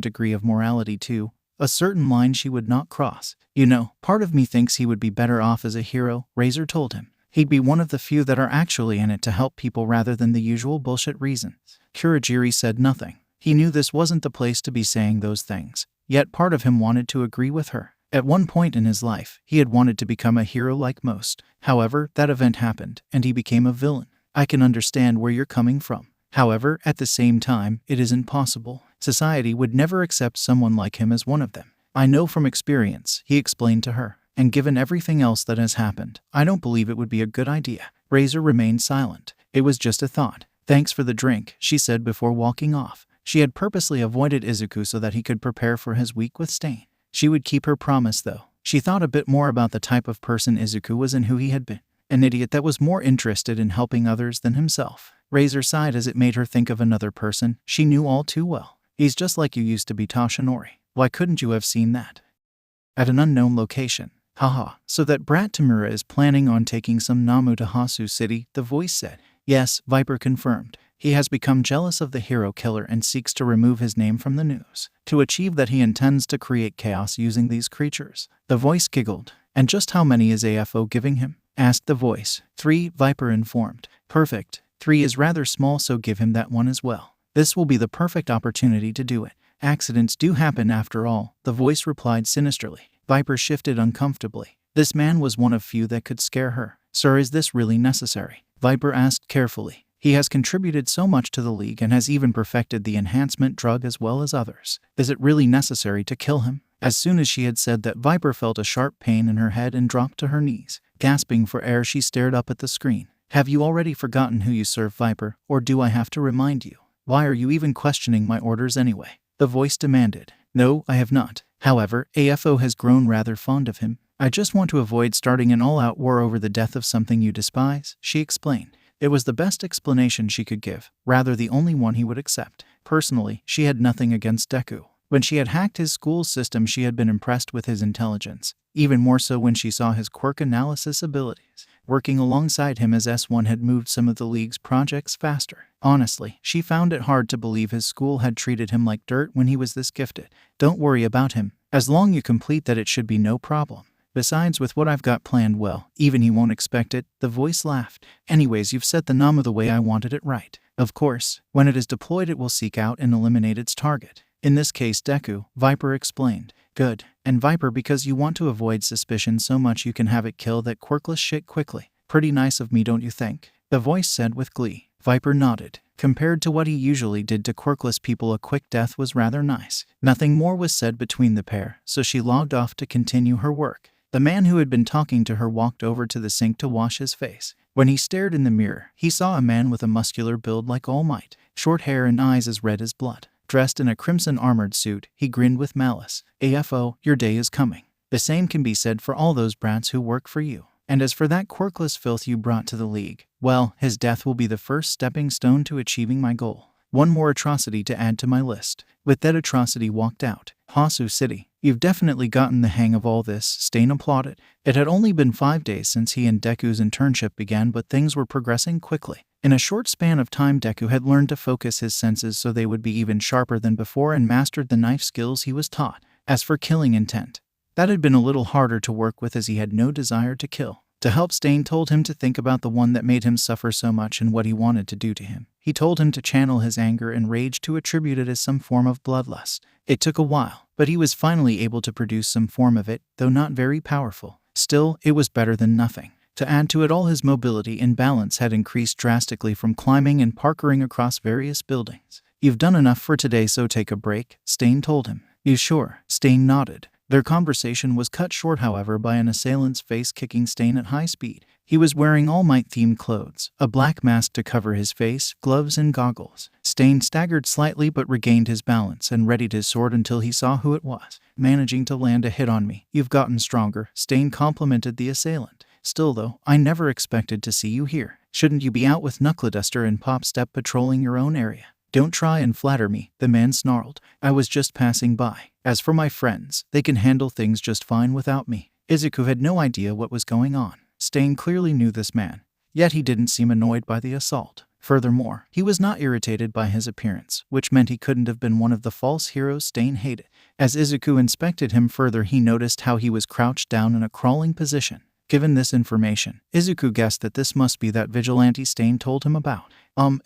degree of morality too, a certain line she would not cross. "You know, part of me thinks he would be better off as a hero," Razor told him. "He'd be one of the few that are actually in it to help people rather than the usual bullshit reasons." Kurogiri said nothing. He knew this wasn't the place to be saying those things. Yet part of him wanted to agree with her. At one point in his life, he had wanted to become a hero like most. However, that event happened, and he became a villain. "I can understand where you're coming from. However, at the same time, it isn't possible. Society would never accept someone like him as one of them. I know from experience," he explained to her. "And given everything else that has happened, I don't believe it would be a good idea." Razor remained silent. "It was just a thought." "Thanks for the drink," she said before walking off. She had purposely avoided Izuku so that he could prepare for his week with Stain. She would keep her promise though. She thought a bit more about the type of person Izuku was and who he had been. An idiot that was more interested in helping others than himself. Razor sighed as it made her think of another person she knew all too well. "He's just like you used to be, Toshinori. Why couldn't you have seen that?" At an unknown location. "Haha, so that brat Tamura is planning on taking some Namu to Hasu City," the voice said. "Yes," Viper confirmed. "He has become jealous of the hero killer and seeks to remove his name from the news. To achieve that, he intends to create chaos using these creatures." The voice giggled. "And just how many is AFO giving him?" asked the voice. 3, Viper informed. "Perfect. 3 is rather small, so give him that one as well. This will be the perfect opportunity to do it. Accidents do happen after all," the voice replied sinisterly. Viper shifted uncomfortably. This man was one of few that could scare her. "Sir, is this really necessary?" Viper asked carefully. "He has contributed so much to the league and has even perfected the enhancement drug as well as others. Is it really necessary to kill him?" As soon as she had said that, Viper felt a sharp pain in her head and dropped to her knees. Gasping for air, she stared up at the screen. "Have you already forgotten who you serve, Viper, or do I have to remind you? Why are you even questioning my orders anyway?" the voice demanded. "No, I have not. However, AFO has grown rather fond of him. I just want to avoid starting an all-out war over the death of something you despise," she explained. It was the best explanation she could give, rather the only one he would accept. Personally, she had nothing against Deku. When she had hacked his school's system, she had been impressed with his intelligence, even more so when she saw his quirk analysis abilities. Working alongside him as S1 had moved some of the league's projects faster. Honestly, she found it hard to believe his school had treated him like dirt when he was this gifted. "Don't worry about him. As long you complete that, it should be no problem. Besides, with what I've got planned, well, even he won't expect it," the voice laughed. "Anyways, you've set the Namu the way I wanted it, right? Of course, when it is deployed, it will seek out and eliminate its target. In this case, Deku," Viper explained. "Good. And Viper, because you want to avoid suspicion so much, you can have it kill that quirkless shit quickly. Pretty nice of me, don't you think?" the voice said with glee. Viper nodded. Compared to what he usually did to quirkless people, a quick death was rather nice. Nothing more was said between the pair, so she logged off to continue her work. The man who had been talking to her walked over to the sink to wash his face. When he stared in the mirror, he saw a man with a muscular build like All Might, short hair and eyes as red as blood. Dressed in a crimson armored suit, he grinned with malice. "AFO, your day is coming. The same can be said for all those brats who work for you. And as for that quirkless filth you brought to the league, well, his death will be the first stepping stone to achieving my goal. One more atrocity to add to my list." With that, atrocity walked out. "Hasu City, you've definitely gotten the hang of all this," Stain applauded. It had only been 5 days since he and Deku's internship began, but things were progressing quickly. In a short span of time, Deku had learned to focus his senses so they would be even sharper than before and mastered the knife skills he was taught. As for killing intent, that had been a little harder to work with as he had no desire to kill. To help, Stain told him to think about the one that made him suffer so much and what he wanted to do to him. He told him to channel his anger and rage to attribute it as some form of bloodlust. It took a while, but he was finally able to produce some form of it, though not very powerful. Still, it was better than nothing. To add to it all, his mobility and balance had increased drastically from climbing and parkouring across various buildings. "You've done enough for today, so take a break," Stain told him. "You sure?" Stain nodded. Their conversation was cut short, however, by an assailant's face kicking Stain at high speed. He was wearing All Might-themed clothes, a black mask to cover his face, gloves, and goggles. Stain staggered slightly but regained his balance and readied his sword until he saw who it was. "Managing to land a hit on me. You've gotten stronger," Stain complimented the assailant. "Still though, I never expected to see you here. Shouldn't you be out with Knuckleduster and Pop Step patrolling your own area?" "Don't try and flatter me," the man snarled. "I was just passing by. As for my friends, they can handle things just fine without me." Izuku had no idea what was going on. Stain clearly knew this man, yet he didn't seem annoyed by the assault. Furthermore, he was not irritated by his appearance, which meant he couldn't have been one of the false heroes Stain hated. As Izuku inspected him further, he noticed how he was crouched down in a crawling position. Given this information, Izuku guessed that this must be that vigilante Stain told him about.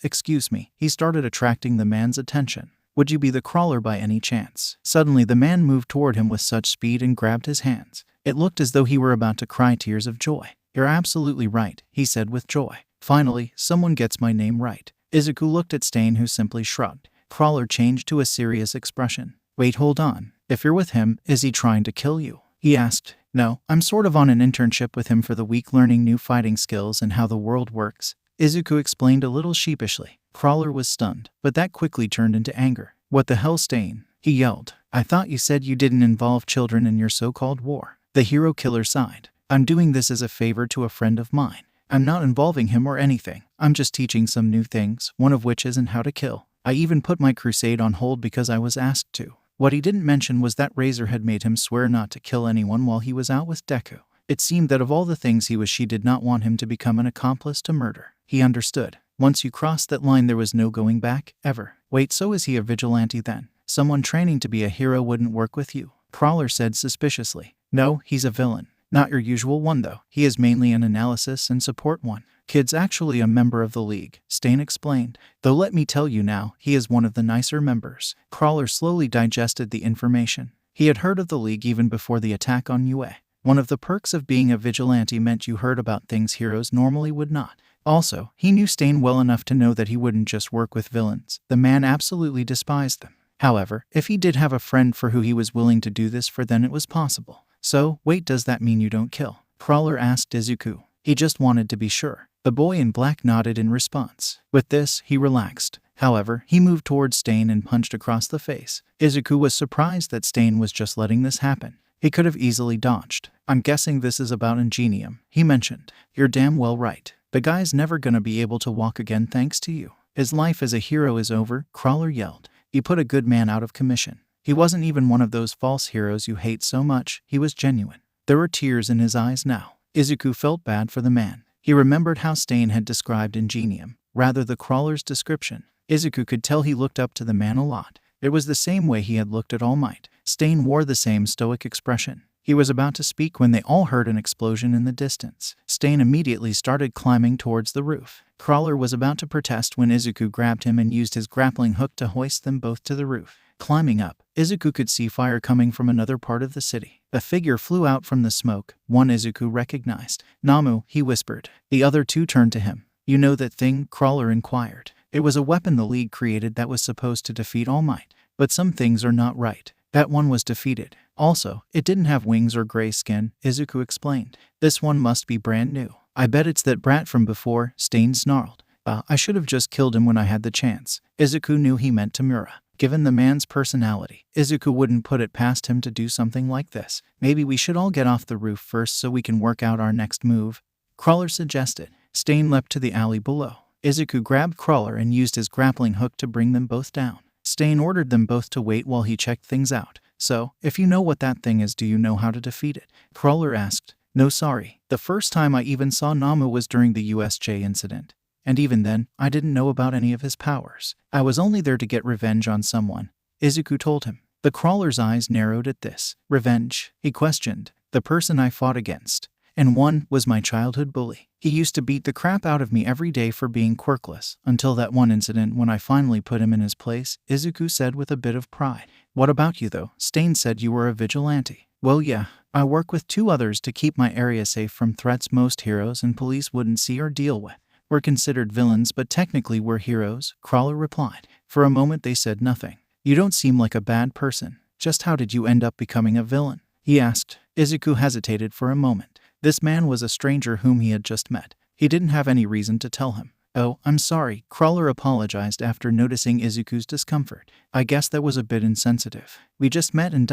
Excuse me," he started, attracting the man's attention. "Would you be the crawler by any chance?" Suddenly, the man moved toward him with such speed and grabbed his hands. It looked as though he were about to cry tears of joy. "You're absolutely right," he said with joy. "Finally, someone gets my name right." Izuku looked at Stain, who simply shrugged. Crawler changed to a serious expression. "Wait, hold on. If you're with him, is he trying to kill you?" he asked. "No, I'm sort of on an internship with him for the week, learning new fighting skills and how the world works," Izuku explained a little sheepishly. Crawler was stunned, but that quickly turned into anger. "What the hell, Stain?" he yelled. "I thought you said you didn't involve children in your so-called war." The hero killer sighed. "I'm doing this as a favor to a friend of mine. I'm not involving him or anything. I'm just teaching some new things, one of which isn't how to kill. I even put my crusade on hold because I was asked to." What he didn't mention was that Razor had made him swear not to kill anyone while he was out with Deku. It seemed that of all the things he was, she did not want him to become an accomplice to murder. He understood. Once you crossed that line, there was no going back, ever. "Wait, so is he a vigilante then? Someone training to be a hero wouldn't work with you?" Crawler said suspiciously. "No, he's a villain. Not your usual one though. He is mainly an analysis and support one. Kid's actually a member of the League," Stain explained. "Though let me tell you now, he is one of the nicer members." Crawler slowly digested the information. He had heard of the League even before the attack on Yue. One of the perks of being a vigilante meant you heard about things heroes normally would not. Also, he knew Stain well enough to know that he wouldn't just work with villains. The man absolutely despised them. However, if he did have a friend for who he was willing to do this for, then it was possible. "So, wait, does that mean you don't kill?" Crawler asked Izuku. He just wanted to be sure. The boy in black nodded in response. With this, he relaxed. However, he moved towards Stain and punched across the face. Izuku was surprised that Stain was just letting this happen. He could have easily dodged. "I'm guessing this is about Ingenium," he mentioned. "You're damn well right. The guy's never gonna be able to walk again thanks to you. His life as a hero is over," Crawler yelled. "You put a good man out of commission. He wasn't even one of those false heroes you hate so much. He was genuine." There were tears in his eyes now. Izuku felt bad for the man. He remembered how Stain had described Ingenium, rather the Crawler's description. Izuku could tell he looked up to the man a lot. It was the same way he had looked at All Might. Stain wore the same stoic expression. He was about to speak when they all heard an explosion in the distance. Stain immediately started climbing towards the roof. Crawler was about to protest when Izuku grabbed him and used his grappling hook to hoist them both to the roof. Climbing up, Izuku could see fire coming from another part of the city. A figure flew out from the smoke, one Izuku recognized. "Namu," he whispered. The other two turned to him. "You know that thing?" Crawler inquired. It was a weapon the League created that was supposed to defeat All Might. But some things are not right. That one was defeated. Also, it didn't have wings or gray skin, Izuku explained. "This one must be brand new." "I bet it's that brat from before," Stain snarled. I should have just killed him when I had the chance." Izuku knew he meant Tamura. Given the man's personality, Izuku wouldn't put it past him to do something like this. "Maybe we should all get off the roof first so we can work out our next move," Crawler suggested. Stain leapt to the alley below. Izuku grabbed Crawler and used his grappling hook to bring them both down. Stain ordered them both to wait while he checked things out. "So, if you know what that thing is, do you know how to defeat it?" Crawler asked. "No, sorry. The first time I even saw Namu was during the USJ incident. And even then, I didn't know about any of his powers. I was only there to get revenge on someone," Izuku told him. The Crawler's eyes narrowed at this. "Revenge?" he questioned. "The person I fought against. And one was my childhood bully. He used to beat the crap out of me every day for being quirkless, until that one incident when I finally put him in his place," Izuku said with a bit of pride. "What about you though? Stain said you were a vigilante." "Well yeah, I work with 2 others to keep my area safe from threats most heroes and police wouldn't see or deal with. We're considered villains, but technically we're heroes, Crawler replied. For a moment they said nothing. You don't seem like a bad person. Just how did you end up becoming a villain? He asked. Izuku hesitated for a moment. This man was a stranger whom he had just met. He didn't have any reason to tell him. Oh, I'm sorry, Crawler apologized after noticing Izuku's discomfort. I guess that was a bit insensitive. We just met and ...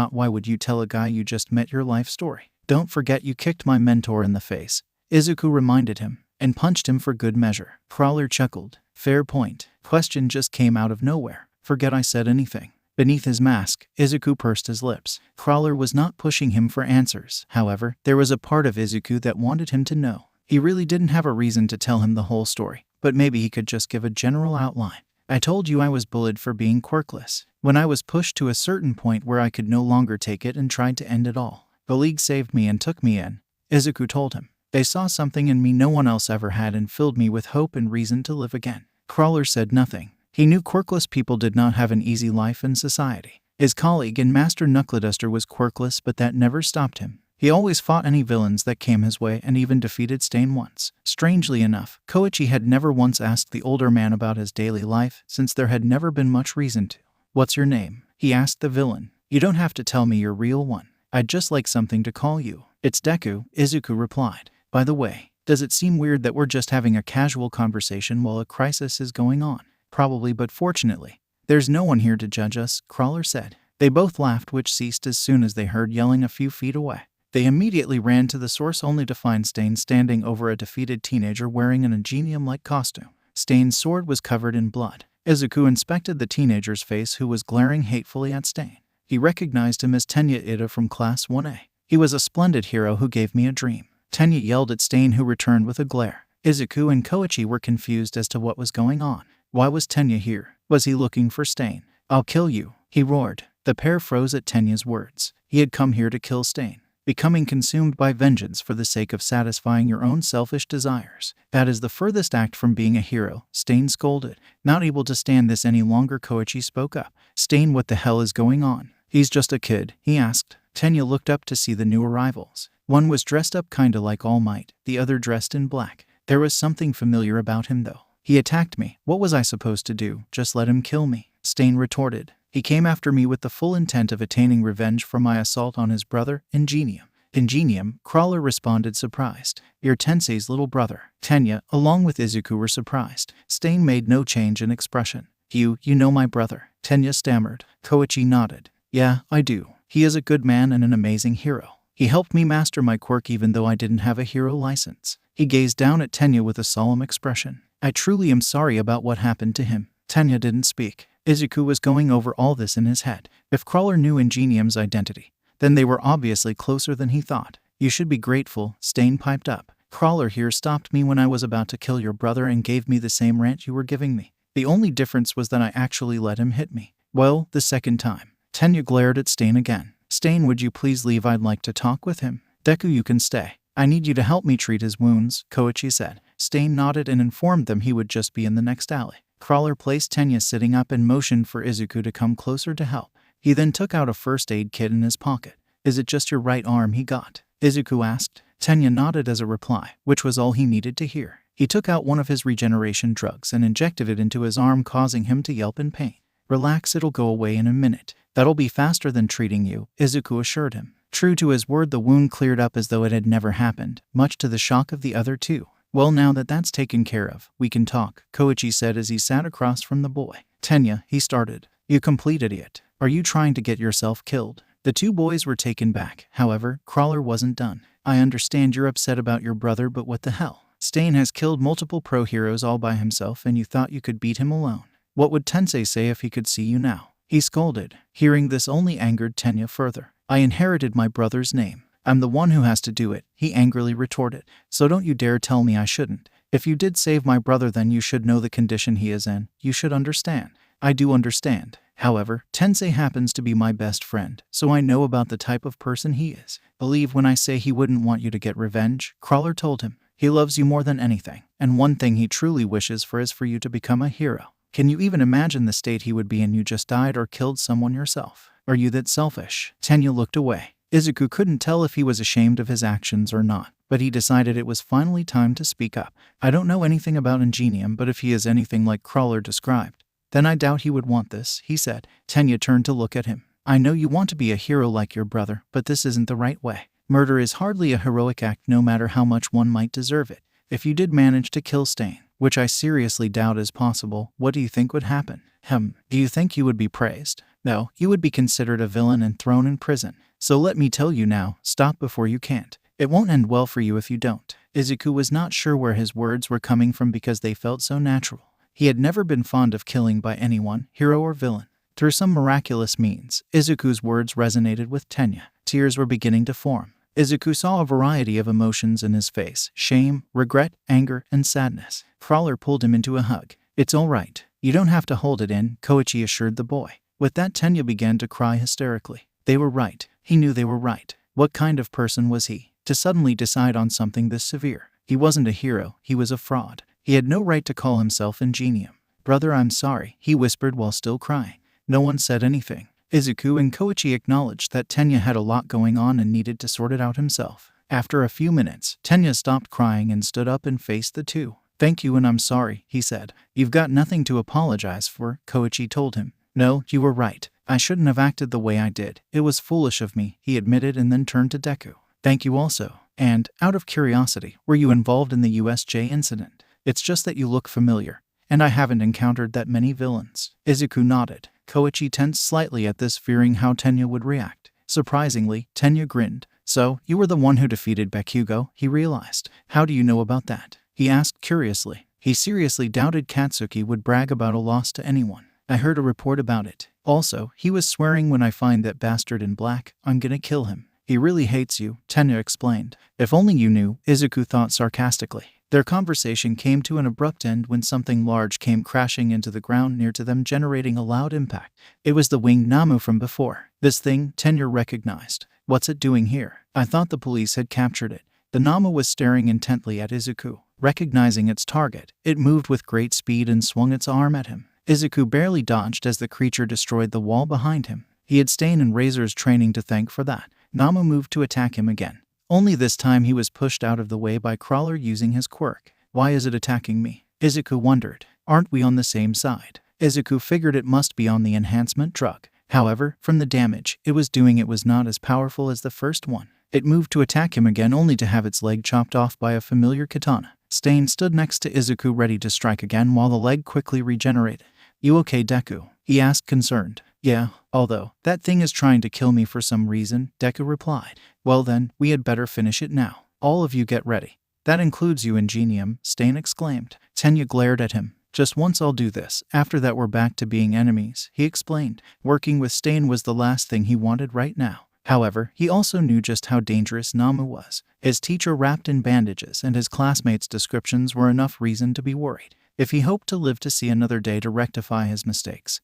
Why would you tell a guy you just met your life story? Don't forget you kicked my mentor in the face, Izuku reminded him, and punched him for good measure. Crawler chuckled. Fair point. Question just came out of nowhere. Forget I said anything. Beneath his mask, Izuku pursed his lips. Crawler was not pushing him for answers. However, there was a part of Izuku that wanted him to know. He really didn't have a reason to tell him the whole story, but maybe he could just give a general outline. I told you I was bullied for being quirkless. When I was pushed to a certain point where I could no longer take it and tried to end it all, the League saved me and took me in, Izuku told him. They saw something in me no one else ever had and filled me with hope and reason to live again. Crawler said nothing. He knew quirkless people did not have an easy life in society. His colleague and Master Knuckleduster was quirkless, but that never stopped him. He always fought any villains that came his way and even defeated Stain once. Strangely enough, Koichi had never once asked the older man about his daily life, since there had never been much reason to. What's your name? He asked the villain. You don't have to tell me your real one. I'd just like something to call you. It's Deku, Izuku replied. By the way, does it seem weird that we're just having a casual conversation while a crisis is going on? Probably, but fortunately, there's no one here to judge us, Crawler said. They both laughed, which ceased as soon as they heard yelling a few feet away. They immediately ran to the source only to find Stain standing over a defeated teenager wearing an ingenium-like costume. Stain's sword was covered in blood. Izuku inspected the teenager's face, who was glaring hatefully at Stain. He recognized him as Tenya Ida from Class 1A. He was a splendid hero who gave me a dream. Tenya yelled at Stain, who returned with a glare. Izuku and Koichi were confused as to what was going on. Why was Tenya here? Was he looking for Stain? I'll kill you, he roared. The pair froze at Tenya's words. He had come here to kill Stain. Becoming consumed by vengeance for the sake of satisfying your own selfish desires. That is the furthest act from being a hero, Stain scolded. Not able to stand this any longer, Koichi spoke up. Stain, what the hell is going on? He's just a kid, he asked. Tenya looked up to see the new arrivals. One was dressed up kinda like All Might, the other dressed in black. There was something familiar about him though. He attacked me. What was I supposed to do? Just let him kill me? Stain retorted. He came after me with the full intent of attaining revenge for my assault on his brother, Ingenium. Ingenium, Crawler responded, surprised. You're Tensei's little brother. Tenya, along with Izuku, were surprised. Stain made no change in expression. You know my brother, Tenya stammered. Koichi nodded. Yeah, I do. He is a good man and an amazing hero. He helped me master my quirk even though I didn't have a hero license. He gazed down at Tenya with a solemn expression. I truly am sorry about what happened to him. Tenya didn't speak. Izuku was going over all this in his head. If Crawler knew Ingenium's identity, then they were obviously closer than he thought. You should be grateful, Stain piped up. Crawler here stopped me when I was about to kill your brother and gave me the same rant you were giving me. The only difference was that I actually let him hit me. Well, the second time. Tenya glared at Stain again. Stain, would you please leave? I'd like to talk with him. Deku, you can stay. I need you to help me treat his wounds, Koichi said. Stain nodded and informed them he would just be in the next alley. Crawler placed Tenya sitting up and motioned for Izuku to come closer to help. He then took out a first aid kit in his pocket. Is it just your right arm he got? Izuku asked. Tenya nodded as a reply, which was all he needed to hear. He took out one of his regeneration drugs and injected it into his arm, causing him to yelp in pain. Relax, it'll go away in a minute. That'll be faster than treating you, Izuku assured him. True to his word, the wound cleared up as though it had never happened, much to the shock of the other two. Well, now that that's taken care of, we can talk, Koichi said as he sat across from the boy. Tenya, he started. You complete idiot. Are you trying to get yourself killed? The two boys were taken back. However, Crawler wasn't done. I understand you're upset about your brother, but what the hell? Stain has killed multiple pro heroes all by himself and you thought you could beat him alone. What would Tensei say if he could see you now? He scolded. Hearing this only angered Tenya further. I inherited my brother's name. I'm the one who has to do it, he angrily retorted. So don't you dare tell me I shouldn't. If you did save my brother, then you should know the condition he is in. You should understand. I do understand. However, Tensei happens to be my best friend, so I know about the type of person he is. Believe when I say he wouldn't want you to get revenge, Crawler told him. He loves you more than anything, and one thing he truly wishes for is for you to become a hero. Can you even imagine the state he would be in? You just died or killed someone yourself. Are you that selfish? Tenya looked away. Izuku couldn't tell if he was ashamed of his actions or not, but he decided it was finally time to speak up. I don't know anything about Ingenium, but if he is anything like Crawler described, then I doubt he would want this, he said. Tenya turned to look at him. I know you want to be a hero like your brother, but this isn't the right way. Murder is hardly a heroic act no matter how much one might deserve it. If you did manage to kill Stain, which I seriously doubt is possible, what do you think would happen? Do you think you would be praised? No, you would be considered a villain and thrown in prison. So let me tell you now, stop before you can't. It won't end well for you if you don't. Izuku was not sure where his words were coming from because they felt so natural. He had never been fond of killing by anyone, hero or villain. Through some miraculous means, Izuku's words resonated with Tenya. Tears were beginning to form. Izuku saw a variety of emotions in his face: shame, regret, anger, and sadness. Crawler pulled him into a hug. It's all right. You don't have to hold it in, Koichi assured the boy. With that, Tenya began to cry hysterically. They were right. He knew they were right. What kind of person was he to suddenly decide on something this severe? He wasn't a hero, he was a fraud. He had no right to call himself Ingenium. Brother, I'm sorry, he whispered while still crying. No one said anything. Izuku and Koichi acknowledged that Tenya had a lot going on and needed to sort it out himself. After a few minutes, Tenya stopped crying and stood up and faced the two. Thank you and I'm sorry, he said. You've got nothing to apologize for, Koichi told him. No, you were right. I shouldn't have acted the way I did. It was foolish of me, he admitted and then turned to Deku. Thank you also. And, out of curiosity, were you involved in the USJ incident? It's just that you look familiar, and I haven't encountered that many villains. Izuku nodded. Koichi tensed slightly at this, fearing how Tenya would react. Surprisingly, Tenya grinned. So, you were the one who defeated Bakugo, he realized. How do you know about that? He asked curiously. He seriously doubted Katsuki would brag about a loss to anyone. I heard a report about it. Also, he was swearing, when I find that bastard in black, I'm gonna kill him. He really hates you, Tenya explained. If only you knew, Izuku thought sarcastically. Their conversation came to an abrupt end when something large came crashing into the ground near to them, generating a loud impact. It was the winged Namu from before. This thing, Tenya recognized. What's it doing here? I thought the police had captured it. The Namu was staring intently at Izuku. Recognizing its target, it moved with great speed and swung its arm at him. Izuku barely dodged as the creature destroyed the wall behind him. He had Stain and Razor's training to thank for that. Namu moved to attack him again. Only this time he was pushed out of the way by Crawler using his quirk. Why is it attacking me? Izuku wondered. Aren't we on the same side? Izuku figured it must be on the enhancement drug. However, from the damage it was doing, it was not as powerful as the first one. It moved to attack him again, only to have its leg chopped off by a familiar katana. Stain stood next to Izuku, ready to strike again while the leg quickly regenerated. You okay, Deku? He asked, concerned. Yeah, although that thing is trying to kill me for some reason, Deku replied. Well then, we had better finish it now. All of you get ready. That includes you, Ingenium, Stain exclaimed. Tenya glared at him. Just once I'll do this, after that we're back to being enemies, he explained. Working with Stain was the last thing he wanted right now. However, he also knew just how dangerous Namu was. His teacher wrapped in bandages and his classmates' descriptions were enough reason to be worried. If he hoped to live to see another day to rectify his mistakes,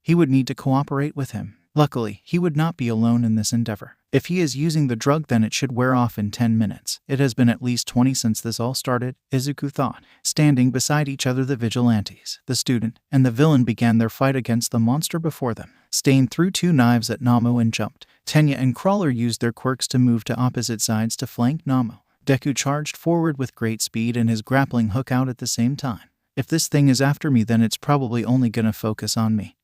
he would need to cooperate with him. Luckily, he would not be alone in this endeavor. If he is using the drug, then it should wear off in 10 minutes. It has been at least 20 since this all started, Izuku thought. Standing beside each other, the vigilantes, the student, and the villain began their fight against the monster before them. Stain threw 2 knives at Namu and jumped. Tenya and Crawler used their quirks to move to opposite sides to flank Namu. Deku charged forward with great speed and his grappling hook out at the same time. If this thing is after me, then it's probably only gonna focus on me,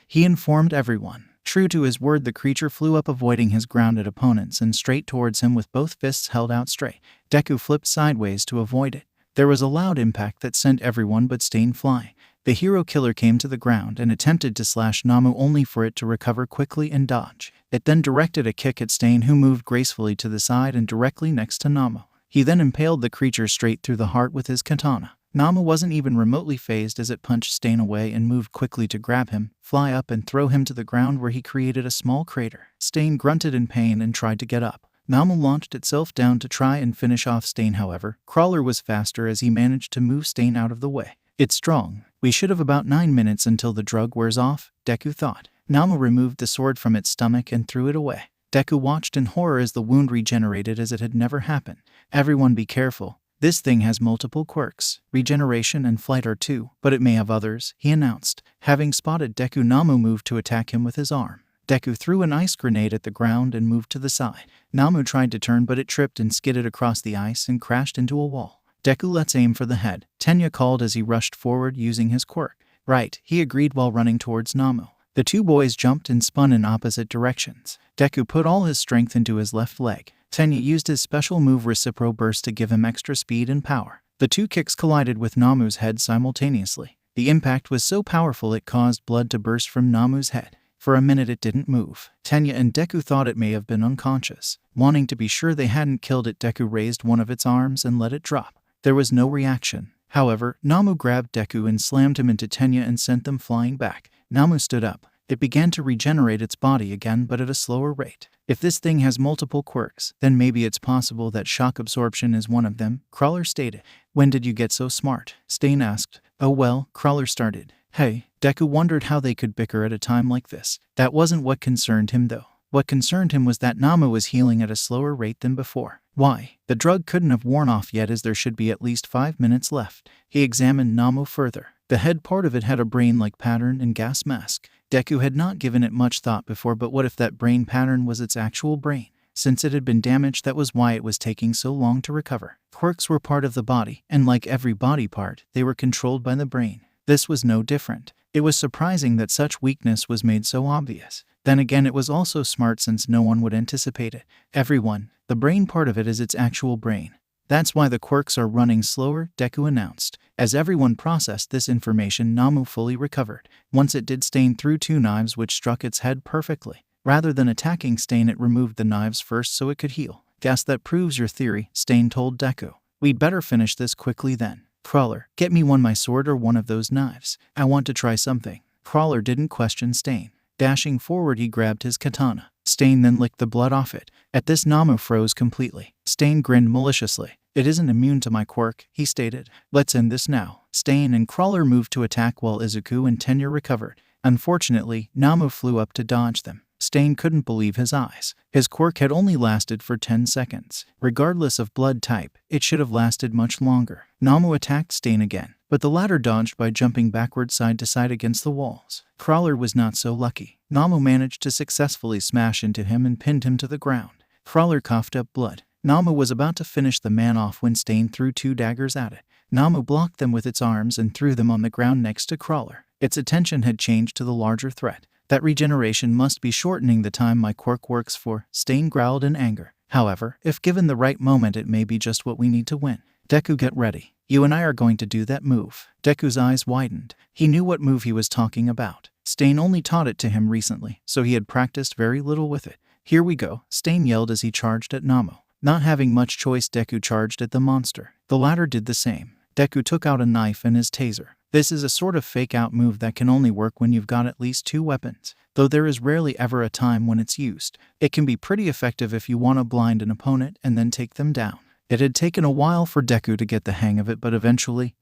he informed everyone. True to his word, the creature flew up, avoiding his grounded opponents and straight towards him with both fists held out straight. Deku flipped sideways to avoid it. There was a loud impact that sent everyone but Stain flying. The hero killer came to the ground and attempted to slash Namu, only for it to recover quickly and dodge. It then directed a kick at Stain, who moved gracefully to the side and directly next to Namu. He then impaled the creature straight through the heart with his katana. Namu wasn't even remotely fazed as it punched Stain away and moved quickly to grab him, fly up and throw him to the ground, where he created a small crater. Stain grunted in pain and tried to get up. Namu launched itself down to try and finish off Stain. However, Crawler was faster as he managed to move Stain out of the way. It's strong. We should have about 9 minutes until the drug wears off, Deku thought. Namu removed the sword from its stomach and threw it away. Deku watched in horror as the wound regenerated as it had never happened. Everyone be careful. This thing has multiple quirks. Regeneration and flight are 2, but it may have others, he announced. Having spotted Deku, Namu moved to attack him with his arm. Deku threw an ice grenade at the ground and moved to the side. Namu tried to turn, but it tripped and skidded across the ice and crashed into a wall. Deku, let's aim for the head, Tenya called as he rushed forward using his quirk. Right, he agreed while running towards Namu. The two boys jumped and spun in opposite directions. Deku put all his strength into his left leg. Tenya used his special move Recipro Burst to give him extra speed and power. The two kicks collided with Namu's head simultaneously. The impact was so powerful it caused blood to burst from Namu's head. For a minute it didn't move. Tenya and Deku thought it may have been unconscious. Wanting to be sure they hadn't killed it, Deku raised one of its arms and let it drop. There was no reaction. However, Namu grabbed Deku and slammed him into Tenya and sent them flying back. Namu stood up. It began to regenerate its body again, but at a slower rate. If this thing has multiple quirks, then maybe it's possible that shock absorption is one of them, Crawler stated. When did you get so smart? Stain asked. Oh well, Crawler started. Hey, Deku wondered how they could bicker at a time like this. That wasn't what concerned him though. What concerned him was that Namu was healing at a slower rate than before. Why? The drug couldn't have worn off yet, as there should be at least 5 minutes left. He examined Namu further. The head part of it had a brain-like pattern and gas mask. Deku had not given it much thought before, but what if that brain pattern was its actual brain? Since it had been damaged, that was why it was taking so long to recover. Quirks were part of the body, and like every body part, they were controlled by the brain. This was no different. It was surprising that such weakness was made so obvious. Then again, it was also smart since no one would anticipate it. Everyone, the brain part of it is its actual brain. That's why the quirks are running slower, Deku announced. As everyone processed this information, Namu fully recovered. Once it did, Stain threw 2 knives which struck its head perfectly. Rather than attacking Stain, it removed the knives first so it could heal. Guess that proves your theory, Stain told Deku. We'd better finish this quickly then. Crawler, get me my sword or one of those knives. I want to try something. Crawler didn't question Stain. Dashing forward, he grabbed his katana. Stain then licked the blood off it. At this, Namu froze completely. Stain grinned maliciously. It isn't immune to my quirk, he stated. Let's end this now. Stain and Crawler moved to attack while Izuku and Tenya recovered. Unfortunately, Namu flew up to dodge them. Stain couldn't believe his eyes. His quirk had only lasted for 10 seconds. Regardless of blood type, it should have lasted much longer. Namu attacked Stain again, but the latter dodged by jumping backward side to side against the walls. Crawler was not so lucky. Namu managed to successfully smash into him and pinned him to the ground. Crawler coughed up blood. Namu was about to finish the man off when Stain threw 2 daggers at it. Namu blocked them with its arms and threw them on the ground next to Crawler. Its attention had changed to the larger threat. That regeneration must be shortening the time my quirk works for, Stain growled in anger. However, if given the right moment, it may be just what we need to win. Deku, get ready. You and I are going to do that move. Deku's eyes widened. He knew what move he was talking about. Stain only taught it to him recently, so he had practiced very little with it. Here we go, Stain yelled as he charged at Namu. Not having much choice, Deku charged at the monster. The latter did the same. Deku took out a knife and his taser. This is a sort of fake-out move that can only work when you've got at least 2 weapons, though there is rarely ever a time when it's used. It can be pretty effective if you want to blind an opponent and then take them down. It had taken a while for Deku to get the hang of it, but eventually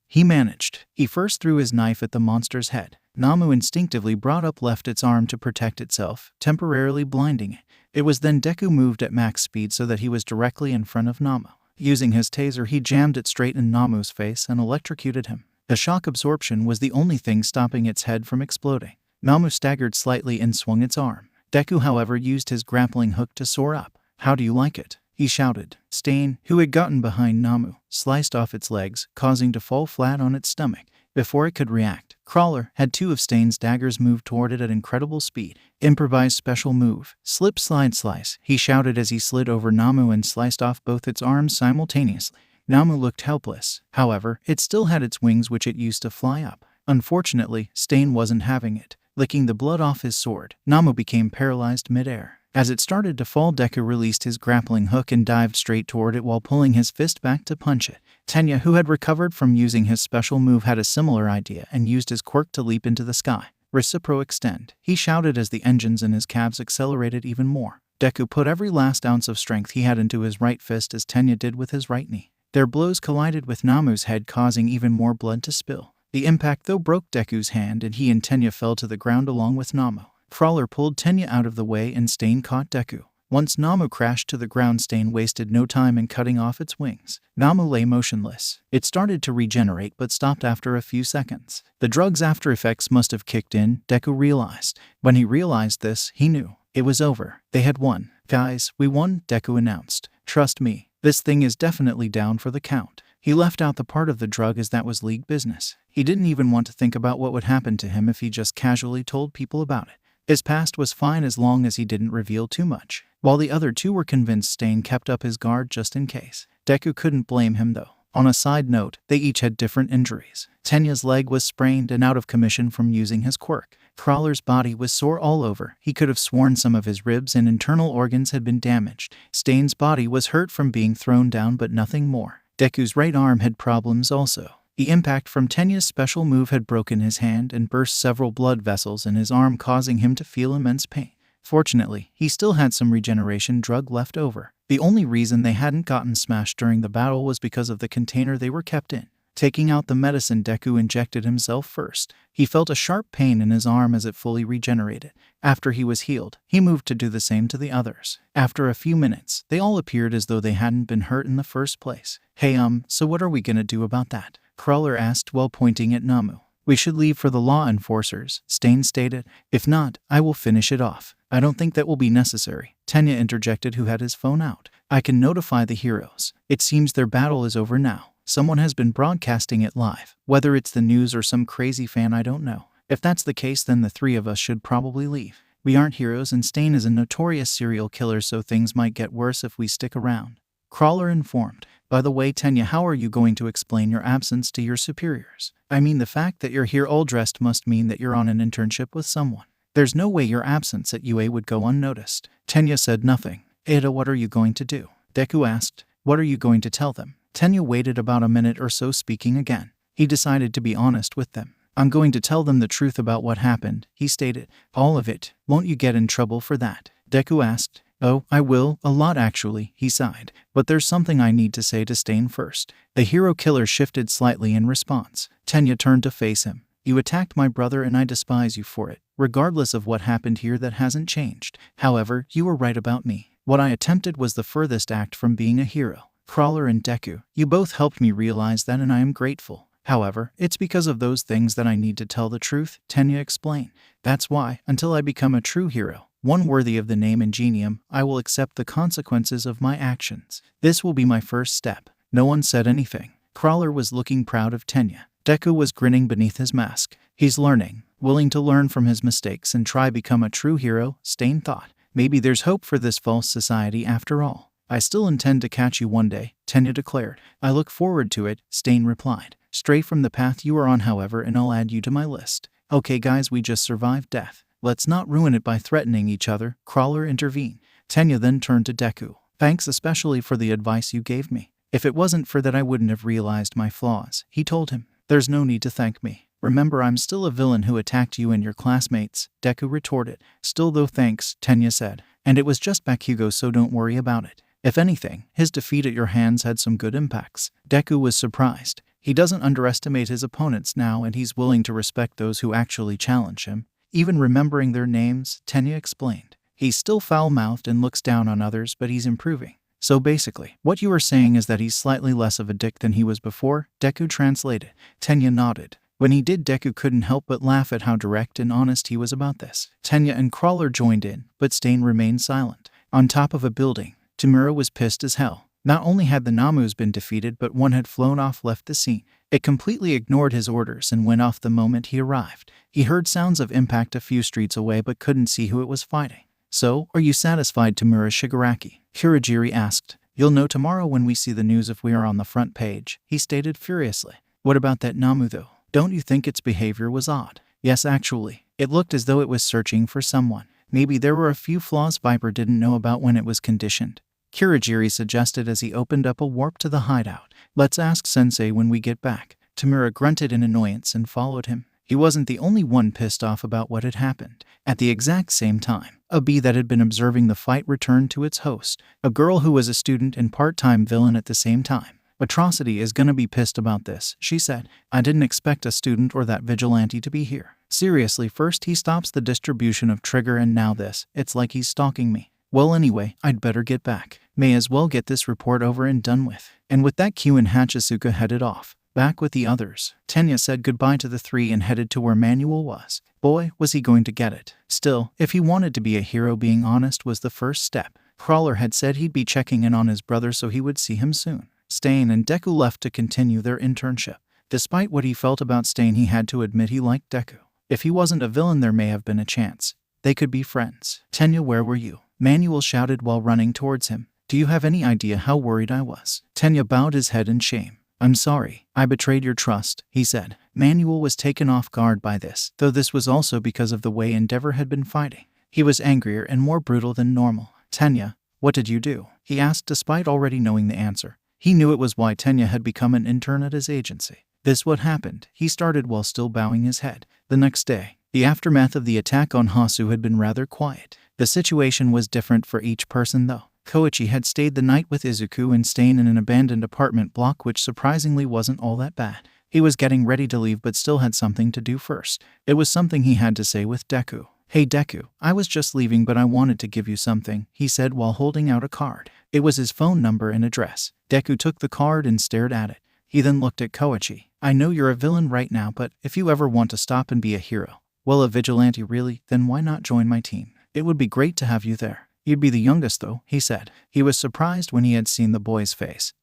he managed. He first threw his knife at the monster's head. Namu instinctively brought up left its arm to protect itself, temporarily blinding it. It was then Deku moved at max speed so that he was directly in front of Namu. Using his taser, he jammed it straight in Namu's face and electrocuted him. The shock absorption was the only thing stopping its head from exploding. Namu staggered slightly and swung its arm. Deku, however, used his grappling hook to soar up. How do you like it? He shouted. Stain, who had gotten behind Namu, sliced off its legs, causing to fall flat on its stomach. Before it could react, Crawler had 2 of Stain's daggers move toward it at incredible speed. Improvised special move. Slip, slide, slice, he shouted as he slid over Namu and sliced off both its arms simultaneously. Namu looked helpless. However, it still had its wings which it used to fly up. Unfortunately, Stain wasn't having it. Licking the blood off his sword, Namu became paralyzed mid-air. As it started to fall, Deku released his grappling hook and dived straight toward it while pulling his fist back to punch it. Tenya, who had recovered from using his special move, had a similar idea and used his quirk to leap into the sky. Recipro extend, he shouted as the engines in his calves accelerated even more. Deku put every last ounce of strength he had into his right fist as Tenya did with his right knee. Their blows collided with Namu's head, causing even more blood to spill. The impact, though, broke Deku's hand, and he and Tenya fell to the ground along with Namu. Crawler pulled Tenya out of the way and Stain caught Deku. Once Namu crashed to the ground, Stain wasted no time in cutting off its wings. Namu lay motionless. It started to regenerate but stopped after a few seconds. The drug's after effects must have kicked in, Deku realized. When he realized this, he knew. It was over. They had won. Guys, we won, Deku announced. Trust me, this thing is definitely down for the count. He left out the part of the drug as that was league business. He didn't even want to think about what would happen to him if he just casually told people about it. His past was fine as long as he didn't reveal too much. While the other two were convinced, Stain kept up his guard just in case. Deku couldn't blame him though. On a side note, they each had different injuries. Tenya's leg was sprained and out of commission from using his quirk. Crawler's body was sore all over. He could have sworn some of his ribs and internal organs had been damaged. Stain's body was hurt from being thrown down but nothing more. Deku's right arm had problems also. The impact from Tenya's special move had broken his hand and burst several blood vessels in his arm, causing him to feel immense pain. Fortunately, he still had some regeneration drug left over. The only reason they hadn't gotten smashed during the battle was because of the container they were kept in. Taking out the medicine, Deku injected himself first. He felt a sharp pain in his arm as it fully regenerated. After he was healed, he moved to do the same to the others. After a few minutes, they all appeared as though they hadn't been hurt in the first place. Hey so what are we gonna do about that? Crawler asked while pointing at Namu. We should leave for the law enforcers, Stain stated. If not, I will finish it off. I don't think that will be necessary, Tenya interjected, who had his phone out. I can notify the heroes. It seems their battle is over now. Someone has been broadcasting it live. Whether it's the news or some crazy fan, I don't know. If that's the case, then the three of us should probably leave. We aren't heroes and Stain is a notorious serial killer, so things might get worse if we stick around. Crawler informed. By the way, Tenya, how are you going to explain your absence to your superiors? I mean, the fact that you're here all dressed must mean that you're on an internship with someone. There's no way your absence at UA would go unnoticed. Tenya said nothing. Ada, what are you going to do? Deku asked. What are you going to tell them? Tenya waited about a minute or so, speaking again. He decided to be honest with them. I'm going to tell them the truth about what happened, he stated. All of it. Won't you get in trouble for that? Deku asked. Oh, I will, a lot actually, he sighed. But there's something I need to say to Stain first. The hero killer shifted slightly in response. Tenya turned to face him. You attacked my brother and I despise you for it. Regardless of what happened here, that hasn't changed. However, you were right about me. What I attempted was the furthest act from being a hero. Crawler and Deku, you both helped me realize that and I am grateful. However, it's because of those things that I need to tell the truth, Tenya explained. That's why, until I become a true hero, one worthy of the name Ingenium, I will accept the consequences of my actions. This will be my first step. No one said anything. Crawler was looking proud of Tenya. Deku was grinning beneath his mask. He's learning, willing to learn from his mistakes and try become a true hero, Stain thought. Maybe there's hope for this false society after all. I still intend to catch you one day, Tenya declared. I look forward to it, Stain replied. Stray from the path you are on, however, and I'll add you to my list. Okay guys, we just survived death. Let's not ruin it by threatening each other, Crawler intervened. Tenya then turned to Deku. Thanks especially for the advice you gave me. If it wasn't for that, I wouldn't have realized my flaws, he told him. There's no need to thank me. Remember, I'm still a villain who attacked you and your classmates, Deku retorted. Still though, thanks, Tenya said. And it was just Bakugo, so don't worry about it. If anything, his defeat at your hands had some good impacts. Deku was surprised. He doesn't underestimate his opponents now, and he's willing to respect those who actually challenge him. Even remembering their names, Tenya explained. He's still foul-mouthed and looks down on others, but he's improving. So basically, what you are saying is that he's slightly less of a dick than he was before, Deku translated. Tenya nodded. When he did, Deku couldn't help but laugh at how direct and honest he was about this. Tenya and Crawler joined in, but Stain remained silent. On top of a building, Tamura was pissed as hell. Not only had the Namus been defeated, but one had flown off, left the scene. It completely ignored his orders and went off the moment he arrived. He heard sounds of impact a few streets away but couldn't see who it was fighting. So, are you satisfied, Tamura Shigaraki? Kurogiri asked. You'll know tomorrow when we see the news if we are on the front page, he stated furiously. What about that Namu though? Don't you think its behavior was odd? Yes, actually. It looked as though it was searching for someone. Maybe there were a few flaws Viper didn't know about when it was conditioned. Kurogiri suggested as he opened up a warp to the hideout. Let's ask Sensei when we get back. Tamura grunted in annoyance and followed him. He wasn't the only one pissed off about what had happened. At the exact same time, a bee that had been observing the fight returned to its host, a girl who was a student and part-time villain at the same time. Atrocity is gonna be pissed about this, she said. I didn't expect a student or that vigilante to be here. Seriously, first he stops the distribution of Trigger and now this. It's like he's stalking me. Well anyway, I'd better get back. May as well get this report over and done with. And with that Q and RoxasItsuka headed off. Back with the others, Tenya said goodbye to the three and headed to where Manuel was. Boy, was he going to get it. Still, if he wanted to be a hero, being honest was the first step. Crawler had said he'd be checking in on his brother, so he would see him soon. Stain and Deku left to continue their internship. Despite what he felt about Stain, he had to admit he liked Deku. If he wasn't a villain, there may have been a chance they could be friends. Tenya, where were you? Manuel shouted while running towards him. Do you have any idea how worried I was? Tenya bowed his head in shame. I'm sorry, I betrayed your trust, he said. Manuel was taken off guard by this, though this was also because of the way Endeavor had been fighting. He was angrier and more brutal than normal. Tenya, what did you do? He asked despite already knowing the answer. He knew it was why Tenya had become an intern at his agency. This what happened, he started while still bowing his head. The next day, the aftermath of the attack on Hasu had been rather quiet. The situation was different for each person though. Koichi had stayed the night with Izuku and Stain in an abandoned apartment block, which surprisingly wasn't all that bad. He was getting ready to leave but still had something to do first. It was something he had to say with Deku. Hey Deku, I was just leaving but I wanted to give you something, he said while holding out a card. It was his phone number and address. Deku took the card and stared at it. He then looked at Koichi. I know you're a villain right now, but if you ever want to stop and be a hero, well, a vigilante really, then why not join my team? It would be great to have you there. You'd be the youngest though, he said. He was surprised when he had seen the boy's face.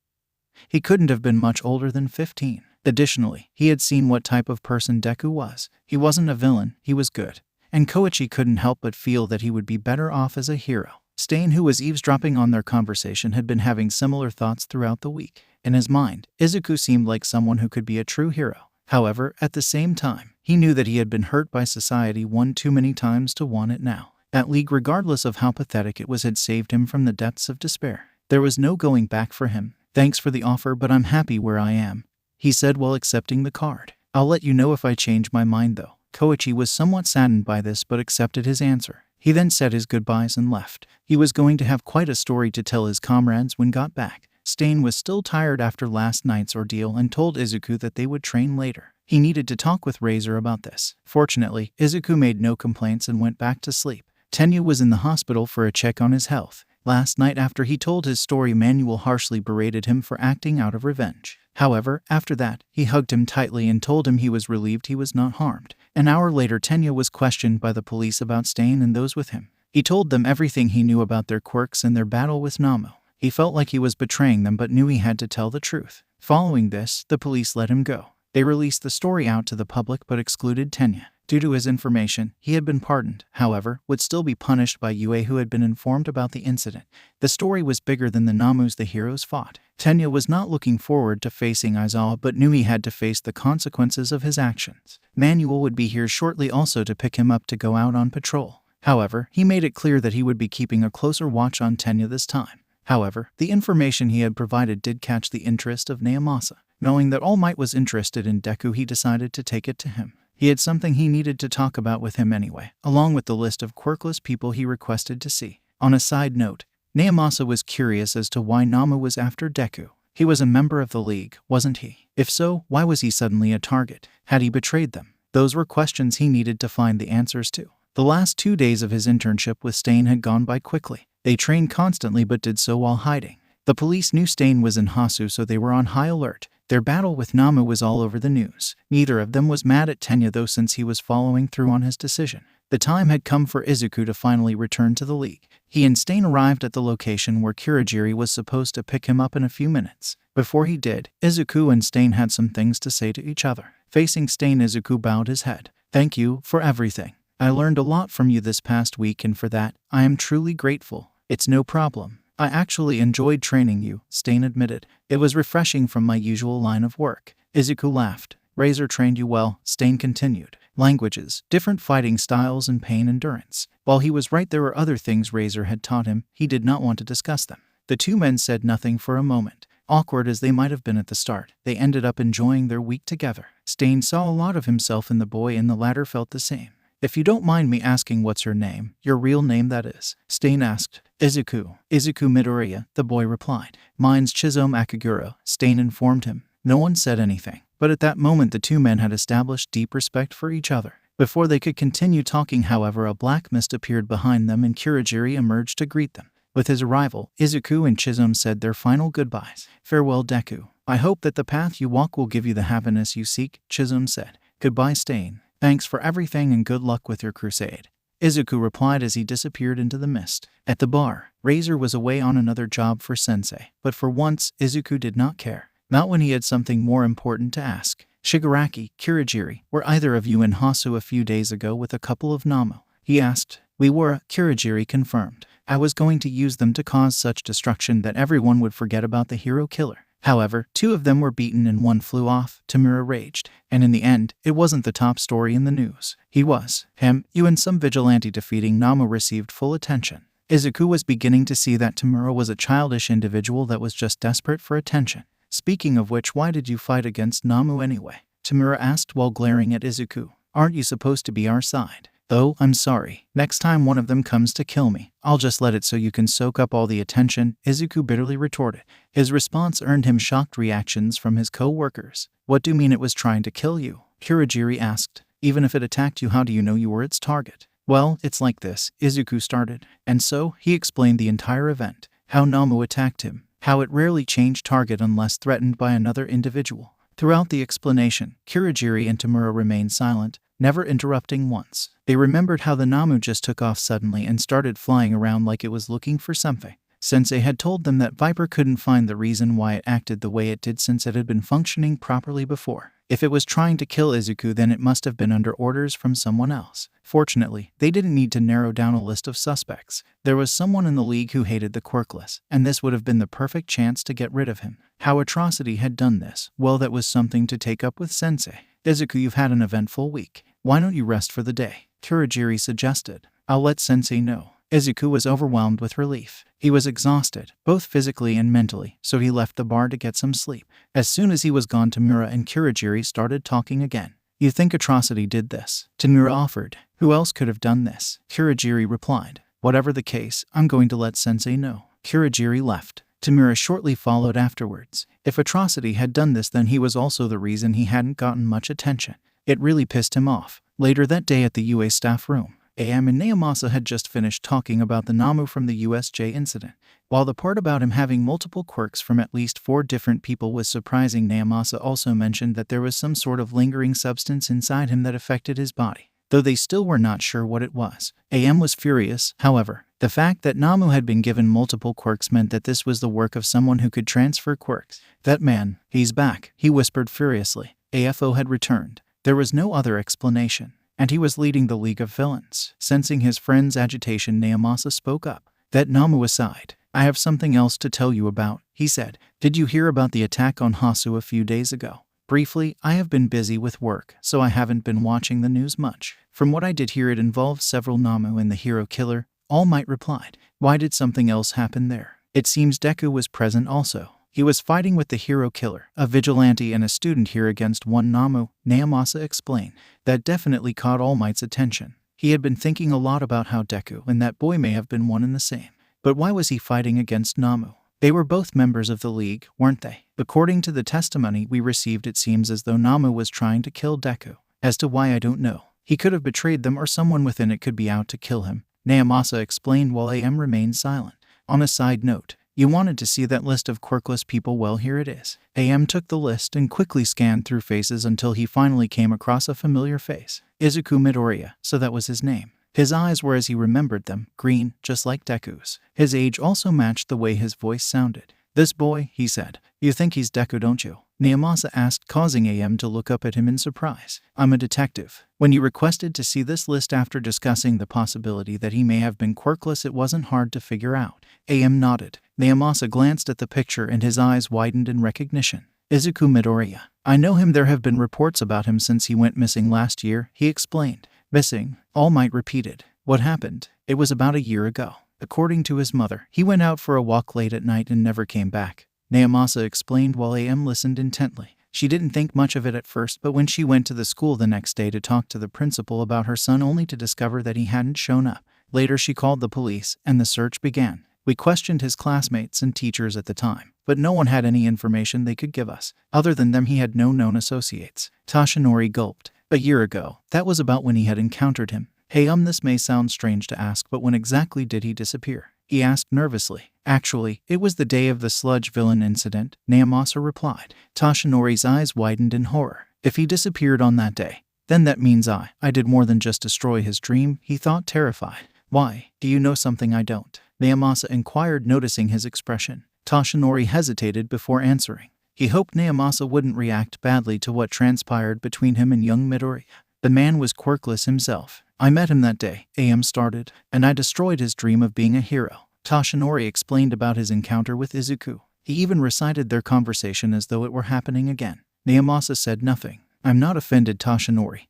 He couldn't have been much older than 15. Additionally, he had seen what type of person Deku was. He wasn't a villain, he was good. And Koichi couldn't help but feel that he would be better off as a hero. Stain, who was eavesdropping on their conversation, had been having similar thoughts throughout the week. In his mind, Izuku seemed like someone who could be a true hero. However, at the same time, he knew that he had been hurt by society one too many times to want it now. That league, regardless of how pathetic it was, had saved him from the depths of despair. There was no going back for him. Thanks for the offer, but I'm happy where I am, he said while accepting the card. I'll let you know if I change my mind though. Koichi was somewhat saddened by this but accepted his answer. He then said his goodbyes and left. He was going to have quite a story to tell his comrades when got back. Stain was still tired after last night's ordeal and told Izuku that they would train later. He needed to talk with Razor about this. Fortunately, Izuku made no complaints and went back to sleep. Tenya was in the hospital for a check on his health. Last night, after he told his story, Manuel harshly berated him for acting out of revenge. However, after that, he hugged him tightly and told him he was relieved he was not harmed. An hour later, Tenya was questioned by the police about Stain and those with him. He told them everything he knew about their quirks and their battle with Namu. He felt like he was betraying them but knew he had to tell the truth. Following this, the police let him go. They released the story out to the public but excluded Tenya. Due to his information, he had been pardoned, however, would still be punished by Yue, who had been informed about the incident. The story was bigger than the Namus the heroes fought. Tenya was not looking forward to facing Aizawa but knew he had to face the consequences of his actions. Manuel would be here shortly also to pick him up to go out on patrol. However, he made it clear that he would be keeping a closer watch on Tenya this time. However, the information he had provided did catch the interest of Naomasa. Knowing that All Might was interested in Deku, he decided to take it to him. He had something he needed to talk about with him anyway, along with the list of quirkless people he requested to see. On a side note, Naomasa was curious as to why Namu was after Deku. He was a member of the League, wasn't he? If so, why was he suddenly a target? Had he betrayed them? Those were questions he needed to find the answers to. The last 2 days of his internship with Stain had gone by quickly. They trained constantly but did so while hiding. The police knew Stain was in Hasu, so they were on high alert. Their battle with Namu was all over the news. Neither of them was mad at Tenya though, since he was following through on his decision. The time had come for Izuku to finally return to the League. He and Stain arrived at the location where Kirigiri was supposed to pick him up in a few minutes. Before he did, Izuku and Stain had some things to say to each other. Facing Stain, Izuku bowed his head. Thank you for everything. I learned a lot from you this past week, and for that, I am truly grateful. It's no problem. I actually enjoyed training you, Stain admitted. It was refreshing from my usual line of work. Izuku laughed. Razor trained you well, Stain continued. Languages, different fighting styles, and pain endurance. While he was right, there were other things Razor had taught him. He did not want to discuss them. The two men said nothing for a moment. Awkward as they might have been at the start, they ended up enjoying their week together. Stain saw a lot of himself in the boy, and the latter felt the same. If you don't mind me asking, what's your name? Your real name, that is. Stain asked. Izuku Midoriya, the boy replied. Mine's Chizome Akagura, Stain informed him. No one said anything, but at that moment the two men had established deep respect for each other. Before they could continue talking, however, a black mist appeared behind them and Kurogiri emerged to greet them. With his arrival, Izuku and Chisum said their final goodbyes. "Farewell, Deku. I hope that the path you walk will give you the happiness you seek," Chisum said. "Goodbye, Stain. Thanks for everything and good luck with your crusade," Izuku replied as he disappeared into the mist. At the bar, Razor was away on another job for Sensei, but for once, Izuku did not care. Not when he had something more important to ask. "Shigaraki, Kurogiri, were either of you in Hasu a few days ago with a couple of Namu?" he asked. "We were," Kurogiri confirmed. "I was going to use them to cause such destruction that everyone would forget about the hero killer. However, 2 of them were beaten and 1 flew off," Tamura raged. "And in the end, it wasn't the top story in the news. He was. You and some vigilante defeating Namu received full attention." Izuku was beginning to see that Tamura was a childish individual that was just desperate for attention. "Speaking of which, why did you fight against Namu anyway?" Tamura asked while glaring at Izuku. "Aren't you supposed to be our side?" "Oh, I'm sorry. Next time one of them comes to kill me, I'll just let it so you can soak up all the attention," Izuku bitterly retorted. His response earned him shocked reactions from his co-workers. "What do you mean it was trying to kill you?" Kurogiri asked. "Even if it attacked you, how do you know you were its target?" "Well, it's like this," Izuku started. And so, he explained the entire event. How Namu attacked him. How it rarely changed target unless threatened by another individual. Throughout the explanation, Kurogiri and Tamura remained silent, never interrupting once. They remembered how the Namu just took off suddenly and started flying around like it was looking for something. Sensei had told them that Viper couldn't find the reason why it acted the way it did since it had been functioning properly before. If it was trying to kill Izuku, then it must have been under orders from someone else. Fortunately, they didn't need to narrow down a list of suspects. There was someone in the league who hated the quirkless, and this would have been the perfect chance to get rid of him. How Atrocity had done this, well, that was something to take up with Sensei. "Izuku, you've had an eventful week. Why don't you rest for the day?" Kurogiri suggested. "I'll let Sensei know." Izuku was overwhelmed with relief. He was exhausted, both physically and mentally, so he left the bar to get some sleep. As soon as he was gone, Tamura and Kurogiri started talking again. "You think Atrocity did this?" Tamura offered. "Who else could have done this?" Kurogiri replied. "Whatever the case, I'm going to let Sensei know." Kurogiri left. Tamura shortly followed afterwards. If Atrocity had done this, then he was also the reason he hadn't gotten much attention. It really pissed him off. Later that day at the UA staff room, AM and Naomasa had just finished talking about the Namu from the USJ incident. While the part about him having multiple quirks from at least 4 different people was surprising, Naomasa also mentioned that there was some sort of lingering substance inside him that affected his body, though they still were not sure what it was. AM was furious, however. The fact that Namu had been given multiple quirks meant that this was the work of someone who could transfer quirks. "That man, he's back," he whispered furiously. AFO had returned. There was no other explanation, and he was leading the League of Villains. Sensing his friend's agitation, Naomasa spoke up. "That Namu aside, I have something else to tell you about," he said. "Did you hear about the attack on Hasu a few days ago?" "Briefly, I have been busy with work, so I haven't been watching the news much. From what I did hear, it involves several Namu and the hero killer," All Might replied. "Why did something else happen there?" "It seems Deku was present also. He was fighting with the hero killer, a vigilante and a student here against one Namu," Naomasa explained. That definitely caught All Might's attention. He had been thinking a lot about how Deku and that boy may have been one and the same. But why was he fighting against Namu? They were both members of the League, weren't they? According to the testimony we received, it seems as though Namu was trying to kill Deku. As to why, I don't know. He could have betrayed them, or someone within it could be out to kill him, Naomasa explained while AM remained silent. On a side note, you wanted to see that list of quirkless people? Well, here it is. AM took the list and quickly scanned through faces until he finally came across a familiar face. Izuku Midoriya, so that was his name. His eyes were, as he remembered them, green, just like Deku's. His age also matched the way his voice sounded. "This boy," he said. "You think he's Deku, don't you?" Naomasa asked, causing AM to look up at him in surprise. "I'm a detective. When you requested to see this list after discussing the possibility that he may have been quirkless, it wasn't hard to figure out." AM nodded. Naomasa glanced at the picture and his eyes widened in recognition. "Izuku Midoriya. I know him. There have been reports about him since he went missing last year," he explained. "Missing?" All Might repeated. "What happened?" "It was about a year ago. According to his mother, he went out for a walk late at night and never came back," Naomasa explained while AM listened intently. She didn't think much of it at first, but when she went to the school the next day to talk to the principal about her son, only to discover that he hadn't shown up. Later she called the police, and the search began. We questioned his classmates and teachers at the time, but no one had any information they could give us. Other than them, he had no known associates. Tashinori gulped. A year ago, that was about when he had encountered him. Hey, this may sound strange to ask, but when exactly did he disappear? He asked nervously. Actually, it was the day of the sludge villain incident, Naomasa replied. Toshinori's eyes widened in horror. If he disappeared on that day, then that means I did more than just destroy his dream, he thought, terrified. Why? Do you know something I don't? Naomasa inquired, noticing his expression. Toshinori hesitated before answering. He hoped Naomasa wouldn't react badly to what transpired between him and young Midoriya. The man was quirkless himself. I met him that day, AM started, and I destroyed his dream of being a hero. Toshinori explained about his encounter with Izuku. He even recited their conversation as though it were happening again. Naomasa said nothing. I'm not offended, Toshinori.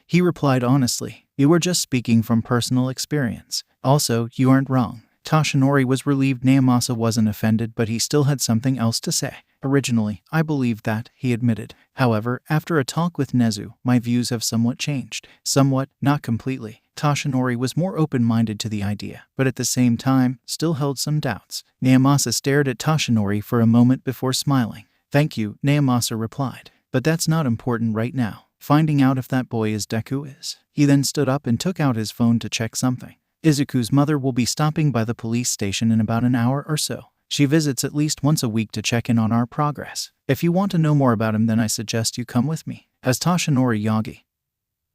He replied honestly. You were just speaking from personal experience. Also, you aren't wrong. Toshinori was relieved Naomasa wasn't offended, but he still had something else to say. Originally, I believed that, he admitted. However, after a talk with Nezu, my views have somewhat changed. Somewhat, not completely. Toshinori was more open-minded to the idea, but at the same time, still held some doubts. Naomasa stared at Toshinori for a moment before smiling. Thank you, Naomasa replied. But that's not important right now. Finding out if that boy is Deku is. He then stood up and took out his phone to check something. Izuku's mother will be stopping by the police station in about an hour or so. She visits at least once a week to check in on our progress. If you want to know more about him, then I suggest you come with me. As Toshinori Yagi,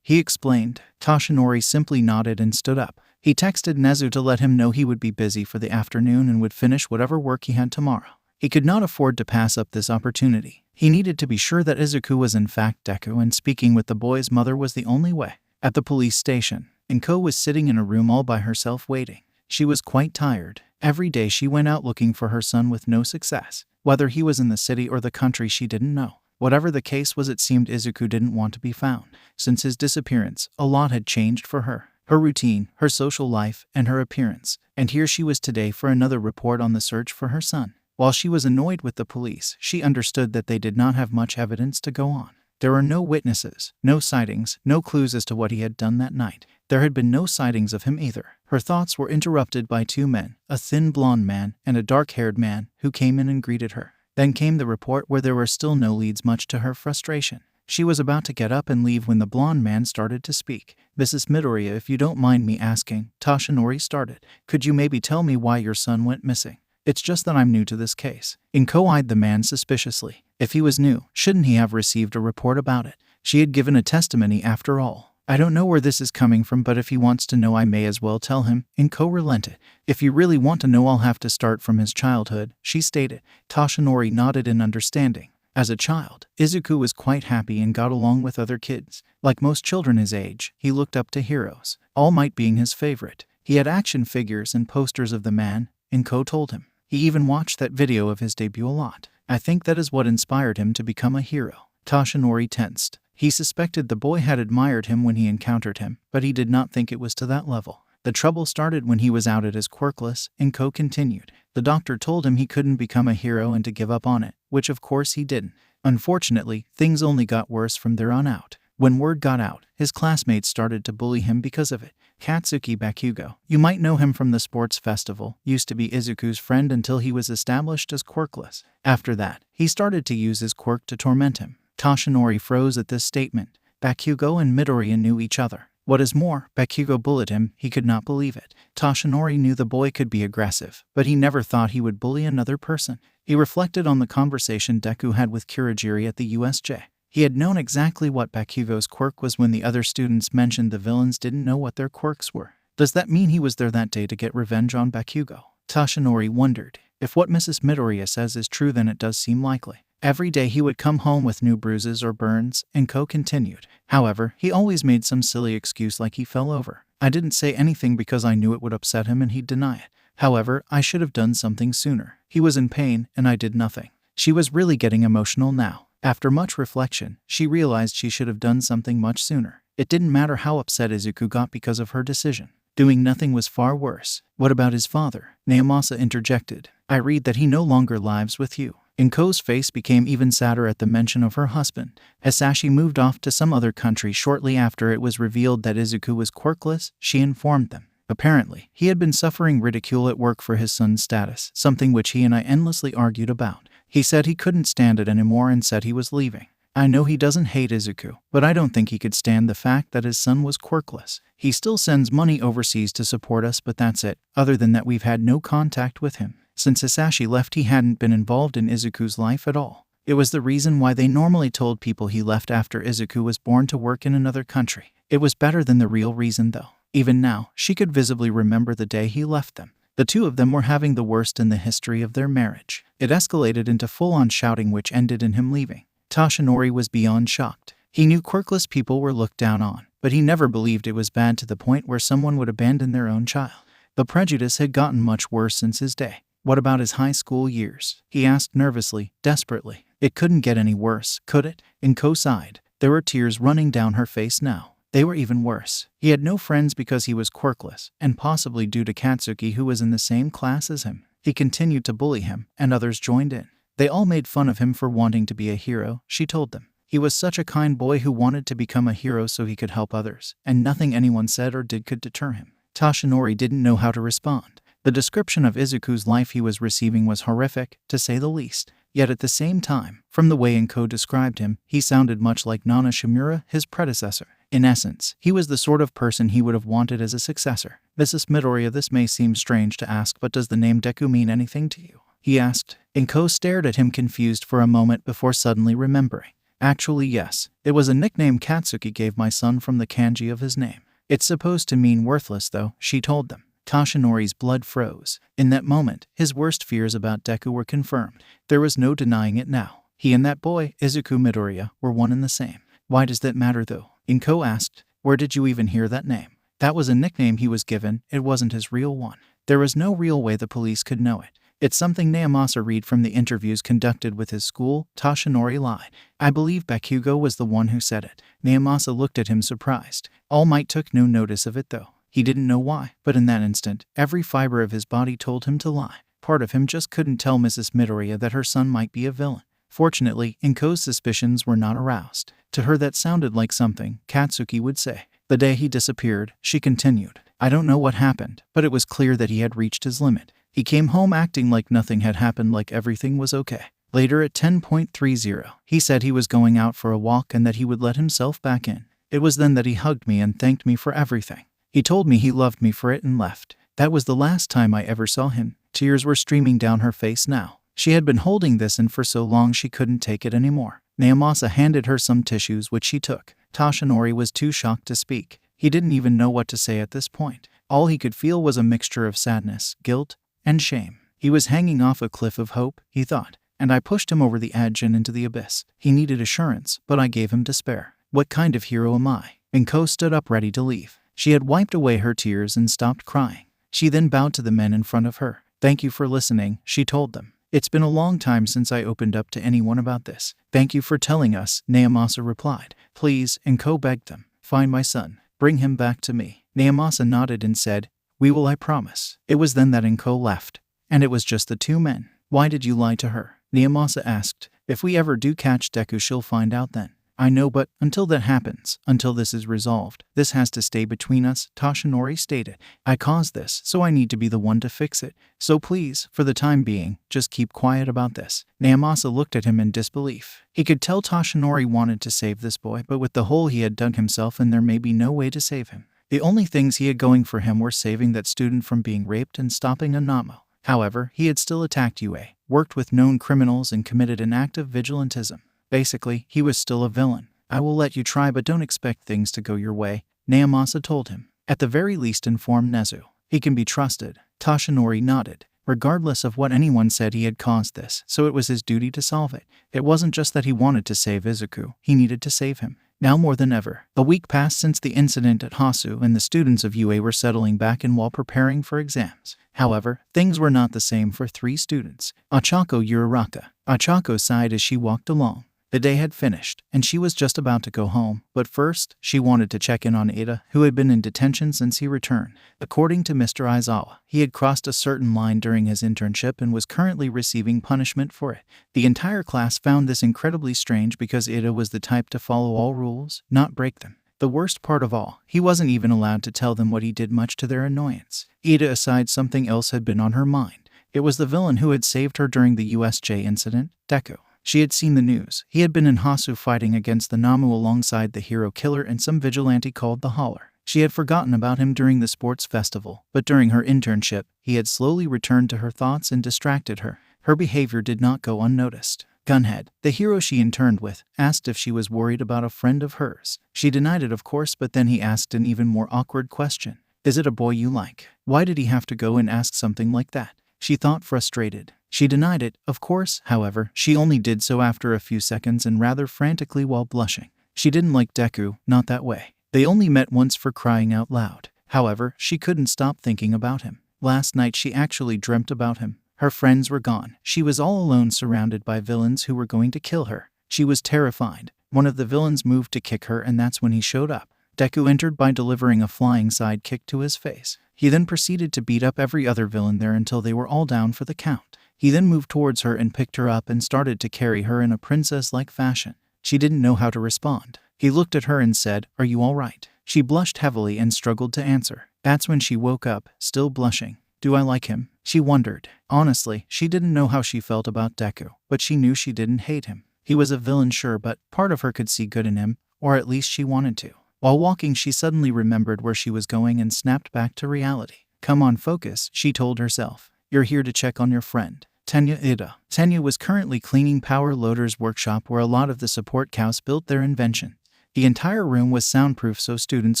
he explained. Toshinori simply nodded and stood up. He texted Nezu to let him know he would be busy for the afternoon and would finish whatever work he had tomorrow. He could not afford to pass up this opportunity. He needed to be sure that Izuku was in fact Deku, and speaking with the boy's mother was the only way. At the police station, Inko was sitting in a room all by herself waiting. She was quite tired. Every day she went out looking for her son with no success. Whether he was in the city or the country, she didn't know. Whatever the case was, it seemed Izuku didn't want to be found. Since his disappearance, a lot had changed for her. Her routine, her social life, and her appearance. And here she was today for another report on the search for her son. While she was annoyed with the police, she understood that they did not have much evidence to go on. There were no witnesses, no sightings, no clues as to what he had done that night. There had been no sightings of him either. Her thoughts were interrupted by two men, a thin blonde man and a dark-haired man, who came in and greeted her. Then came the report where there were still no leads, much to her frustration. She was about to get up and leave when the blonde man started to speak. Mrs. Midoriya, if you don't mind me asking, Toshinori started. Could you maybe tell me why your son went missing? It's just that I'm new to this case. Inko eyed the man suspiciously. If he was new, shouldn't he have received a report about it? She had given a testimony after all. I don't know where this is coming from, but if he wants to know, I may as well tell him. Inko relented. If you really want to know, I'll have to start from his childhood, she stated. Toshinori nodded in understanding. As a child, Izuku was quite happy and got along with other kids. Like most children his age, he looked up to heroes, All Might being his favorite. He had action figures and posters of the man, Inko told him. He even watched that video of his debut a lot. I think that is what inspired him to become a hero. Toshinori tensed. He suspected the boy had admired him when he encountered him, but he did not think it was to that level. The trouble started when he was outed as quirkless, Inko continued. The doctor told him he couldn't become a hero and to give up on it, which of course he didn't. Unfortunately, things only got worse from there on out. When word got out, his classmates started to bully him because of it. Katsuki Bakugo, you might know him from the sports festival, used to be Izuku's friend until he was established as quirkless. After that, he started to use his quirk to torment him. Toshinori froze at this statement. Bakugo and Midoriya knew each other. What is more, Bakugo bullied him. He could not believe it. Toshinori knew the boy could be aggressive, but he never thought he would bully another person. He reflected on the conversation Deku had with Kurogiri at the USJ. He had known exactly what Bakugo's quirk was when the other students mentioned the villains didn't know what their quirks were. Does that mean he was there that day to get revenge on Bakugo? Toshinori wondered. If what Mrs. Midoriya says is true, then it does seem likely. Every day he would come home with new bruises or burns, Inko continued. However, he always made some silly excuse like he fell over. I didn't say anything because I knew it would upset him and he'd deny it. However, I should have done something sooner. He was in pain and I did nothing. She was really getting emotional now. After much reflection, she realized she should have done something much sooner. It didn't matter how upset Izuku got because of her decision. Doing nothing was far worse. What about his father? Naomasa interjected. I read that he no longer lives with you. Inko's face became even sadder at the mention of her husband. Hisashi moved off to some other country shortly after it was revealed that Izuku was quirkless, she informed them. Apparently, he had been suffering ridicule at work for his son's status, something which he and I endlessly argued about. He said he couldn't stand it anymore and said he was leaving. I know he doesn't hate Izuku, but I don't think he could stand the fact that his son was quirkless. He still sends money overseas to support us, but that's it. Other than that, we've had no contact with him. Since Hisashi left, he hadn't been involved in Izuku's life at all. It was the reason why they normally told people he left after Izuku was born to work in another country. It was better than the real reason though. Even now, she could visibly remember the day he left them. The two of them were having the worst in the history of their marriage. It escalated into full-on shouting, which ended in him leaving. Toshinori was beyond shocked. He knew quirkless people were looked down on, but he never believed it was bad to the point where someone would abandon their own child. The prejudice had gotten much worse since his day. What about his high school years? He asked nervously, desperately. It couldn't get any worse, could it? Inko sighed. There were tears running down her face now. They were even worse. He had no friends because he was quirkless, and possibly due to Katsuki, who was in the same class as him. He continued to bully him, and others joined in. They all made fun of him for wanting to be a hero, she told them. He was such a kind boy who wanted to become a hero so he could help others, and nothing anyone said or did could deter him. Toshinori didn't know how to respond. The description of Izuku's life he was receiving was horrific, to say the least. Yet at the same time, from the way Inko described him, he sounded much like Nana Shimura, his predecessor. In essence, he was the sort of person he would have wanted as a successor. Mrs. Midoriya, this may seem strange to ask, but does the name Deku mean anything to you? He asked. Inko stared at him confused for a moment before suddenly remembering. Actually, yes. It was a nickname Katsuki gave my son from the kanji of his name. It's supposed to mean worthless though, she told them. Toshinori's blood froze. In that moment, his worst fears about Deku were confirmed. There was no denying it now. He and that boy, Izuku Midoriya, were one and the same. Why does that matter though? Inko asked. Where did you even hear that name? That was a nickname he was given, it wasn't his real one. There was no real way the police could know it. It's something Naomasa read from the interviews conducted with his school, Toshinori lied. I believe Bakugo was the one who said it. Naomasa looked at him surprised. All Might took no notice of it though. He didn't know why, but in that instant, every fiber of his body told him to lie. Part of him just couldn't tell Mrs. Midoriya that her son might be a villain. Fortunately, Inko's suspicions were not aroused. To her that sounded like something Katsuki would say. The day he disappeared, she continued. I don't know what happened, but it was clear that he had reached his limit. He came home acting like nothing had happened, like everything was okay. Later at 10:30, he said he was going out for a walk and that he would let himself back in. It was then that he hugged me and thanked me for everything. He told me he loved me for it and left. That was the last time I ever saw him. Tears were streaming down her face now. She had been holding this in for so long she couldn't take it anymore. Naomasa handed her some tissues, which she took. Toshinori was too shocked to speak. He didn't even know what to say at this point. All he could feel was a mixture of sadness, guilt, and shame. He was hanging off a cliff of hope, he thought, and I pushed him over the edge and into the abyss. He needed assurance, but I gave him despair. What kind of hero am I? Inko stood up ready to leave. She had wiped away her tears and stopped crying. She then bowed to the men in front of her. Thank you for listening, she told them. It's been a long time since I opened up to anyone about this. Thank you for telling us, Naomasa replied. Please, Inko begged them. Find my son. Bring him back to me. Naomasa nodded and said, We will, I promise. It was then that Inko left. And it was just the two men. Why did you lie to her? Naomasa asked. If we ever do catch Deku, she'll find out then. I know, but until that happens, until this is resolved, this has to stay between us, Toshinori stated. I caused this, so I need to be the one to fix it. So please, for the time being, just keep quiet about this. Naomasa looked at him in disbelief. He could tell Toshinori wanted to save this boy, but with the hole he had dug himself in, there may be no way to save him. The only things he had going for him were saving that student from being raped and stopping Anamo. However, he had still attacked UA, worked with known criminals, and committed an act of vigilantism. Basically, he was still a villain. I will let you try, but don't expect things to go your way, Naomasa told him. At the very least, inform Nezu. He can be trusted. Toshinori nodded. Regardless of what anyone said, he had caused this, so it was his duty to solve it. It wasn't just that he wanted to save Izuku, he needed to save him. Now more than ever. A week passed since the incident at Hasu, and the students of UA were settling back in while preparing for exams. However, things were not the same for three students. Achako Uraraka. Achako sighed as she walked along. The day had finished, and she was just about to go home, but first, she wanted to check in on Ada, who had been in detention since he returned. According to Mr. Aizawa, he had crossed a certain line during his internship and was currently receiving punishment for it. The entire class found this incredibly strange because Ada was the type to follow all rules, not break them. The worst part of all, he wasn't even allowed to tell them what he did, much to their annoyance. Ada aside, something else had been on her mind. It was the villain who had saved her during the USJ incident, Deku. She had seen the news. He had been in Hasu fighting against the Namu alongside the hero killer and some vigilante called the Holler. She had forgotten about him during the sports festival, but during her internship, he had slowly returned to her thoughts and distracted her. Her behavior did not go unnoticed. Gunhead, the hero she interned with, asked if she was worried about a friend of hers. She denied it, of course, but then he asked an even more awkward question. Is it a boy you like? Why did he have to go and ask something like that? She thought, frustrated. She denied it, of course. However, she only did so after a few seconds and rather frantically while blushing. She didn't like Deku, not that way. They only met once, for crying out loud. However, she couldn't stop thinking about him. Last night she actually dreamt about him. Her friends were gone. She was all alone, surrounded by villains who were going to kill her. She was terrified. One of the villains moved to kick her, and that's when he showed up. Deku entered by delivering a flying side kick to his face. He then proceeded to beat up every other villain there until they were all down for the count. He then moved towards her and picked her up and started to carry her in a princess-like fashion. She didn't know how to respond. He looked at her and said, "Are you all right?" She blushed heavily and struggled to answer. That's when she woke up, still blushing. Do I like him? She wondered. Honestly, she didn't know how she felt about Deku, but she knew she didn't hate him. He was a villain, sure, but part of her could see good in him, or at least she wanted to. While walking, she suddenly remembered where she was going and snapped back to reality. Come on, focus, she told herself. You're here to check on your friend, Tenya Ida. Tenya was currently cleaning Power Loader's workshop, where a lot of the support cows built their invention. The entire room was soundproof so students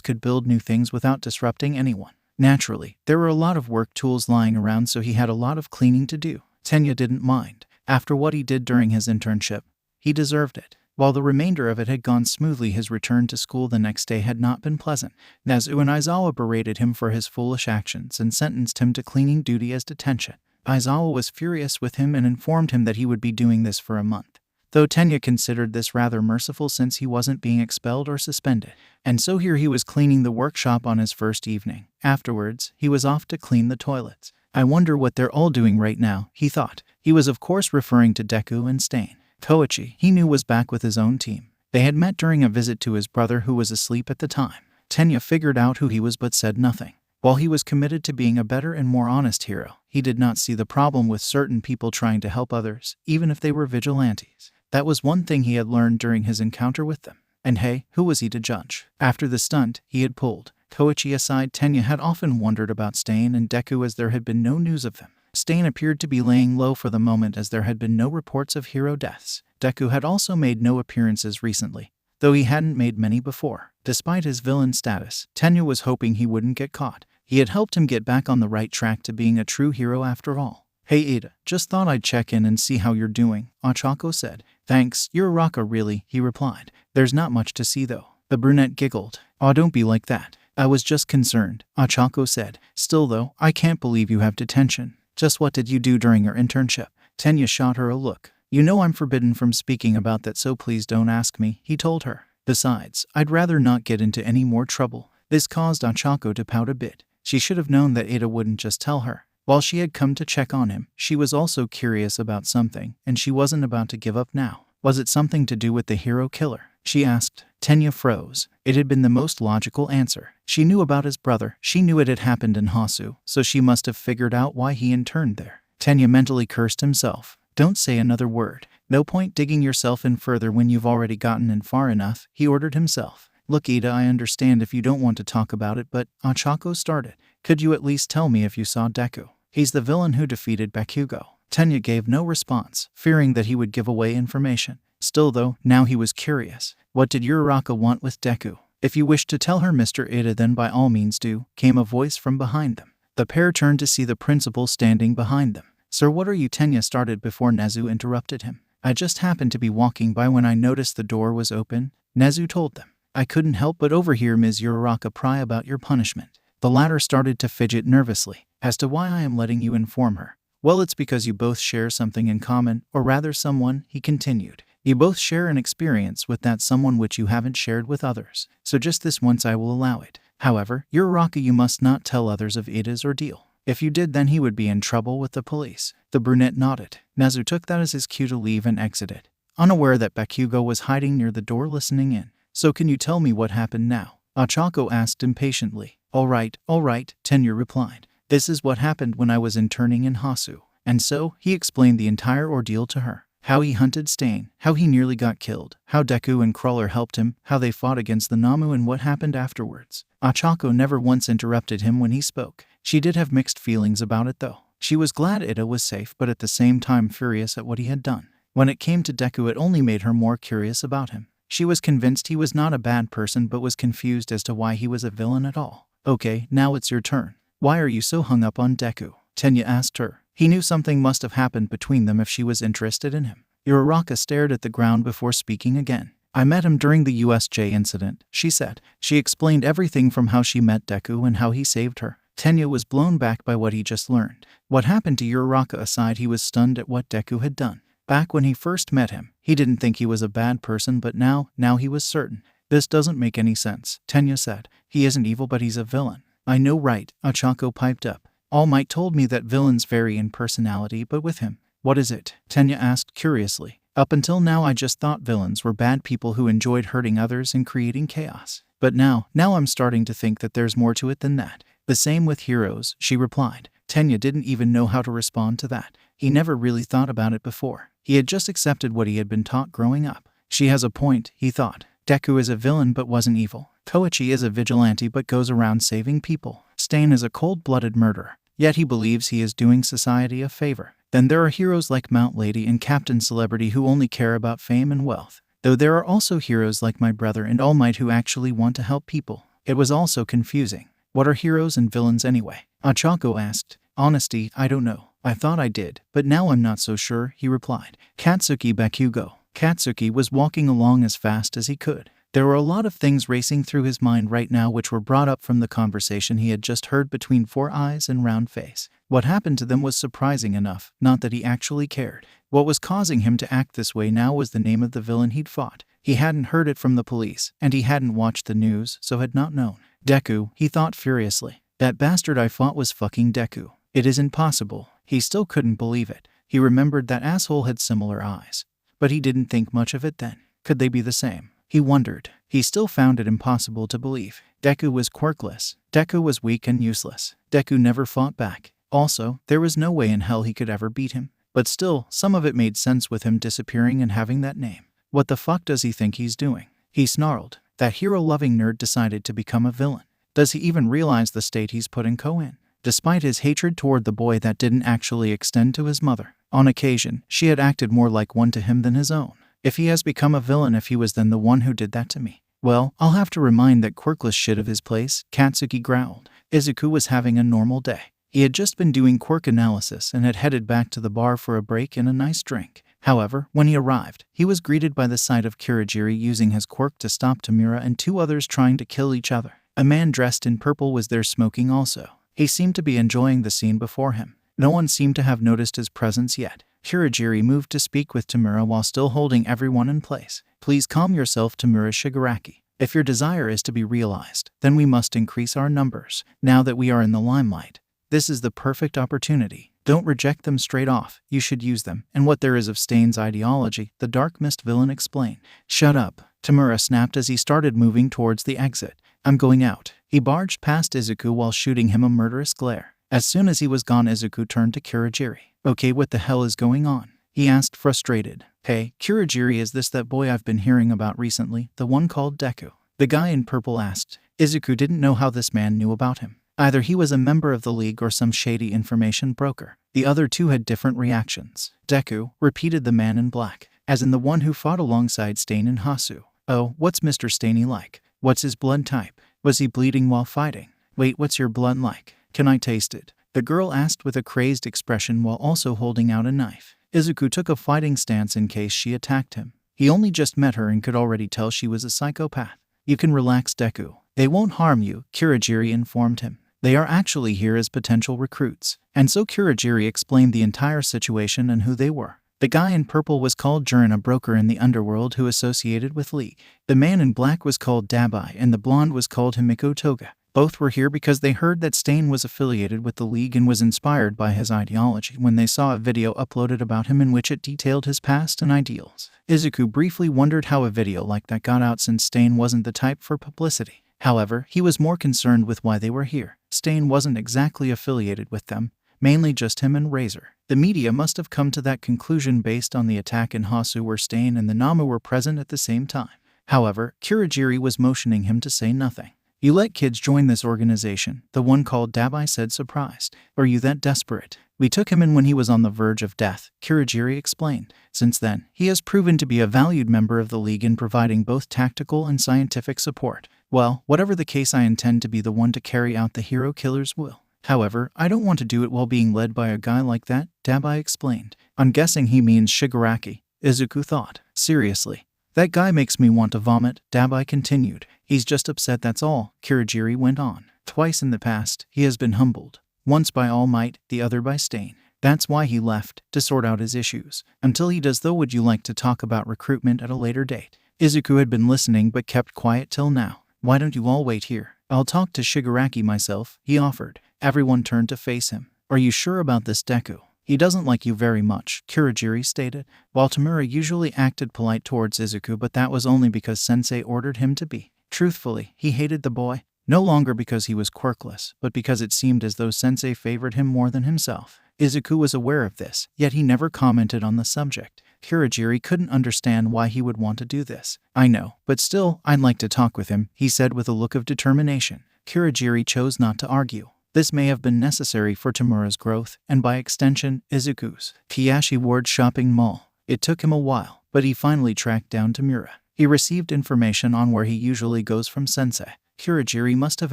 could build new things without disrupting anyone. Naturally, there were a lot of work tools lying around, so he had a lot of cleaning to do. Tenya didn't mind. After what he did during his internship, he deserved it. While the remainder of it had gone smoothly, his return to school the next day had not been pleasant. Nezu and Aizawa berated him for his foolish actions and sentenced him to cleaning duty as detention. Aizawa was furious with him and informed him that he would be doing this for a month. Though Tenya considered this rather merciful since he wasn't being expelled or suspended. And so here he was cleaning the workshop on his first evening. Afterwards, he was off to clean the toilets. I wonder what they're all doing right now, he thought. He was of course referring to Deku and Stain. Koichi, he knew, was back with his own team. They had met during a visit to his brother, who was asleep at the time. Tenya figured out who he was but said nothing. While he was committed to being a better and more honest hero, he did not see the problem with certain people trying to help others, even if they were vigilantes. That was one thing he had learned during his encounter with them. And hey, who was he to judge? After the stunt he had pulled Koichi aside, Tenya had often wondered about Stain and Deku, as there had been no news of them. Stain appeared to be laying low for the moment, as there had been no reports of hero deaths. Deku had also made no appearances recently, though he hadn't made many before. Despite his villain status, Tenya was hoping he wouldn't get caught. He had helped him get back on the right track to being a true hero after all. Hey Ida, just thought I'd check in and see how you're doing, Ochako said. Thanks, you're Raka really, he replied. There's not much to see though. The brunette giggled. Aw, don't be like that. I was just concerned, Ochako said. Still though, I can't believe you have detention. Just what did you do during your internship? Tenya shot her a look. You know I'm forbidden from speaking about that, so please don't ask me, he told her. Besides, I'd rather not get into any more trouble. This caused Ochako to pout a bit. She should have known that Ada wouldn't just tell her. While she had come to check on him, she was also curious about something, and she wasn't about to give up now. Was it something to do with the hero killer? She asked. Tenya froze. It had been the most logical answer. She knew about his brother. She knew it had happened in Hasu, so she must have figured out why he interned there. Tenya mentally cursed himself. Don't say another word. No point digging yourself in further when you've already gotten in far enough, he ordered himself. Look Ida, I understand if you don't want to talk about it, but Ochako started. Could you at least tell me if you saw Deku? He's the villain who defeated Bakugo. Tenya gave no response, fearing that he would give away information. Still though, now he was curious. What did Uraraka want with Deku? If you wish to tell her, Mr. Ida, then by all means do, came a voice from behind them. The pair turned to see the principal standing behind them. Sir, what are you? Tenya started before Nezu interrupted him. I just happened to be walking by when I noticed the door was open, Nezu told them. I couldn't help but overhear Ms. Uraraka pry about your punishment. The latter started to fidget nervously. As to why I am letting you inform her. Well, it's because you both share something in common, or rather someone, he continued. You both share an experience with that someone which you haven't shared with others. So just this once I will allow it. However, Uraraka, you must not tell others of Ida's ordeal. If you did, then he would be in trouble with the police. The brunette nodded. Nezu took that as his cue to leave and exited, unaware that Bakugo was hiding near the door listening in. So can you tell me what happened now? Ochako asked impatiently. All right, Tenya replied. This is what happened when I was interning in Hasu. And so, he explained the entire ordeal to her. How he hunted Stain, how he nearly got killed, how Deku and Crawler helped him, how they fought against the Namu and what happened afterwards. Ochako never once interrupted him when he spoke. She did have mixed feelings about it though. She was glad Ida was safe but at the same time furious at what he had done. When it came to Deku, it only made her more curious about him. She was convinced he was not a bad person but was confused as to why he was a villain at all. Okay, now it's your turn. Why are you so hung up on Deku? Tenya asked her. He knew something must have happened between them if she was interested in him. Uraraka stared at the ground before speaking again. I met him during the USJ incident, she said. She explained everything from how she met Deku and how he saved her. Tenya was blown back by what he just learned. What happened to Uraraka aside, he was stunned at what Deku had done. Back when he first met him, he didn't think he was a bad person, but now he was certain. This doesn't make any sense, Tenya said. He isn't evil but he's a villain. I know, right? Ochako piped up. All Might told me that villains vary in personality, but with him. What is it? Tenya asked curiously. Up until now I just thought villains were bad people who enjoyed hurting others and creating chaos. But now I'm starting to think that there's more to it than that. The same with heroes, she replied. Tenya didn't even know how to respond to that. He never really thought about it before. He had just accepted what he had been taught growing up. She has a point, he thought. Deku is a villain but wasn't evil. Koichi is a vigilante but goes around saving people. Stain is a cold-blooded murderer. Yet he believes he is doing society a favor. Then there are heroes like Mount Lady and Captain Celebrity who only care about fame and wealth. Though there are also heroes like my brother and All Might who actually want to help people. It was also confusing. What are heroes and villains anyway? Ochako asked. Honesty, I don't know. I thought I did, but now I'm not so sure, he replied. Katsuki Bakugo. Katsuki was walking along as fast as he could. There were a lot of things racing through his mind right now which were brought up from the conversation he had just heard between Four Eyes and Round Face. What happened to them was surprising enough, not that he actually cared. What was causing him to act this way now was the name of the villain he'd fought. He hadn't heard it from the police, and he hadn't watched the news, so had not known. Deku, he thought furiously. That bastard I fought was fucking Deku. It isn't possible. He still couldn't believe it. He remembered that asshole had similar eyes. But he didn't think much of it then. Could they be the same? He wondered. He still found it impossible to believe. Deku was quirkless. Deku was weak and useless. Deku never fought back. Also, there was no way in hell he could ever beat him. But still, some of it made sense with him disappearing and having that name. What the fuck does he think he's doing? He snarled. That hero-loving nerd decided to become a villain. Does he even realize the state he's putting Ko in? Despite his hatred toward the boy, that didn't actually extend to his mother. On occasion, she had acted more like one to him than his own. If he has become a villain, if he was then the one who did that to me. Well, I'll have to remind that quirkless shit of his place, Katsuki growled. Izuku was having a normal day. He had just been doing quirk analysis and had headed back to the bar for a break and a nice drink. However, when he arrived, he was greeted by the sight of Kirigiri using his quirk to stop Tamura and two others trying to kill each other. A man dressed in purple was there smoking also. He seemed to be enjoying the scene before him. No one seemed to have noticed his presence yet. Kirigiri moved to speak with Tamura while still holding everyone in place. Please calm yourself, Tamura Shigaraki. If your desire is to be realized, then we must increase our numbers. Now that we are in the limelight, this is the perfect opportunity. Don't reject them straight off. You should use them. And what there is of Stain's ideology, the Dark Mist villain explained. Shut up, Tamura snapped as he started moving towards the exit. I'm going out. He barged past Izuku while shooting him a murderous glare. As soon as he was gone, Izuku turned to Kirigiri. Okay, what the hell is going on? He asked, frustrated. Hey, Kirigiri, is this that boy I've been hearing about recently, the one called Deku? The guy in purple asked. Izuku didn't know how this man knew about him. Either he was a member of the League or some shady information broker. The other two had different reactions. Deku, repeated the man in black, as in the one who fought alongside Stain and Hasu. Oh, what's Mr. Stainy like? What's his blood type? Was he bleeding while fighting? Wait, what's your blood like? Can I taste it? The girl asked with a crazed expression while also holding out a knife. Izuku took a fighting stance in case she attacked him. He only just met her and could already tell she was a psychopath. You can relax, Deku. They won't harm you, Kirigiri informed him. They are actually here as potential recruits. And so Kirigiri explained the entire situation and who they were. The guy in purple was called Jurin, a broker in the underworld who associated with League. The man in black was called Dabai and the blonde was called Himiko Toga. Both were here because they heard that Stain was affiliated with the League and was inspired by his ideology when they saw a video uploaded about him in which it detailed his past and ideals. Izuku briefly wondered how a video like that got out since Stain wasn't the type for publicity. However, he was more concerned with why they were here. Stain wasn't exactly affiliated with them, mainly just him and Razor. The media must have come to that conclusion based on the attack in Hasu where Stain and the Nama were present at the same time. However, Kurogiri was motioning him to say nothing. You let kids join this organization, the one called Dabai said surprised. Are you that desperate? We took him in when he was on the verge of death, Kurogiri explained. Since then, he has proven to be a valued member of the League in providing both tactical and scientific support. Well, whatever the case, I intend to be the one to carry out the hero killer's will. However, I don't want to do it while being led by a guy like that, Dabai explained. I'm guessing he means Shigaraki, Izuku thought. Seriously. That guy makes me want to vomit, Dabai continued. He's just upset, that's all, Kurogiri went on. Twice in the past, he has been humbled. Once by All Might, the other by Stain. That's why he left, to sort out his issues. Until he does though, would you like to talk about recruitment at a later date? Izuku had been listening but kept quiet till now. Why don't you all wait here? I'll talk to Shigaraki myself, he offered. Everyone turned to face him. Are you sure about this, Deku? He doesn't like you very much, Kurogiri stated. While Tamura usually acted polite towards Izuku, but that was only because Sensei ordered him to be. Truthfully, he hated the boy. No longer because he was quirkless, but because it seemed as though Sensei favored him more than himself. Izuku was aware of this, yet he never commented on the subject. Kurogiri couldn't understand why he would want to do this. I know, but still, I'd like to talk with him, he said with a look of determination. Kurogiri chose not to argue. This may have been necessary for Tamura's growth, and by extension, Izuku's. Kiyashi Ward Shopping Mall. It took him a while, but he finally tracked down Tamura. He received information on where he usually goes from Sensei. Kurogiri must have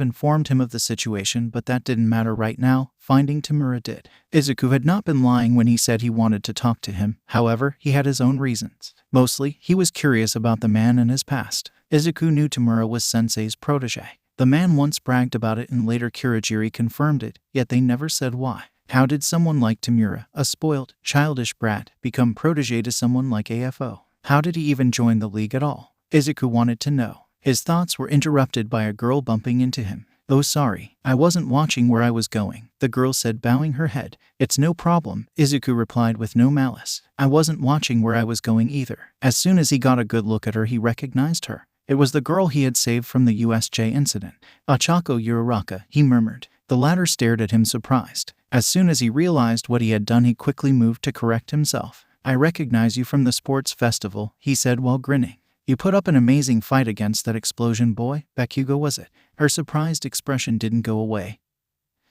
informed him of the situation, but that didn't matter right now. Finding Tamura did. Izuku had not been lying when he said he wanted to talk to him. However, he had his own reasons. Mostly, he was curious about the man and his past. Izuku knew Tamura was Sensei's protege. The man once bragged about it and later Kurogiri confirmed it, yet they never said why. How did someone like Tamura, a spoiled, childish brat, become protege to someone like AFO? How did he even join the League at all? Izuku wanted to know. His thoughts were interrupted by a girl bumping into him. Oh sorry, I wasn't watching where I was going, the girl said, bowing her head. It's no problem, Izuku replied with no malice. I wasn't watching where I was going either. As soon as he got a good look at her, he recognized her. It was the girl he had saved from the USJ incident. Ochako Uraraka, he murmured. The latter stared at him surprised. As soon as he realized what he had done, he quickly moved to correct himself. I recognize you from the sports festival, he said while grinning. You put up an amazing fight against that explosion boy, Bakugo was it? Her surprised expression didn't go away.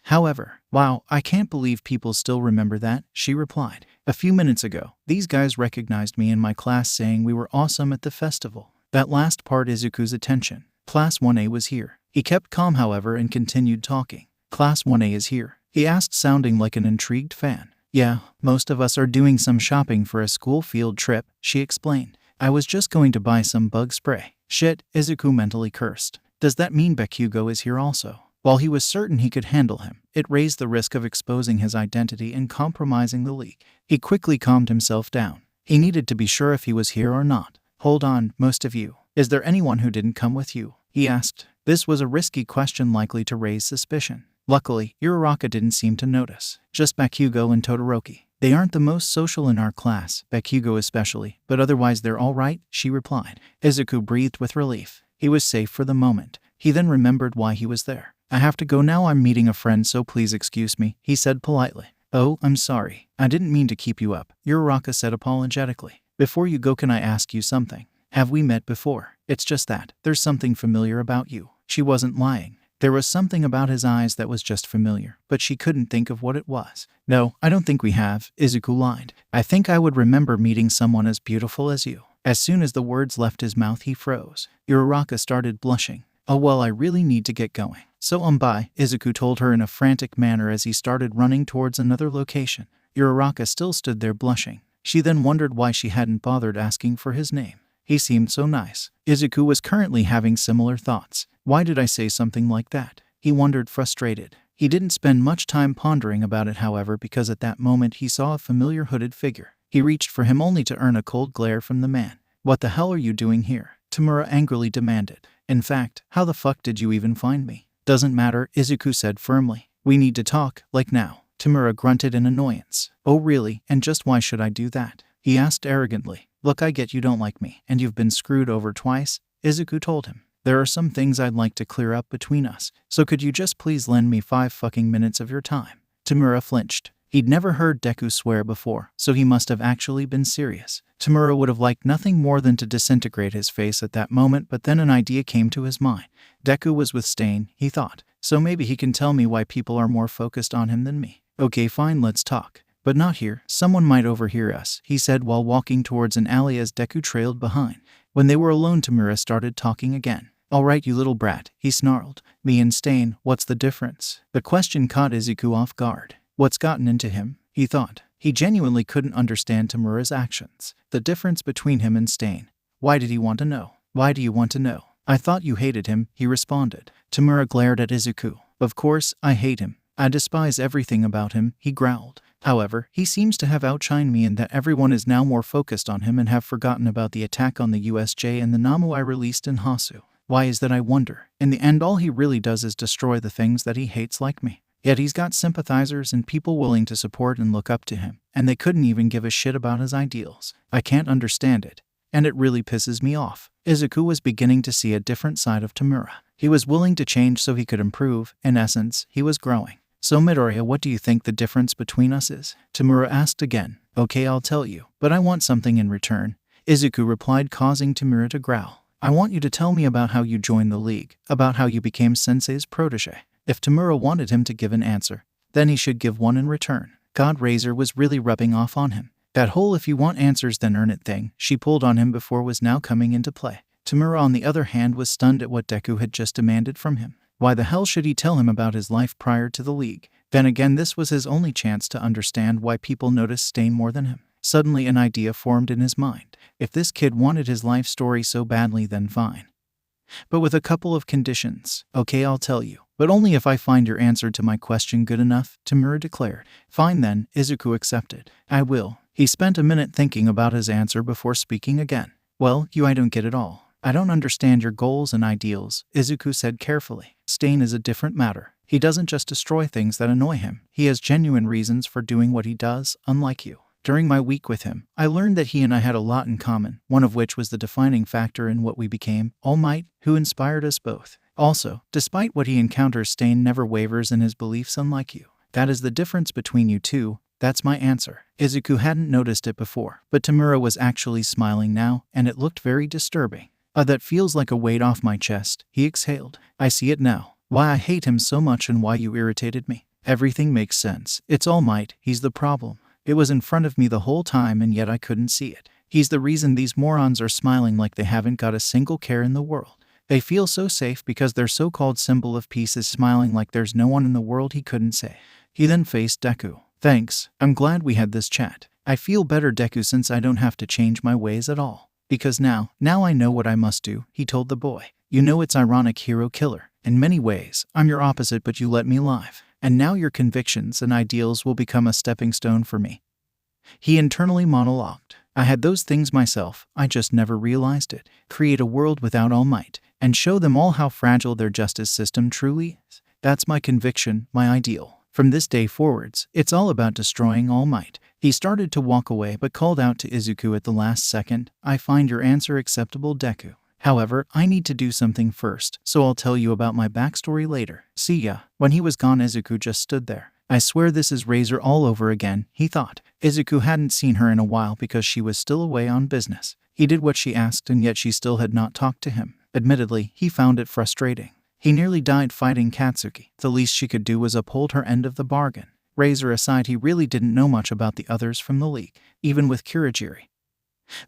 However, wow, I can't believe people still remember that, she replied. A few minutes ago, these guys recognized me in my class saying we were awesome at the festival. That last part Izuku's attention. Class 1A was here. He kept calm however and continued talking. Class 1A is here, he asked sounding like an intrigued fan. Yeah, most of us are doing some shopping for a school field trip, she explained. I was just going to buy some bug spray. Shit, Izuku mentally cursed. Does that mean Bakugo is here also? While he was certain he could handle him, it raised the risk of exposing his identity and compromising the League. He quickly calmed himself down. He needed to be sure if he was here or not. Hold on, most of you. Is there anyone who didn't come with you? He asked. This was a risky question likely to raise suspicion. Luckily, Uraraka didn't seem to notice. Just Bakugo and Todoroki. They aren't the most social in our class, Bakugo especially, but otherwise they're all right, she replied. Izuku breathed with relief. He was safe for the moment. He then remembered why he was there. I have to go now, I'm meeting a friend, so please excuse me, he said politely. Oh, I'm sorry. I didn't mean to keep you up, Uraraka said apologetically. Before you go, can I ask you something? Have we met before? It's just that there's something familiar about you. She wasn't lying. There was something about his eyes that was just familiar, but she couldn't think of what it was. No, I don't think we have, Izuku lied. I think I would remember meeting someone as beautiful as you. As soon as the words left his mouth, he froze. Uraraka started blushing. Oh well, I really need to get going. So bye, Izuku told her in a frantic manner as he started running towards another location. Uraraka still stood there blushing. She then wondered why she hadn't bothered asking for his name. He seemed so nice. Izuku was currently having similar thoughts. Why did I say something like that? He wondered, frustrated. He didn't spend much time pondering about it, however, because at that moment he saw a familiar hooded figure. He reached for him only to earn a cold glare from the man. What the hell are you doing here? Tamura angrily demanded. In fact, how the fuck did you even find me? Doesn't matter, Izuku said firmly. We need to talk, like now. Tamura grunted in annoyance. Oh really, and just why should I do that? He asked arrogantly. Look, I get you don't like me, and you've been screwed over twice, Izuku told him. There are some things I'd like to clear up between us, so could you just please lend me 5 fucking minutes of your time? Tamura flinched. He'd never heard Deku swear before, so he must have actually been serious. Tamura would have liked nothing more than to disintegrate his face at that moment, but then an idea came to his mind. Deku was with Stain, he thought, so maybe he can tell me why people are more focused on him than me. Okay, fine, let's talk. But not here, someone might overhear us, he said while walking towards an alley as Deku trailed behind. When they were alone, Tamura started talking again. Alright, you little brat, he snarled. Me and Stain, what's the difference? The question caught Izuku off guard. What's gotten into him? He thought. He genuinely couldn't understand Tamura's actions. The difference between him and Stain. Why did he want to know? Why do you want to know? I thought you hated him, he responded. Tamura glared at Izuku. Of course, I hate him. I despise everything about him, he growled. However, he seems to have outshined me in that everyone is now more focused on him and have forgotten about the attack on the USJ and the Namu I released in Hasu. Why is that, I wonder? In the end, all he really does is destroy the things that he hates like me. Yet he's got sympathizers and people willing to support and look up to him, and they couldn't even give a shit about his ideals. I can't understand it, and it really pisses me off. Izuku was beginning to see a different side of Tamura. He was willing to change so he could improve. In essence, he was growing. So Midoriya, what do you think the difference between us is? Tamura asked again. Okay, I'll tell you, but I want something in return, Izuku replied, causing Tamura to growl. I want you to tell me about how you joined the league, about how you became Sensei's protege. If Tamura wanted him to give an answer, then he should give one in return. God Razor was really rubbing off on him. That whole if you want answers then earn it thing she pulled on him before was now coming into play. Tamura, on the other hand, was stunned at what Deku had just demanded from him. Why the hell should he tell him about his life prior to the league? Then again, this was his only chance to understand why people noticed Stain more than him. Suddenly an idea formed in his mind. If this kid wanted his life story so badly, then fine. But with a couple of conditions. Okay, I'll tell you. But only if I find your answer to my question good enough, Tamura declared. Fine then, Izuku accepted. I will. He spent a minute thinking about his answer before speaking again. Well, I don't get it all. I don't understand your goals and ideals, Izuku said carefully. Stain is a different matter. He doesn't just destroy things that annoy him. He has genuine reasons for doing what he does, unlike you. During my week with him, I learned that he and I had a lot in common, one of which was the defining factor in what we became, All Might, who inspired us both. Also, despite what he encounters, Stain never wavers in his beliefs, unlike you. That is the difference between you two. That's my answer. Izuku hadn't noticed it before, but Tamura was actually smiling now, and it looked very disturbing. That feels like a weight off my chest, he exhaled. I see it now. Why I hate him so much and why you irritated me. Everything makes sense. It's All Might, he's the problem. It was in front of me the whole time and yet I couldn't see it. He's the reason these morons are smiling like they haven't got a single care in the world. They feel so safe because their so-called symbol of peace is smiling like there's no one in the world, he couldn't say. He then faced Deku. Thanks, I'm glad we had this chat. I feel better, Deku, since I don't have to change my ways at all. Because now I know what I must do, he told the boy. You know, it's ironic, hero killer. In many ways, I'm your opposite, but you let me live. And now your convictions and ideals will become a stepping stone for me. He internally monologued. I had those things myself, I just never realized it. Create a world without All Might, and show them all how fragile their justice system truly is. That's my conviction, my ideal. From this day forwards, it's all about destroying All Might. He started to walk away but called out to Izuku at the last second. I find your answer acceptable, Deku. However, I need to do something first, so I'll tell you about my backstory later. See ya. When he was gone, Izuku just stood there. I swear this is Razor all over again, he thought. Izuku hadn't seen her in a while because she was still away on business. He did what she asked and yet she still had not talked to him. Admittedly, he found it frustrating. He nearly died fighting Katsuki. The least she could do was uphold her end of the bargain. Razor aside, he really didn't know much about the others from the league. Even with Kurogiri,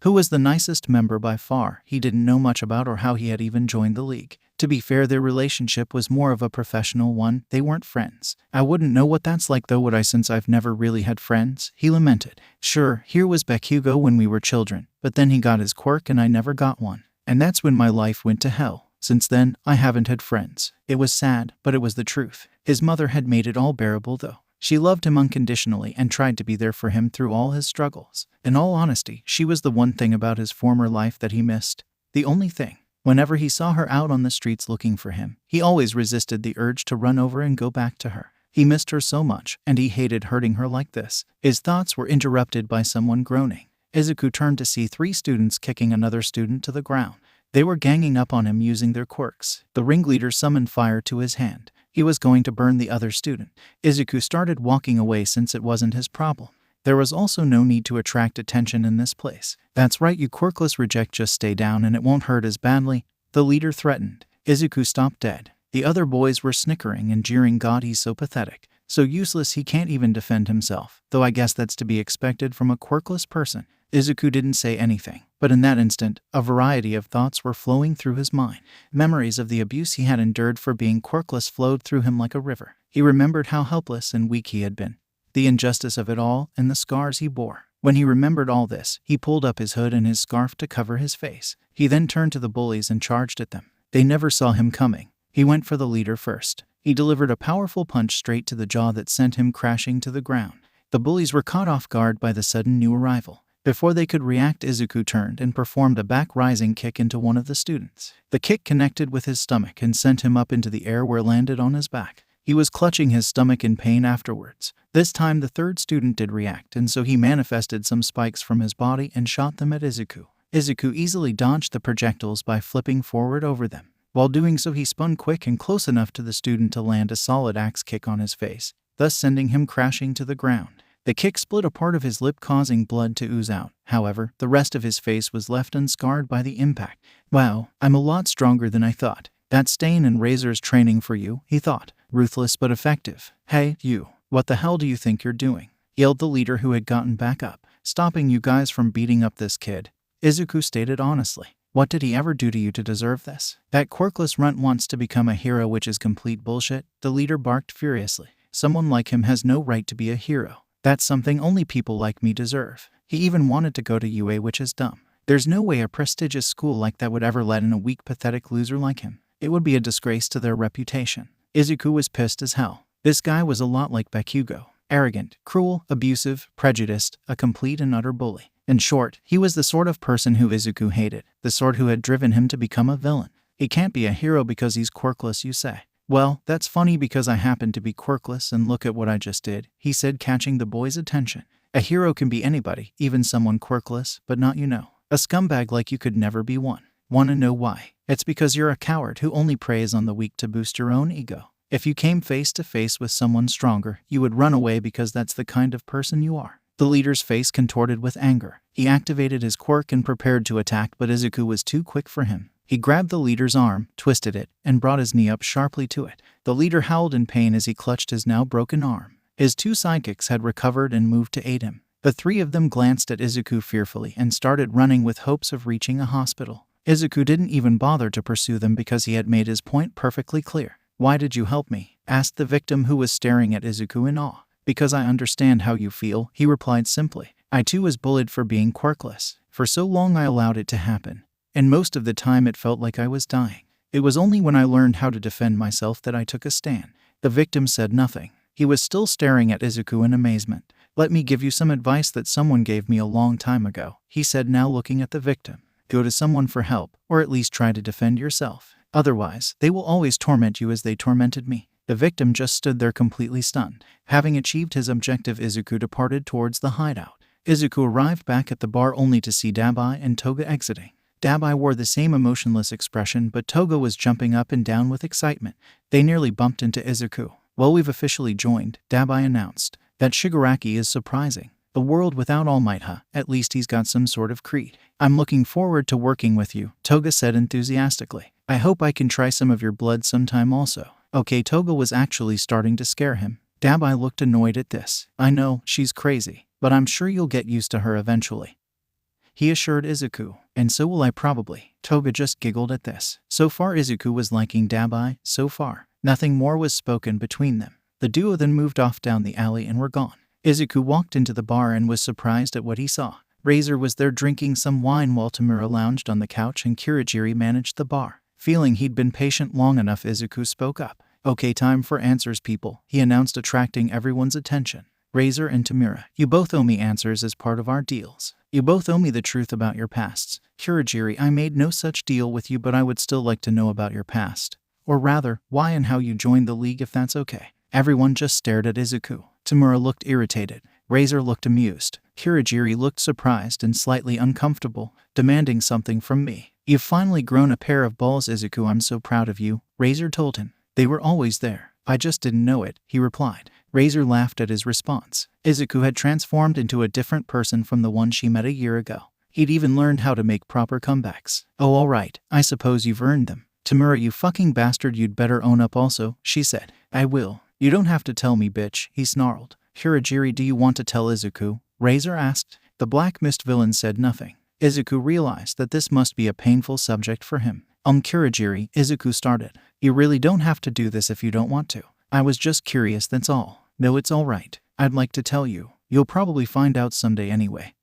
who was the nicest member by far, he didn't know much about or how he had even joined the league. To be fair, their relationship was more of a professional one. They weren't friends. I wouldn't know what that's like though, would I, since I've never really had friends, he lamented. Sure, here was Bakugo when we were children, but then he got his quirk and I never got one. And that's when my life went to hell. Since then, I haven't had friends. It was sad, but it was the truth. His mother had made it all bearable though. She loved him unconditionally and tried to be there for him through all his struggles. In all honesty, she was the one thing about his former life that he missed. The only thing. Whenever he saw her out on the streets looking for him, he always resisted the urge to run over and go back to her. He missed her so much, and he hated hurting her like this. His thoughts were interrupted by someone groaning. Izuku turned to see 3 students kicking another student to the ground. They were ganging up on him using their quirks. The ringleader summoned fire to his hand. He was going to burn the other student. Izuku started walking away since it wasn't his problem. There was also no need to attract attention in this place. That's right, you quirkless reject, just stay down and it won't hurt as badly, the leader threatened. Izuku stopped dead. The other boys were snickering and jeering. God, he's so pathetic. So useless he can't even defend himself, though I guess that's to be expected from a quirkless person. Izuku didn't say anything, but in that instant, a variety of thoughts were flowing through his mind. Memories of the abuse he had endured for being quirkless flowed through him like a river. He remembered how helpless and weak he had been, the injustice of it all, and the scars he bore. When he remembered all this, he pulled up his hood and his scarf to cover his face. He then turned to the bullies and charged at them. They never saw him coming. He went for the leader first. He delivered a powerful punch straight to the jaw that sent him crashing to the ground. The bullies were caught off guard by the sudden new arrival. Before they could react, Izuku turned and performed a back-rising kick into one of the students. The kick connected with his stomach and sent him up into the air, where landed on his back. He was clutching his stomach in pain afterwards. This time the third student did react, and so he manifested some spikes from his body and shot them at Izuku. Izuku easily dodged the projectiles by flipping forward over them. While doing so, he spun quick and close enough to the student to land a solid axe kick on his face, thus sending him crashing to the ground. The kick split a part of his lip, causing blood to ooze out. However, the rest of his face was left unscarred by the impact. Wow, I'm a lot stronger than I thought. That's Stain and Razor's training for you, he thought. Ruthless but effective. Hey, you. What the hell do you think you're doing? Yelled the leader, who had gotten back up. Stopping you guys from beating up this kid, Izuku stated honestly. What did he ever do to you to deserve this? That quirkless runt wants to become a hero, which is complete bullshit, the leader barked furiously. Someone like him has no right to be a hero. That's something only people like me deserve. He even wanted to go to UA, which is dumb. There's no way a prestigious school like that would ever let in a weak, pathetic loser like him. It would be a disgrace to their reputation. Izuku was pissed as hell. This guy was a lot like Bakugo. Arrogant, cruel, abusive, prejudiced, a complete and utter bully. In short, he was the sort of person who Izuku hated, the sort who had driven him to become a villain. He can't be a hero because he's quirkless, you say? Well, that's funny because I happen to be quirkless, and look at what I just did, he said, catching the boy's attention. A hero can be anybody, even someone quirkless, but not you know. A scumbag like you could never be one. Wanna know why? It's because you're a coward who only preys on the weak to boost your own ego. If you came face to face with someone stronger, you would run away because that's the kind of person you are. The leader's face contorted with anger. He activated his quirk and prepared to attack, but Izuku was too quick for him. He grabbed the leader's arm, twisted it, and brought his knee up sharply to it. The leader howled in pain as he clutched his now broken arm. His two sidekicks had recovered and moved to aid him. The three of them glanced at Izuku fearfully and started running with hopes of reaching a hospital. Izuku didn't even bother to pursue them because he had made his point perfectly clear. Why did you help me? Asked the victim, who was staring at Izuku in awe. Because I understand how you feel, he replied simply. I too was bullied for being quirkless. For so long I allowed it to happen, and most of the time it felt like I was dying. It was only when I learned how to defend myself that I took a stand. The victim said nothing. He was still staring at Izuku in amazement. Let me give you some advice that someone gave me a long time ago, he said, now looking at the victim. Go to someone for help, or at least try to defend yourself. Otherwise, they will always torment you as they tormented me. The victim just stood there completely stunned. Having achieved his objective, Izuku departed towards the hideout. Izuku arrived back at the bar only to see Dabai and Toga exiting. Dabai wore the same emotionless expression, but Toga was jumping up and down with excitement. They nearly bumped into Izuku. Well, we've officially joined, Dabai announced. That Shigaraki is surprising. A world without All Might, huh? At least he's got some sort of creed. I'm looking forward to working with you, Toga said enthusiastically. I hope I can try some of your blood sometime also. Okay, Toga was actually starting to scare him. Dabai looked annoyed at this. I know, she's crazy, but I'm sure you'll get used to her eventually, he assured Izuku. And so will I probably. Toga just giggled at this. So far Izuku was liking Dabai, so far. Nothing more was spoken between them. The duo then moved off down the alley and were gone. Izuku walked into the bar and was surprised at what he saw. Razor was there drinking some wine while Tamura lounged on the couch and Kurogiri managed the bar. Feeling he'd been patient long enough, Izuku spoke up. Okay, time for answers, people, he announced, attracting everyone's attention. Razor and Tamura, you both owe me answers as part of our deals. You both owe me the truth about your pasts. Kurogiri, I made no such deal with you, but I would still like to know about your past. Or rather, why and how you joined the league, if that's okay. Everyone just stared at Izuku. Tamura looked irritated. Razor looked amused. Kurogiri looked surprised and slightly uncomfortable, demanding something from me. You've finally grown a pair of balls, Izuku. I'm so proud of you, Razor told him. They were always there. I just didn't know it, he replied. Razor laughed at his response. Izuku had transformed into a different person from the one she met a year ago. He'd even learned how to make proper comebacks. Oh, alright, I suppose you've earned them. Tamura, you fucking bastard, you'd better own up also, she said. I will. You don't have to tell me, bitch, he snarled. Kurogiri, do you want to tell Izuku? Razor asked. The Black Mist villain said nothing. Izuku realized that this must be a painful subject for him. Kurogiri, Izuku started. You really don't have to do this if you don't want to. I was just curious, that's all. No, it's alright. I'd like to tell you. You'll probably find out someday anyway.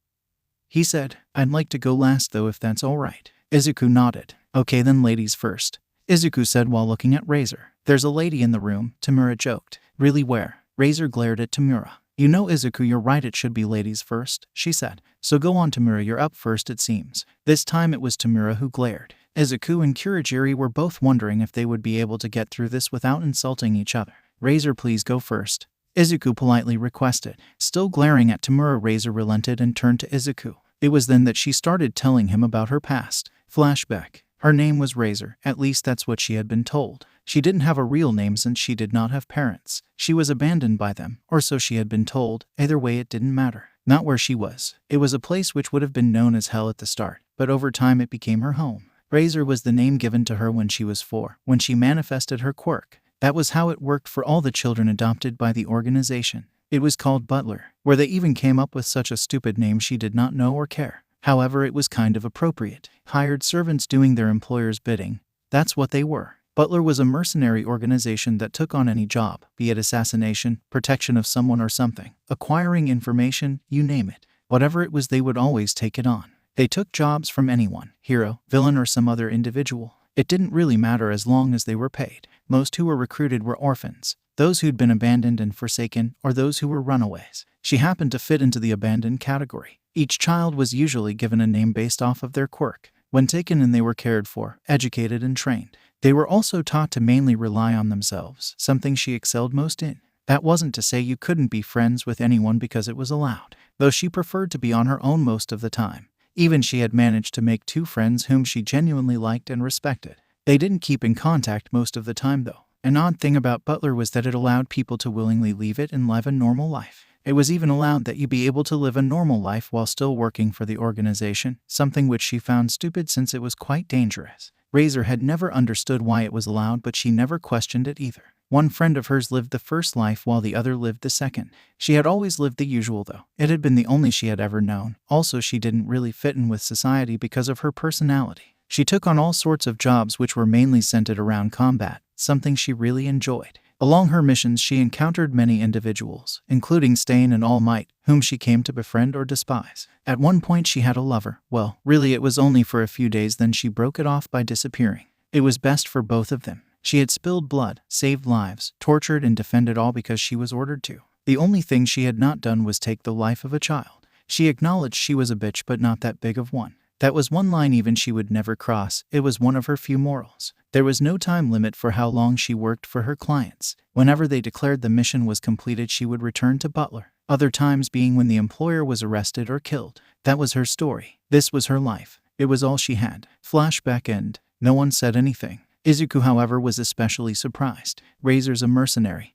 He said, I'd like to go last though if that's alright. Izuku nodded. Okay then, ladies first. Izuku said while looking at Razor. There's a lady in the room, Tamura joked. Really, where? Razor glared at Tamura. You know, Izuku, you're right, it should be ladies first, she said. So go on, Tamura, you're up first it seems. This time it was Tamura who glared. Izuku and Kurogiri were both wondering if they would be able to get through this without insulting each other. Razor, please go first. Izuku politely requested. Still glaring at Tamura, Razor relented and turned to Izuku. It was then that she started telling him about her past. Flashback. Her name was Razor, at least that's what she had been told. She didn't have a real name since she did not have parents. She was abandoned by them, or so she had been told. Either way, it didn't matter. Not where she was. It was a place which would have been known as hell at the start, but over time it became her home. Razor was the name given to her when she was 4, when she manifested her quirk. That was how it worked for all the children adopted by the organization. It was called Butler, where they even came up with such a stupid name she did not know or care. However, it was kind of appropriate. Hired servants doing their employer's bidding. That's what they were. Butler was a mercenary organization that took on any job, be it assassination, protection of someone or something, acquiring information, you name it. Whatever it was, they would always take it on. They took jobs from anyone, hero, villain, or some other individual. It didn't really matter as long as they were paid. Most who were recruited were orphans, those who'd been abandoned and forsaken, or those who were runaways. She happened to fit into the abandoned category. Each child was usually given a name based off of their quirk. When taken in, they were cared for, educated, and trained. They were also taught to mainly rely on themselves, something she excelled most in. That wasn't to say you couldn't be friends with anyone because it was allowed, though she preferred to be on her own most of the time. Even she had managed to make 2 friends whom she genuinely liked and respected. They didn't keep in contact most of the time though. An odd thing about Butler was that it allowed people to willingly leave it and live a normal life. It was even allowed that you be able to live a normal life while still working for the organization, something which she found stupid since it was quite dangerous. Razor had never understood why it was allowed, but she never questioned it either. One friend of hers lived the first life while the other lived the second. She had always lived the usual though. It had been the only she had ever known. Also, she didn't really fit in with society because of her personality. She took on all sorts of jobs which were mainly centered around combat, something she really enjoyed. Along her missions, she encountered many individuals, including Stain and All Might, whom she came to befriend or despise. At one point she had a lover. Well, really it was only for a few days, then she broke it off by disappearing. It was best for both of them. She had spilled blood, saved lives, tortured and defended all because she was ordered to. The only thing she had not done was take the life of a child. She acknowledged she was a bitch, but not that big of one. That was one line even she would never cross. It was one of her few morals. There was no time limit for how long she worked for her clients. Whenever they declared the mission was completed, she would return to Butler. Other times being when the employer was arrested or killed. That was her story. This was her life. It was all she had. Flashback end. No one said anything. Izuku, however, was especially surprised. Razor's a mercenary,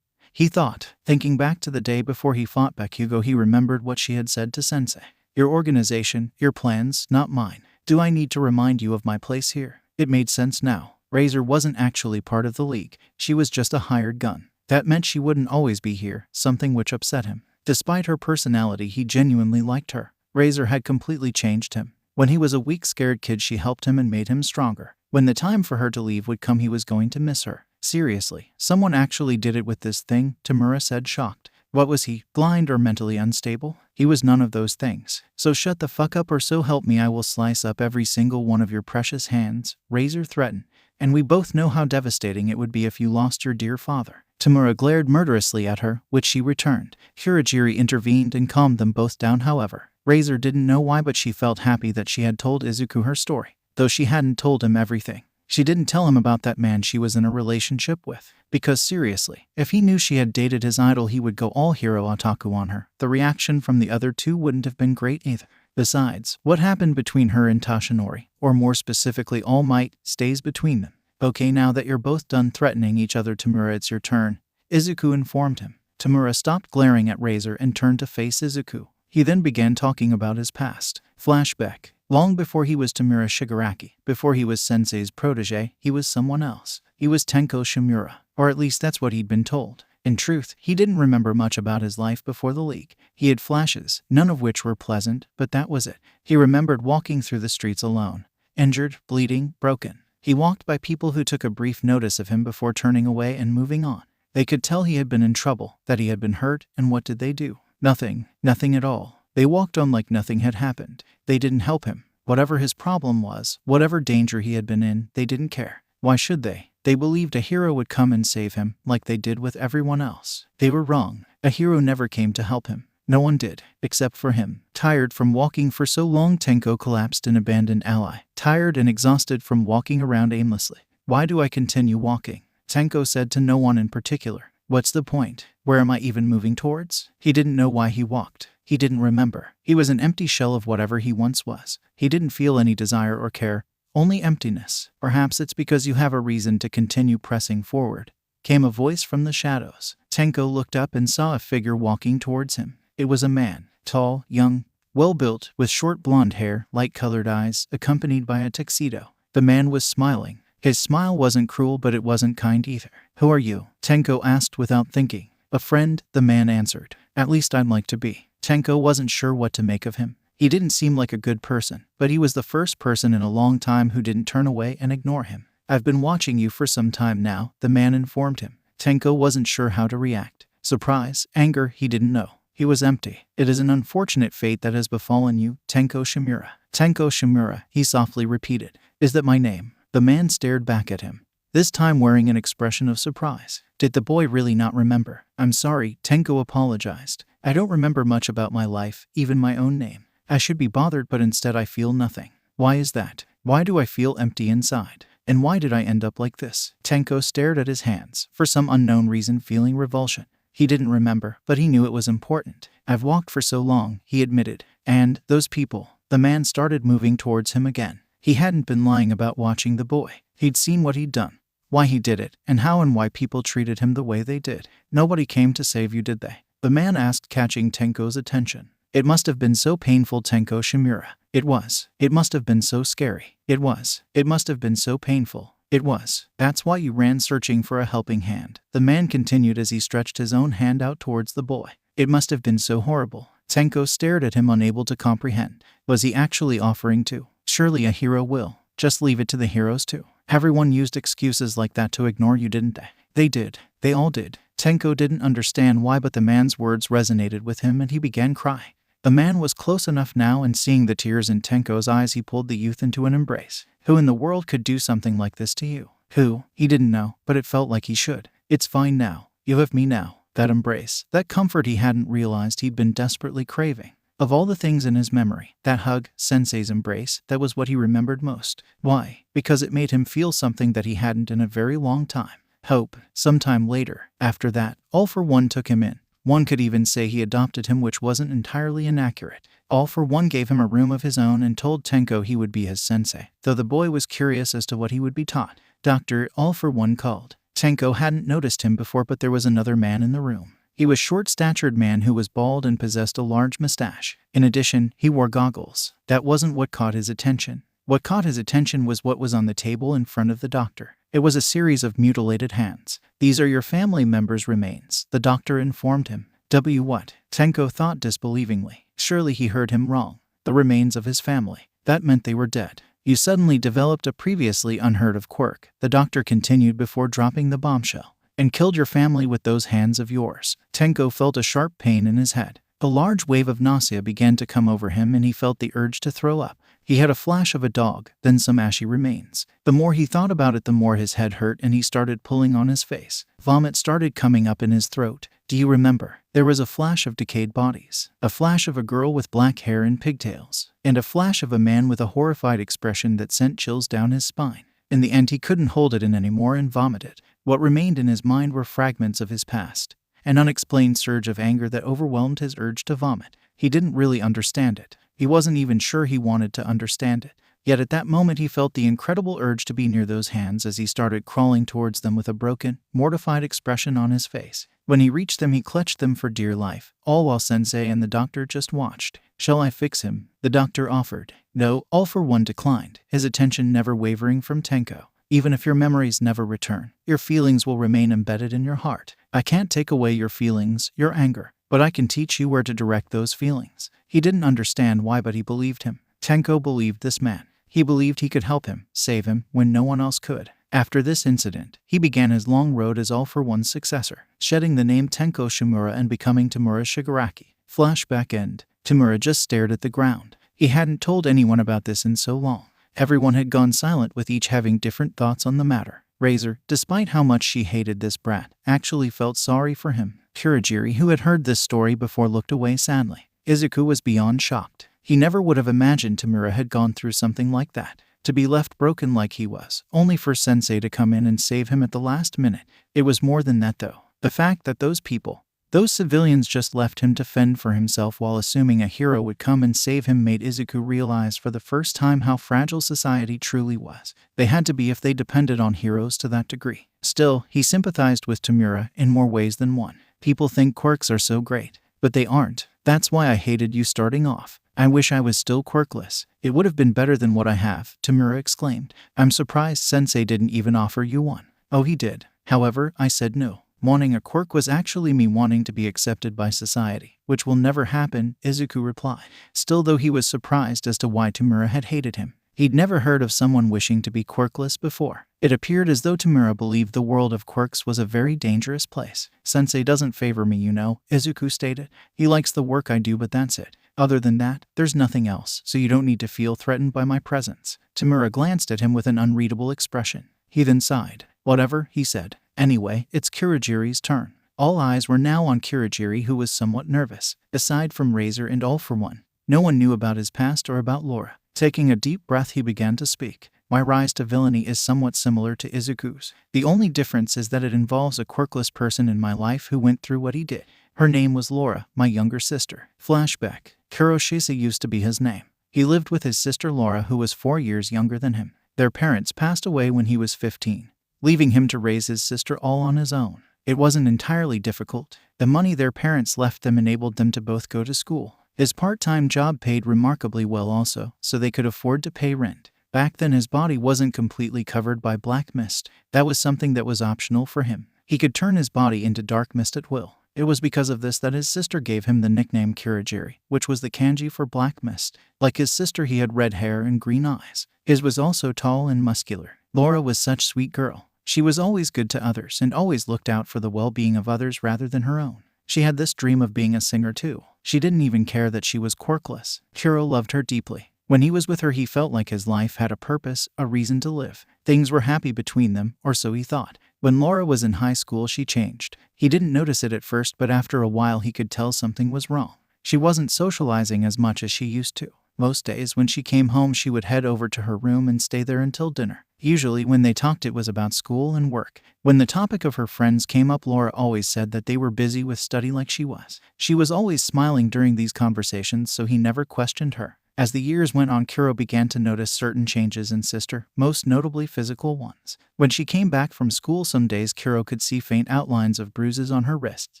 he thought. Thinking back to the day before he fought Bakugo, he remembered what she had said to Sensei. Your organization, your plans, not mine. Do I need to remind you of my place here? It made sense now. Razor wasn't actually part of the league. She was just a hired gun. That meant she wouldn't always be here, something which upset him. Despite her personality, he genuinely liked her. Razor had completely changed him. When he was a weak, scared kid, she helped him and made him stronger. When the time for her to leave would come, he was going to miss her. Seriously, someone actually did it with this thing, Tamura said, shocked. What was he, blind or mentally unstable? He was none of those things. So shut the fuck up, or so help me I will slice up every single one of your precious hands, Razor threatened. And we both know how devastating it would be if you lost your dear father. Tamura glared murderously at her, which she returned. Kurogiri intervened and calmed them both down, however. Razor didn't know why, but she felt happy that she had told Izuku her story, though she hadn't told him everything. She didn't tell him about that man she was in a relationship with. Because seriously, if he knew she had dated his idol, he would go all hero otaku on her. The reaction from the other two wouldn't have been great either. Besides, what happened between her and Tashinori, or more specifically All Might, stays between them. Okay, now that you're both done threatening each other, Tamura, it's your turn, Izuku informed him. Tamura stopped glaring at Razor and turned to face Izuku. He then began talking about his past. Flashback. Long before he was Tamura Shigaraki, before he was Sensei's protege, he was someone else. He was Tenko Shimura, or at least that's what he'd been told. In truth, he didn't remember much about his life before the League. He had flashes, none of which were pleasant, but that was it. He remembered walking through the streets alone, injured, bleeding, broken. He walked by people who took a brief notice of him before turning away and moving on. They could tell he had been in trouble, that he had been hurt, and what did they do? Nothing. Nothing at all. They walked on like nothing had happened. They didn't help him. Whatever his problem was, whatever danger he had been in, they didn't care. Why should they? They believed a hero would come and save him, like they did with everyone else. They were wrong. A hero never came to help him. No one did, except for him. Tired from walking for so long, Tenko collapsed and abandoned ally. Tired and exhausted from walking around aimlessly. Why do I continue walking? Tenko said to no one in particular. What's the point? Where am I even moving towards? He didn't know why he walked. He didn't remember. He was an empty shell of whatever he once was. He didn't feel any desire or care, only emptiness. Perhaps it's because you have a reason to continue pressing forward. Came a voice from the shadows. Tenko looked up and saw a figure walking towards him. It was a man, tall, young, well-built, with short blonde hair, light-colored eyes, accompanied by a tuxedo. The man was smiling. His smile wasn't cruel, but it wasn't kind either. Who are you? Tenko asked without thinking. A friend, the man answered. At least I'd like to be. Tenko wasn't sure what to make of him. He didn't seem like a good person, but he was the first person in a long time who didn't turn away and ignore him. I've been watching you for some time now, the man informed him. Tenko wasn't sure how to react. Surprise, anger, he didn't know. He was empty. It is an unfortunate fate that has befallen you, Tenko Shimura. Tenko Shimura, he softly repeated. Is that my name? The man stared back at him, this time wearing an expression of surprise. Did the boy really not remember? I'm sorry, Tenko apologized. I don't remember much about my life, even my own name. I should be bothered, but instead I feel nothing. Why is that? Why do I feel empty inside? And why did I end up like this? Tenko stared at his hands, for some unknown reason feeling revulsion. He didn't remember, but he knew it was important. I've walked for so long, he admitted. And those people. The man started moving towards him again. He hadn't been lying about watching the boy. He'd seen what he'd done, why he did it, and how and why people treated him the way they did. Nobody came to save you, did they? The man asked, catching Tenko's attention. It must have been so painful, Tenko Shimura. It was. It must have been so scary. It was. It must have been so painful. It was. That's why you ran searching for a helping hand. The man continued as he stretched his own hand out towards the boy. It must have been so horrible. Tenko stared at him, unable to comprehend. Was he actually offering to? Surely a hero will. Just leave it to the heroes too. Everyone used excuses like that to ignore you, didn't they? They did. They all did. Tenko didn't understand why, but the man's words resonated with him and he began crying. The man was close enough now, and seeing the tears in Tenko's eyes, he pulled the youth into an embrace. Who in the world could do something like this to you? Who? He didn't know, but it felt like he should. It's fine now. You have me now. That embrace, that comfort he hadn't realized he'd been desperately craving. Of all the things in his memory, that hug, Sensei's embrace, that was what he remembered most. Why? Because it made him feel something that he hadn't in a very long time. Hope. Sometime later, after that, All For One took him in. One could even say he adopted him, which wasn't entirely inaccurate. All For One gave him a room of his own and told Tenko he would be his sensei, though the boy was curious as to what he would be taught. Dr. All For One called. Tenko hadn't noticed him before, but there was another man in the room. He was a short-statured man who was bald and possessed a large mustache. In addition, he wore goggles. That wasn't what caught his attention. What caught his attention was what was on the table in front of the doctor. It was a series of mutilated hands. These are your family members' remains, the doctor informed him. What? Tenko thought disbelievingly. Surely he heard him wrong. The remains of his family. That meant they were dead. You suddenly developed a previously unheard of quirk, the doctor continued before dropping the bombshell. And killed your family with those hands of yours. Tenko felt a sharp pain in his head. A large wave of nausea began to come over him and he felt the urge to throw up. He had a flash of a dog, then some ashy remains. The more he thought about it, the more his head hurt and he started pulling on his face. Vomit started coming up in his throat. Do you remember? There was a flash of decayed bodies. A flash of a girl with black hair and pigtails. And a flash of a man with a horrified expression that sent chills down his spine. In the end, he couldn't hold it in anymore and vomited. What remained in his mind were fragments of his past. An unexplained surge of anger that overwhelmed his urge to vomit. He didn't really understand it. He wasn't even sure he wanted to understand it. Yet at that moment he felt the incredible urge to be near those hands as he started crawling towards them with a broken, mortified expression on his face. When he reached them, he clutched them for dear life, all while Sensei and the doctor just watched. "Shall I fix him?" the doctor offered. No, All for One declined, his attention never wavering from Tenko. "Even if your memories never return, your feelings will remain embedded in your heart. I can't take away your feelings, your anger, but I can teach you where to direct those feelings." He didn't understand why, but he believed him. Tenko believed this man. He believed he could help him, save him, when no one else could. After this incident, he began his long road as All for One's successor, shedding the name Tenko Shimura and becoming Tamura Shigaraki. Flashback end. Tamura just stared at the ground. He hadn't told anyone about this in so long. Everyone had gone silent, with each having different thoughts on the matter. Razor, despite how much she hated this brat, actually felt sorry for him. Kurogiri, who had heard this story before, looked away sadly. Izuku was beyond shocked. He never would have imagined Tamura had gone through something like that. To be left broken like he was, only for Sensei to come in and save him at the last minute. It was more than that though. The fact that those people, those civilians, just left him to fend for himself while assuming a hero would come and save him made Izuku realize for the first time how fragile society truly was. They had to be if they depended on heroes to that degree. Still, he sympathized with Tamura in more ways than one. People think quirks are so great, but they aren't. That's why I hated you starting off. I wish I was still quirkless. It would have been better than what I have, Tamura exclaimed. I'm surprised Sensei didn't even offer you one. Oh, he did. However, I said no. Wanting a quirk was actually me wanting to be accepted by society, which will never happen, Izuku replied. Still, though, he was surprised as to why Tamura had hated him. He'd never heard of someone wishing to be quirkless before. It appeared as though Tamura believed the world of quirks was a very dangerous place. Sensei doesn't favor me, you know, Izuku stated. He likes the work I do, but that's it. Other than that, there's nothing else, so you don't need to feel threatened by my presence. Tamura glanced at him with an unreadable expression. He then sighed. Whatever, he said. Anyway, it's Kurogiri's turn. All eyes were now on Kurogiri, who was somewhat nervous. Aside from Razor and All for One, no one knew about his past or about Laura. Taking a deep breath, he began to speak. My rise to villainy is somewhat similar to Izuku's. The only difference is that it involves a quirkless person in my life who went through what he did. Her name was Laura, my younger sister. Flashback. Kuroshisa used to be his name. He lived with his sister Laura, who was 4 years younger than him. Their parents passed away when he was 15, leaving him to raise his sister all on his own. It wasn't entirely difficult. The money their parents left them enabled them to both go to school. His part-time job paid remarkably well also, so they could afford to pay rent. Back then his body wasn't completely covered by black mist. That was something that was optional for him. He could turn his body into dark mist at will. It was because of this that his sister gave him the nickname Kurogiri, which was the kanji for black mist. Like his sister, he had red hair and green eyes. His was also tall and muscular. Laura was such a sweet girl. She was always good to others and always looked out for the well-being of others rather than her own. She had this dream of being a singer too. She didn't even care that she was quirkless. Kuro loved her deeply. When he was with her, he felt like his life had a purpose, a reason to live. Things were happy between them, or so he thought. When Laura was in high school, she changed. He didn't notice it at first, but after a while he could tell something was wrong. She wasn't socializing as much as she used to. Most days when she came home, she would head over to her room and stay there until dinner. Usually when they talked, it was about school and work. When the topic of her friends came up, Laura always said that they were busy with study like she was. She was always smiling during these conversations, so he never questioned her. As the years went on, Kuro began to notice certain changes in sister, most notably physical ones. When she came back from school, some days Kuro could see faint outlines of bruises on her wrists.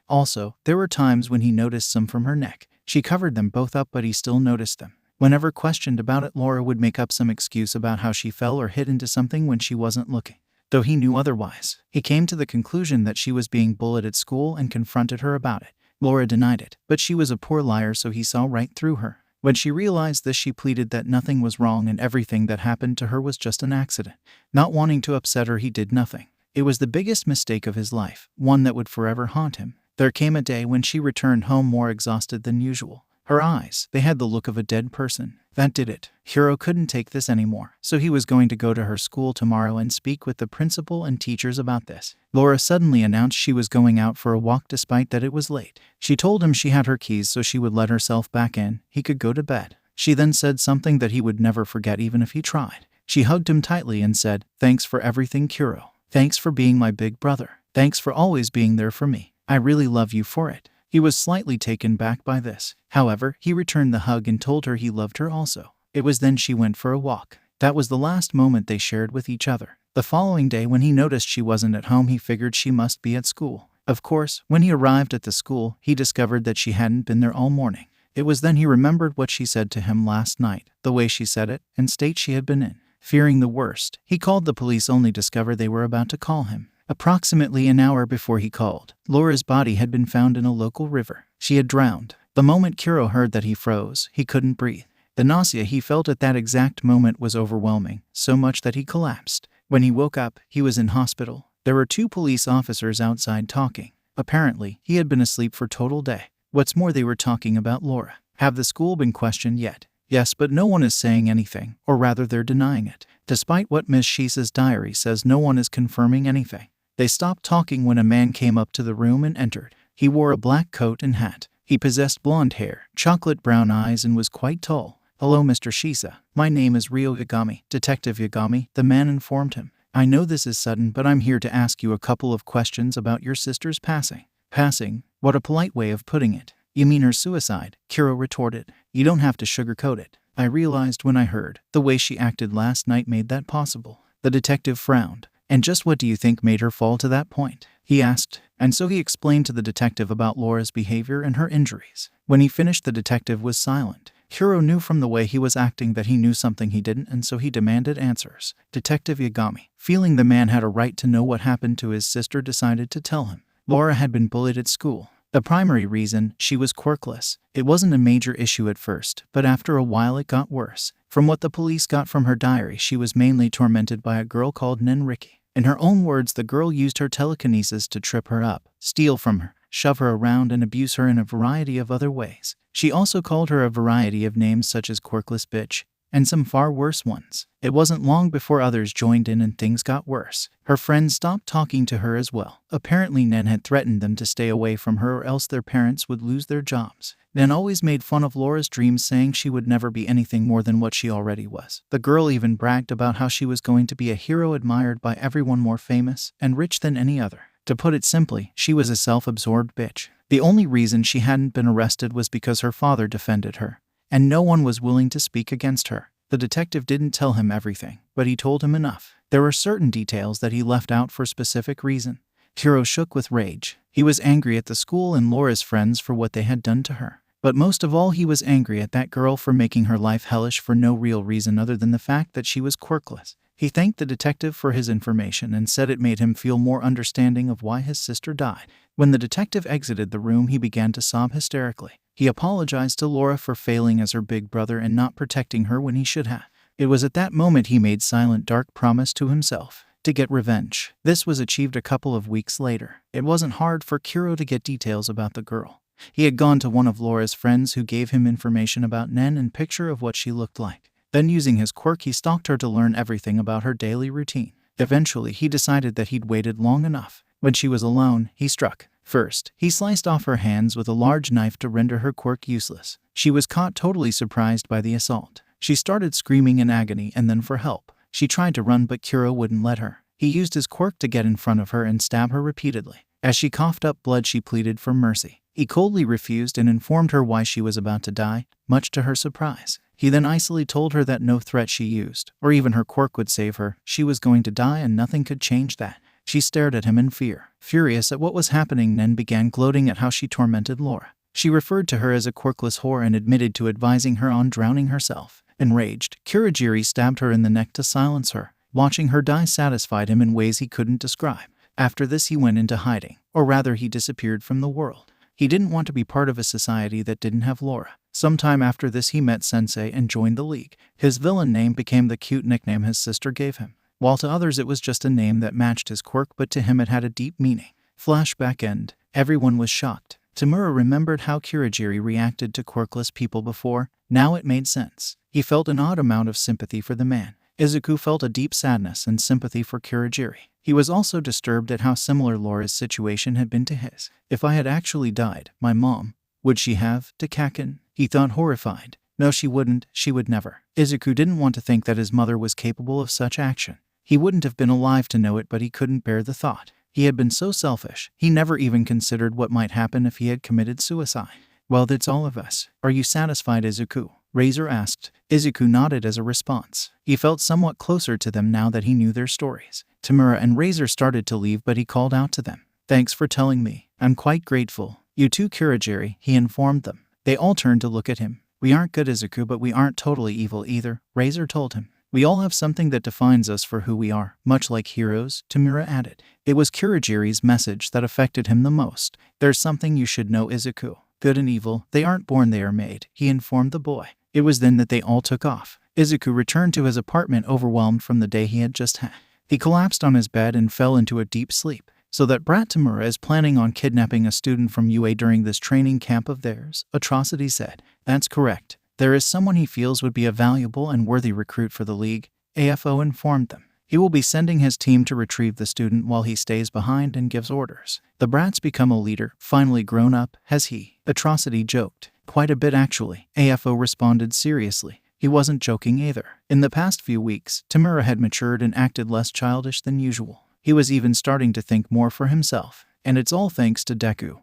Also, there were times when he noticed some from her neck. She covered them both up, but he still noticed them. Whenever questioned about it, Laura would make up some excuse about how she fell or hit into something when she wasn't looking. Though he knew otherwise, he came to the conclusion that she was being bullied at school and confronted her about it. Laura denied it, but she was a poor liar, so he saw right through her. When she realized this, she pleaded that nothing was wrong and everything that happened to her was just an accident. Not wanting to upset her, he did nothing. It was the biggest mistake of his life, one that would forever haunt him. There came a day when she returned home more exhausted than usual. Her eyes, they had the look of a dead person. That did it. Hiro couldn't take this anymore, so he was going to go to her school tomorrow and speak with the principal and teachers about this. Laura suddenly announced she was going out for a walk despite that it was late. She told him she had her keys, so she would let herself back in. He could go to bed. She then said something that he would never forget even if he tried. She hugged him tightly and said, "Thanks for everything, Kuro. Thanks for being my big brother. Thanks for always being there for me. I really love you for it." He was slightly taken back by this. However, he returned the hug and told her he loved her also. It was then she went for a walk. That was the last moment they shared with each other. The following day, when he noticed she wasn't at home, he figured she must be at school. Of course, when he arrived at the school, he discovered that she hadn't been there all morning. It was then he remembered what she said to him last night, the way she said it, and state she had been in. Fearing the worst, he called the police, only to discover they were about to call him. Approximately an hour before he called, Laura's body had been found in a local river. She had drowned. The moment Kuro heard that, he froze. He couldn't breathe. The nausea he felt at that exact moment was overwhelming, so much that he collapsed. When he woke up, he was in hospital. There were 2 police officers outside talking. Apparently, he had been asleep for total day. What's more, they were talking about Laura. Have the school been questioned yet? Yes, but no one is saying anything, or rather they're denying it. Despite what Ms. Shisa's diary says, no one is confirming anything. They stopped talking when a man came up to the room and entered. He wore a black coat and hat. He possessed blonde hair, chocolate brown eyes, and was quite tall. "Hello, Mr. Shisa. My name is Ryo Yagami, Detective Yagami," the man informed him. "I know this is sudden, but I'm here to ask you a couple of questions about your sister's passing." "Passing? What a polite way of putting it. You mean her suicide?" Kuro retorted. "You don't have to sugarcoat it. I realized when I heard the way she acted last night made that possible." The detective frowned. "And just what do you think made her fall to that point?" he asked. And so he explained to the detective about Laura's behavior and her injuries. When he finished, the detective was silent. Kuro knew from the way he was acting that he knew something he didn't, and so he demanded answers. Detective Yagami, feeling the man had a right to know what happened to his sister, decided to tell him. Laura had been bullied at school. The primary reason: she was quirkless. It wasn't a major issue at first, but after a while it got worse. From what the police got from her diary, she was mainly tormented by a girl called Nenriki. In her own words, the girl used her telekinesis to trip her up, steal from her, shove her around, and abuse her in a variety of other ways. She also called her a variety of names such as quirkless bitch, and some far worse ones. It wasn't long before others joined in and things got worse. Her friends stopped talking to her as well. Apparently Nen had threatened them to stay away from her or else their parents would lose their jobs. Nen always made fun of Laura's dreams, saying she would never be anything more than what she already was. The girl even bragged about how she was going to be a hero admired by everyone, more famous and rich than any other. To put it simply, she was a self-absorbed bitch. The only reason she hadn't been arrested was because her father defended her, and no one was willing to speak against her. The detective didn't tell him everything, but he told him enough. There were certain details that he left out for specific reason. Kuro shook with rage. He was angry at the school and Laura's friends for what they had done to her. But most of all, he was angry at that girl for making her life hellish for no real reason other than the fact that she was quirkless. He thanked the detective for his information and said it made him feel more understanding of why his sister died. When the detective exited the room, he began to sob hysterically. He apologized to Laura for failing as her big brother and not protecting her when he should have. It was at that moment he made silent, dark promise to himself to get revenge. This was achieved a couple of weeks later. It wasn't hard for Kuro to get details about the girl. He had gone to one of Laura's friends who gave him information about Nen and picture of what she looked like. Then, using his quirk, he stalked her to learn everything about her daily routine. Eventually, he decided that he'd waited long enough. When she was alone, he struck. First, he sliced off her hands with a large knife to render her quirk useless. She was caught totally surprised by the assault. She started screaming in agony and then for help. She tried to run, but Kuro wouldn't let her. He used his quirk to get in front of her and stab her repeatedly. As she coughed up blood, she pleaded for mercy. He coldly refused and informed her why she was about to die, much to her surprise. He then icily told her that no threat she used, or even her quirk, would save her. She was going to die and nothing could change that. She stared at him in fear. Furious at what was happening, Nen began gloating at how she tormented Laura. She referred to her as a quirkless whore and admitted to advising her on drowning herself. Enraged, Kurogiri stabbed her in the neck to silence her. Watching her die satisfied him in ways he couldn't describe. After this, he went into hiding, or rather he disappeared from the world. He didn't want to be part of a society that didn't have Laura. Sometime after this, he met Sensei and joined the League. His villain name became the cute nickname his sister gave him. While to others it was just a name that matched his quirk, but to him it had a deep meaning. Flashback end. Everyone was shocked. Tamura remembered how Kurogiri reacted to quirkless people before. Now it made sense. He felt an odd amount of sympathy for the man. Izuku felt a deep sadness and sympathy for Kurogiri. He was also disturbed at how similar Laura's situation had been to his. If I had actually died, my mom, would she have? To Kaken? He thought, horrified. No, she wouldn't. She would never. Izuku didn't want to think that his mother was capable of such action. He wouldn't have been alive to know it, but he couldn't bear the thought. He had been so selfish. He never even considered what might happen if he had committed suicide. Well, that's all of us. Are you satisfied, Izuku? Razor asked. Izuku nodded as a response. He felt somewhat closer to them now that he knew their stories. Tamura and Razor started to leave, but he called out to them. Thanks for telling me. I'm quite grateful. You too, Kurogiri, he informed them. They all turned to look at him. We aren't good, Izuku, but we aren't totally evil either, Razor told him. We all have something that defines us for who we are, much like heroes, Tamura added. It was Kurogiri's message that affected him the most. There's something you should know, Izuku. Good and evil, they aren't born, they are made, he informed the boy. It was then that they all took off. Izuku returned to his apartment overwhelmed from the day he had just had. He collapsed on his bed and fell into a deep sleep. So that brat Tamura is planning on kidnapping a student from UA during this training camp of theirs, Atrocity said. That's correct. There is someone he feels would be a valuable and worthy recruit for the league, AFO informed them. He will be sending his team to retrieve the student while he stays behind and gives orders. The brat's become a leader, finally grown up, has he? Atrocity joked. Quite a bit actually, AFO responded seriously. He wasn't joking either. In the past few weeks, Tamura had matured and acted less childish than usual. He was even starting to think more for himself. And it's all thanks to Deku.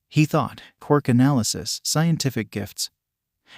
He thought, quirk analysis, scientific gifts,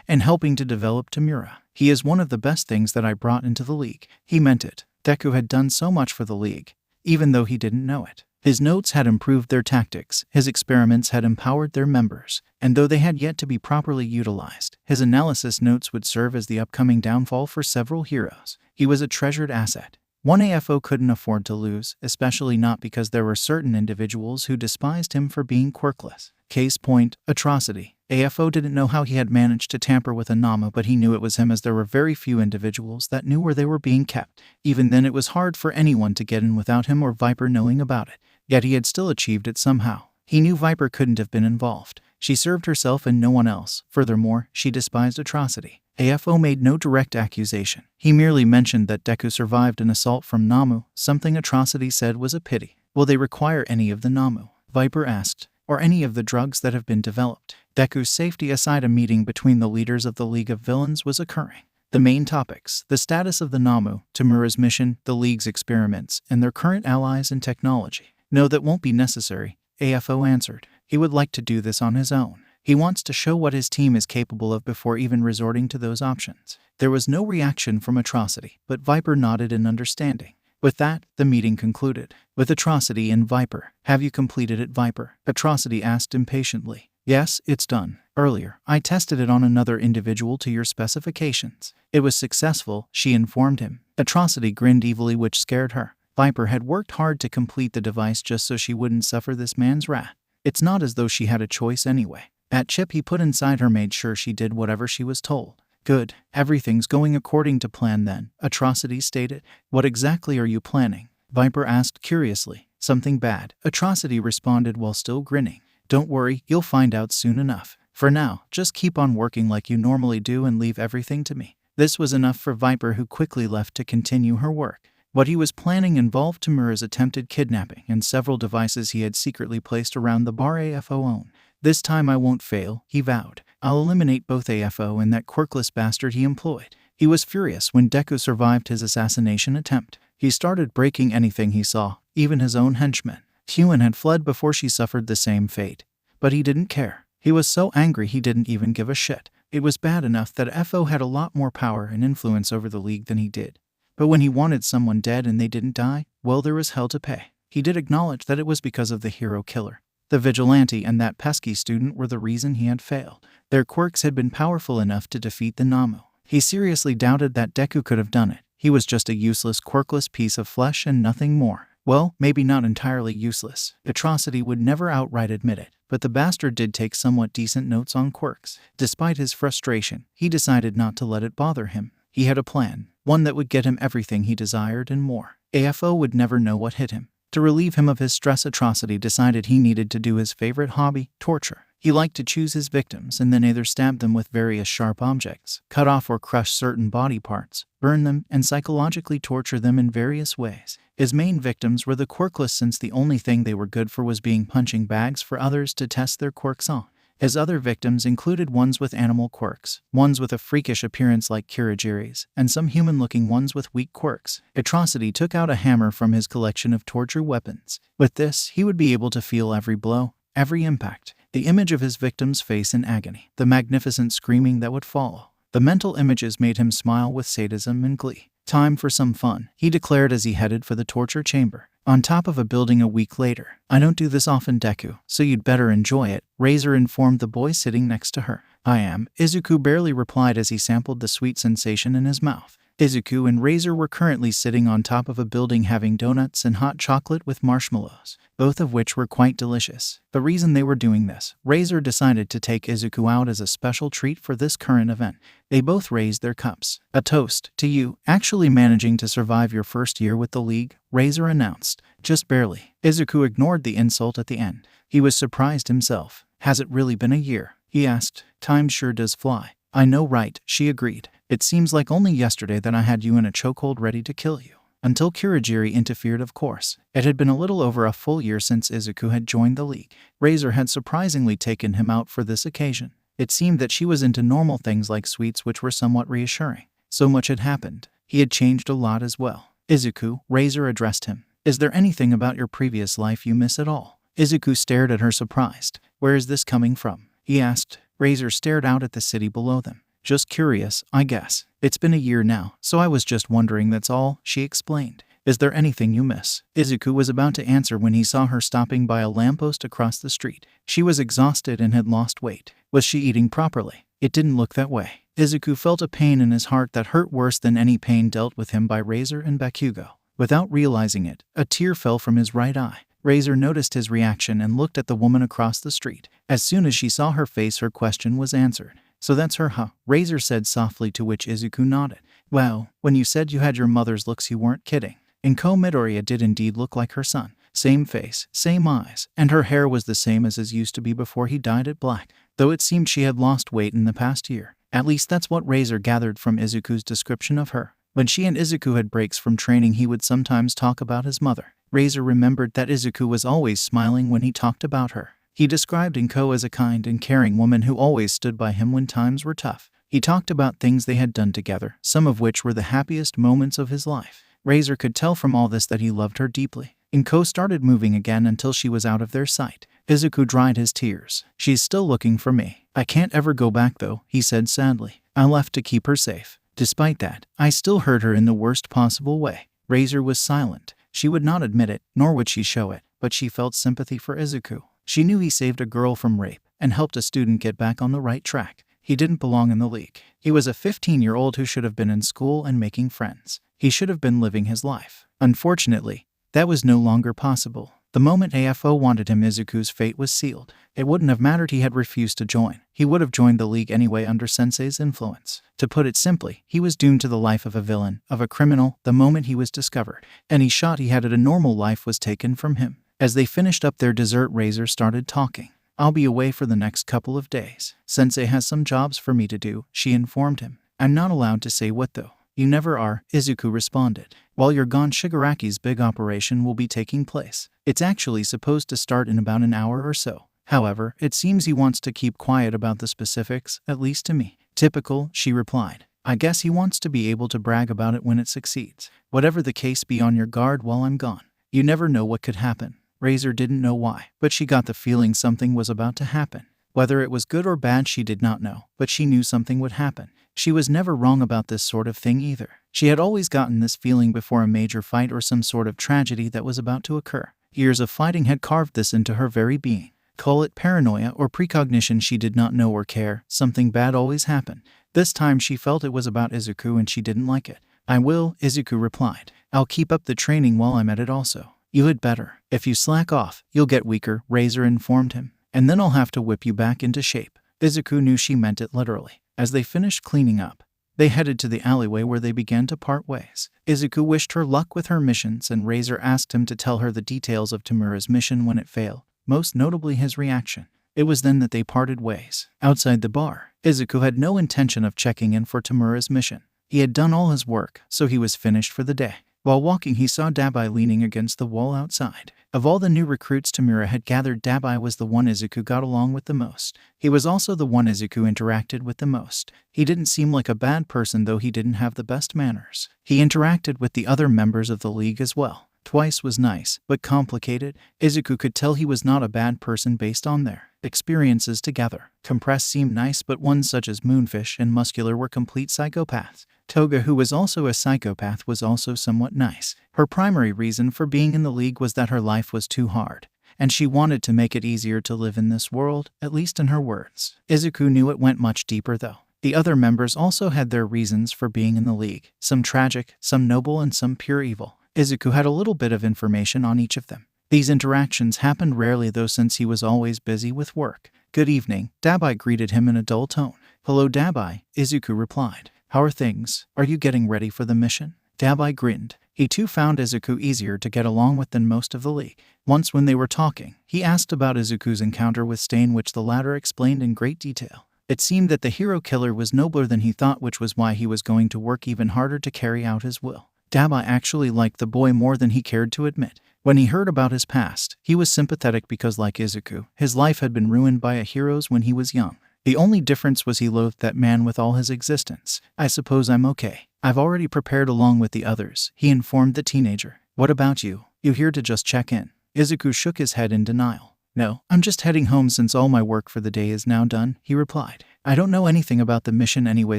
and helping to develop Tamura. He is one of the best things that I brought into the league. He meant it. Deku had done so much for the league, even though he didn't know it. His notes had improved their tactics, his experiments had empowered their members, and though they had yet to be properly utilized, his analysis notes would serve as the upcoming downfall for several heroes. He was a treasured asset. One AFO couldn't afford to lose, especially not because there were certain individuals who despised him for being quirkless. Case point, Atrocity. AFO didn't know how he had managed to tamper with Anama, but he knew it was him, as there were very few individuals that knew where they were being kept. Even then, it was hard for anyone to get in without him or Viper knowing about it. Yet he had still achieved it somehow. He knew Viper couldn't have been involved. She served herself and no one else. Furthermore, she despised Atrocity. AFO made no direct accusation. He merely mentioned that Deku survived an assault from Namu, something Atrocity said was a pity. Will they require any of the Namu? Viper asked. Or any of the drugs that have been developed? Deku's safety aside, a meeting between the leaders of the League of Villains was occurring. The main topics: the status of the Namu, Tamura's mission, the League's experiments, and their current allies and technology. No, that won't be necessary, AFO answered. He would like to do this on his own. He wants to show what his team is capable of before even resorting to those options. There was no reaction from Atrocity, but Viper nodded in understanding. With that, the meeting concluded. With Atrocity and Viper. Have you completed it, Viper? Atrocity asked impatiently. Yes, it's done. Earlier, I tested it on another individual to your specifications. It was successful, she informed him. Atrocity grinned evilly, which scared her. Viper had worked hard to complete the device just so she wouldn't suffer this man's wrath. It's not as though she had a choice anyway. That chip he put inside her made sure she did whatever she was told. Good. Everything's going according to plan then, Atrocity stated. What exactly are you planning? Viper asked curiously. Something bad, Atrocity responded while still grinning. Don't worry, you'll find out soon enough. For now, just keep on working like you normally do and leave everything to me. This was enough for Viper, who quickly left to continue her work. What he was planning involved Tamura's attempted kidnapping and several devices he had secretly placed around the bar AFO owned. This time I won't fail, he vowed. I'll eliminate both AFO and that quirkless bastard he employed. He was furious when Deku survived his assassination attempt. He started breaking anything he saw, even his own henchmen. Hyun had fled before she suffered the same fate. But he didn't care. He was so angry he didn't even give a shit. It was bad enough that FO had a lot more power and influence over the league than he did. But when he wanted someone dead and they didn't die, well, there was hell to pay. He did acknowledge that it was because of the hero killer. The vigilante and that pesky student were the reason he had failed. Their quirks had been powerful enough to defeat the Namu. He seriously doubted that Deku could have done it. He was just a useless, quirkless piece of flesh and nothing more. Well, maybe not entirely useless. Atrocity would never outright admit it, but the bastard did take somewhat decent notes on quirks. Despite his frustration, he decided not to let it bother him. He had a plan, one that would get him everything he desired and more. AFO would never know what hit him. To relieve him of his stress, Atrocity decided he needed to do his favorite hobby, torture. He liked to choose his victims and then either stab them with various sharp objects, cut off or crush certain body parts, burn them, and psychologically torture them in various ways. His main victims were the quirkless, since the only thing they were good for was being punching bags for others to test their quirks on. His other victims included ones with animal quirks, ones with a freakish appearance like Kurogiri's, and some human-looking ones with weak quirks. Atrocity took out a hammer from his collection of torture weapons. With this, he would be able to feel every blow, every impact, the image of his victim's face in agony, the magnificent screaming that would follow. The mental images made him smile with sadism and glee. "Time for some fun," he declared as he headed for the torture chamber. On top of a building a week later. "I don't do this often, Deku, so you'd better enjoy it," Razor informed the boy sitting next to her. "I am," Izuku barely replied as he sampled the sweet sensation in his mouth. Izuku and Razor were currently sitting on top of a building having donuts and hot chocolate with marshmallows, both of which were quite delicious. The reason they were doing this, Razor decided to take Izuku out as a special treat for this current event. They both raised their cups. "A toast to you actually managing to survive your first year with the league," Razor announced. "Just barely." Izuku ignored the insult at the end. He was surprised himself. "Has it really been a year?" he asked. "Time sure does fly." "I know, right?" she agreed. "It seems like only yesterday that I had you in a chokehold ready to kill you." Until Kurogiri interfered, of course. It had been a little over a full year since Izuku had joined the league. Razor had surprisingly taken him out for this occasion. It seemed that she was into normal things like sweets, which were somewhat reassuring. So much had happened. He had changed a lot as well. "Izuku," Razor addressed him. "Is there anything about your previous life you miss at all?" Izuku stared at her surprised. "Where is this coming from?" he asked. Razor stared out at the city below them. "Just curious, I guess. It's been a year now, so I was just wondering, that's all," she explained. "Is there anything you miss?" Izuku was about to answer when he saw her stopping by a lamppost across the street. She was exhausted and had lost weight. Was she eating properly? It didn't look that way. Izuku felt a pain in his heart that hurt worse than any pain dealt with him by Razor and Bakugo. Without realizing it, a tear fell from his right eye. Razor noticed his reaction and looked at the woman across the street. As soon as she saw her face, her question was answered. "So that's her, huh?" Razor said softly, to which Izuku nodded. "Well, when you said you had your mother's looks, you weren't kidding." Izuku Midoriya did indeed look like her son. Same face, same eyes, and her hair was the same as his used to be before he dyed it black, though it seemed she had lost weight in the past year. At least that's what Razor gathered from Izuku's description of her. When she and Izuku had breaks from training, he would sometimes talk about his mother. Razor remembered that Izuku was always smiling when he talked about her. He described Inko as a kind and caring woman who always stood by him when times were tough. He talked about things they had done together, some of which were the happiest moments of his life. Razor could tell from all this that he loved her deeply. Inko started moving again until she was out of their sight. Izuku dried his tears. "She's still looking for me. I can't ever go back though," he said sadly. "I left to keep her safe. Despite that, I still hurt her in the worst possible way." Razor was silent. She would not admit it, nor would she show it, but she felt sympathy for Izuku. She knew he saved a girl from rape and helped a student get back on the right track. He didn't belong in the league. He was a 15-year-old who should have been in school and making friends. He should have been living his life. Unfortunately, that was no longer possible. The moment AFO wanted him, Izuku's fate was sealed. It wouldn't have mattered he had refused to join. He would have joined the league anyway under Sensei's influence. To put it simply, he was doomed to the life of a villain, of a criminal, the moment he was discovered. Any shot he had at a normal life was taken from him. As they finished up their dessert, Razor started talking. "I'll be away for the next couple of days. Sensei has some jobs for me to do," she informed him. "I'm not allowed to say what though." "You never are," Izuku responded. "While you're gone, Shigaraki's big operation will be taking place. It's actually supposed to start in about an hour or so. However, it seems he wants to keep quiet about the specifics, at least to me." "Typical," she replied. "I guess he wants to be able to brag about it when it succeeds. Whatever the case, be on your guard while I'm gone. You never know what could happen." Razor didn't know why, but she got the feeling something was about to happen. Whether it was good or bad, she did not know, but she knew something would happen. She was never wrong about this sort of thing either. She had always gotten this feeling before a major fight or some sort of tragedy that was about to occur. Years of fighting had carved this into her very being. Call it paranoia or precognition, she did not know or care. Something bad always happened. This time she felt it was about Izuku and she didn't like it. "I will," Izuku replied. "I'll keep up the training while I'm at it also." "You had better. If you slack off, you'll get weaker," Razor informed him. "And then I'll have to whip you back into shape." Izuku knew she meant it literally. As they finished cleaning up, they headed to the alleyway where they began to part ways. Izuku wished her luck with her missions, and Razor asked him to tell her the details of Tamura's mission when it failed, most notably his reaction. It was then that they parted ways. Outside the bar, Izuku had no intention of checking in for Tamura's mission. He had done all his work, so he was finished for the day. While walking, he saw Dabai leaning against the wall outside. Of all the new recruits Tamura had gathered, Dabai was the one Izuku got along with the most. He was also the one Izuku interacted with the most. He didn't seem like a bad person, though he didn't have the best manners. He interacted with the other members of the league as well. Twice was nice, but complicated. Izuku could tell he was not a bad person based on their experiences together. Compress seemed nice, but ones such as Moonfish and Muscular were complete psychopaths. Toga, who was also a psychopath, was also somewhat nice. Her primary reason for being in the league was that her life was too hard, and she wanted to make it easier to live in this world, at least in her words. Izuku knew it went much deeper though. The other members also had their reasons for being in the league, some tragic, some noble, and some pure evil. Izuku had a little bit of information on each of them. These interactions happened rarely though, since he was always busy with work. "Good evening," Dabai greeted him in a dull tone. "Hello Dabai," Izuku replied. "How are things? Are you getting ready for the mission?" Dabai grinned. He too found Izuku easier to get along with than most of the league. Once when they were talking, he asked about Izuku's encounter with Stain, which the latter explained in great detail. It seemed that the hero killer was nobler than he thought, which was why he was going to work even harder to carry out his will. Dabai actually liked the boy more than he cared to admit. When he heard about his past, he was sympathetic because, like Izuku, his life had been ruined by a hero's when he was young. The only difference was he loathed that man with all his existence. "I suppose I'm okay. I've already prepared along with the others," he informed the teenager. "What about you? You here to just check in?" Izuku shook his head in denial. "No, I'm just heading home since all my work for the day is now done," he replied. "I don't know anything about the mission anyway,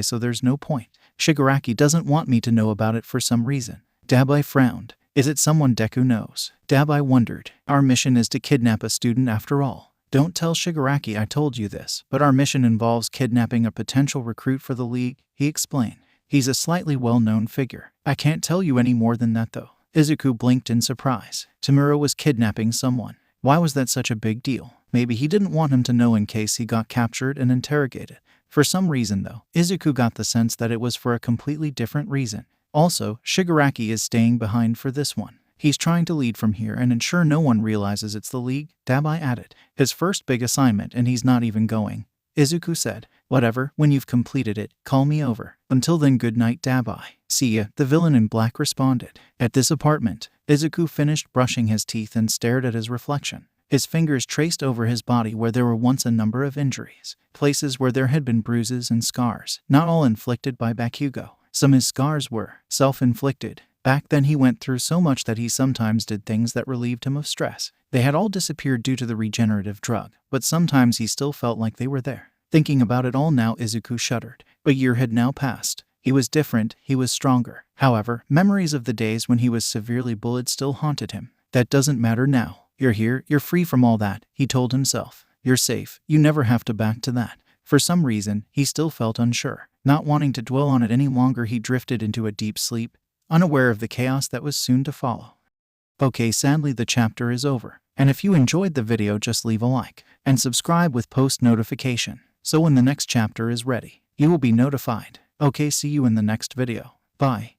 so there's no point. Shigaraki doesn't want me to know about it for some reason." Dabai frowned. "Is it someone Deku knows?" Dabai wondered. "Our mission is to kidnap a student after all. Don't tell Shigaraki I told you this, but our mission involves kidnapping a potential recruit for the league," he explained. "He's a slightly well-known figure. I can't tell you any more than that though." Izuku blinked in surprise. Tamura was kidnapping someone. Why was that such a big deal? Maybe he didn't want him to know in case he got captured and interrogated. For some reason though, Izuku got the sense that it was for a completely different reason. Also, Shigaraki is staying behind for this one. He's trying to lead from here and ensure no one realizes it's the league, Dabai added. "His first big assignment, and he's not even going." Izuku said. "Whatever, when you've completed it, call me over. Until then, good night Dabai." "See ya," the villain in black responded. At this apartment, Izuku finished brushing his teeth and stared at his reflection. His fingers traced over his body where there were once a number of injuries, places where there had been bruises and scars, not all inflicted by Bakugo. Some his scars were self-inflicted. Back then he went through so much that he sometimes did things that relieved him of stress. They had all disappeared due to the regenerative drug, but sometimes he still felt like they were there. Thinking about it all now, Izuku shuddered. A year had now passed. He was different, he was stronger. However, memories of the days when he was severely bullied still haunted him. "That doesn't matter now. You're here, you're free from all that," he told himself. "You're safe, you never have to back to that." For some reason, he still felt unsure. Not wanting to dwell on it any longer, he drifted into a deep sleep, unaware of the chaos that was soon to follow. Okay, sadly the chapter is over. And if you enjoyed the video, just leave a like and subscribe with post notification, so when the next chapter is ready, you will be notified. Okay, see you in the next video. Bye.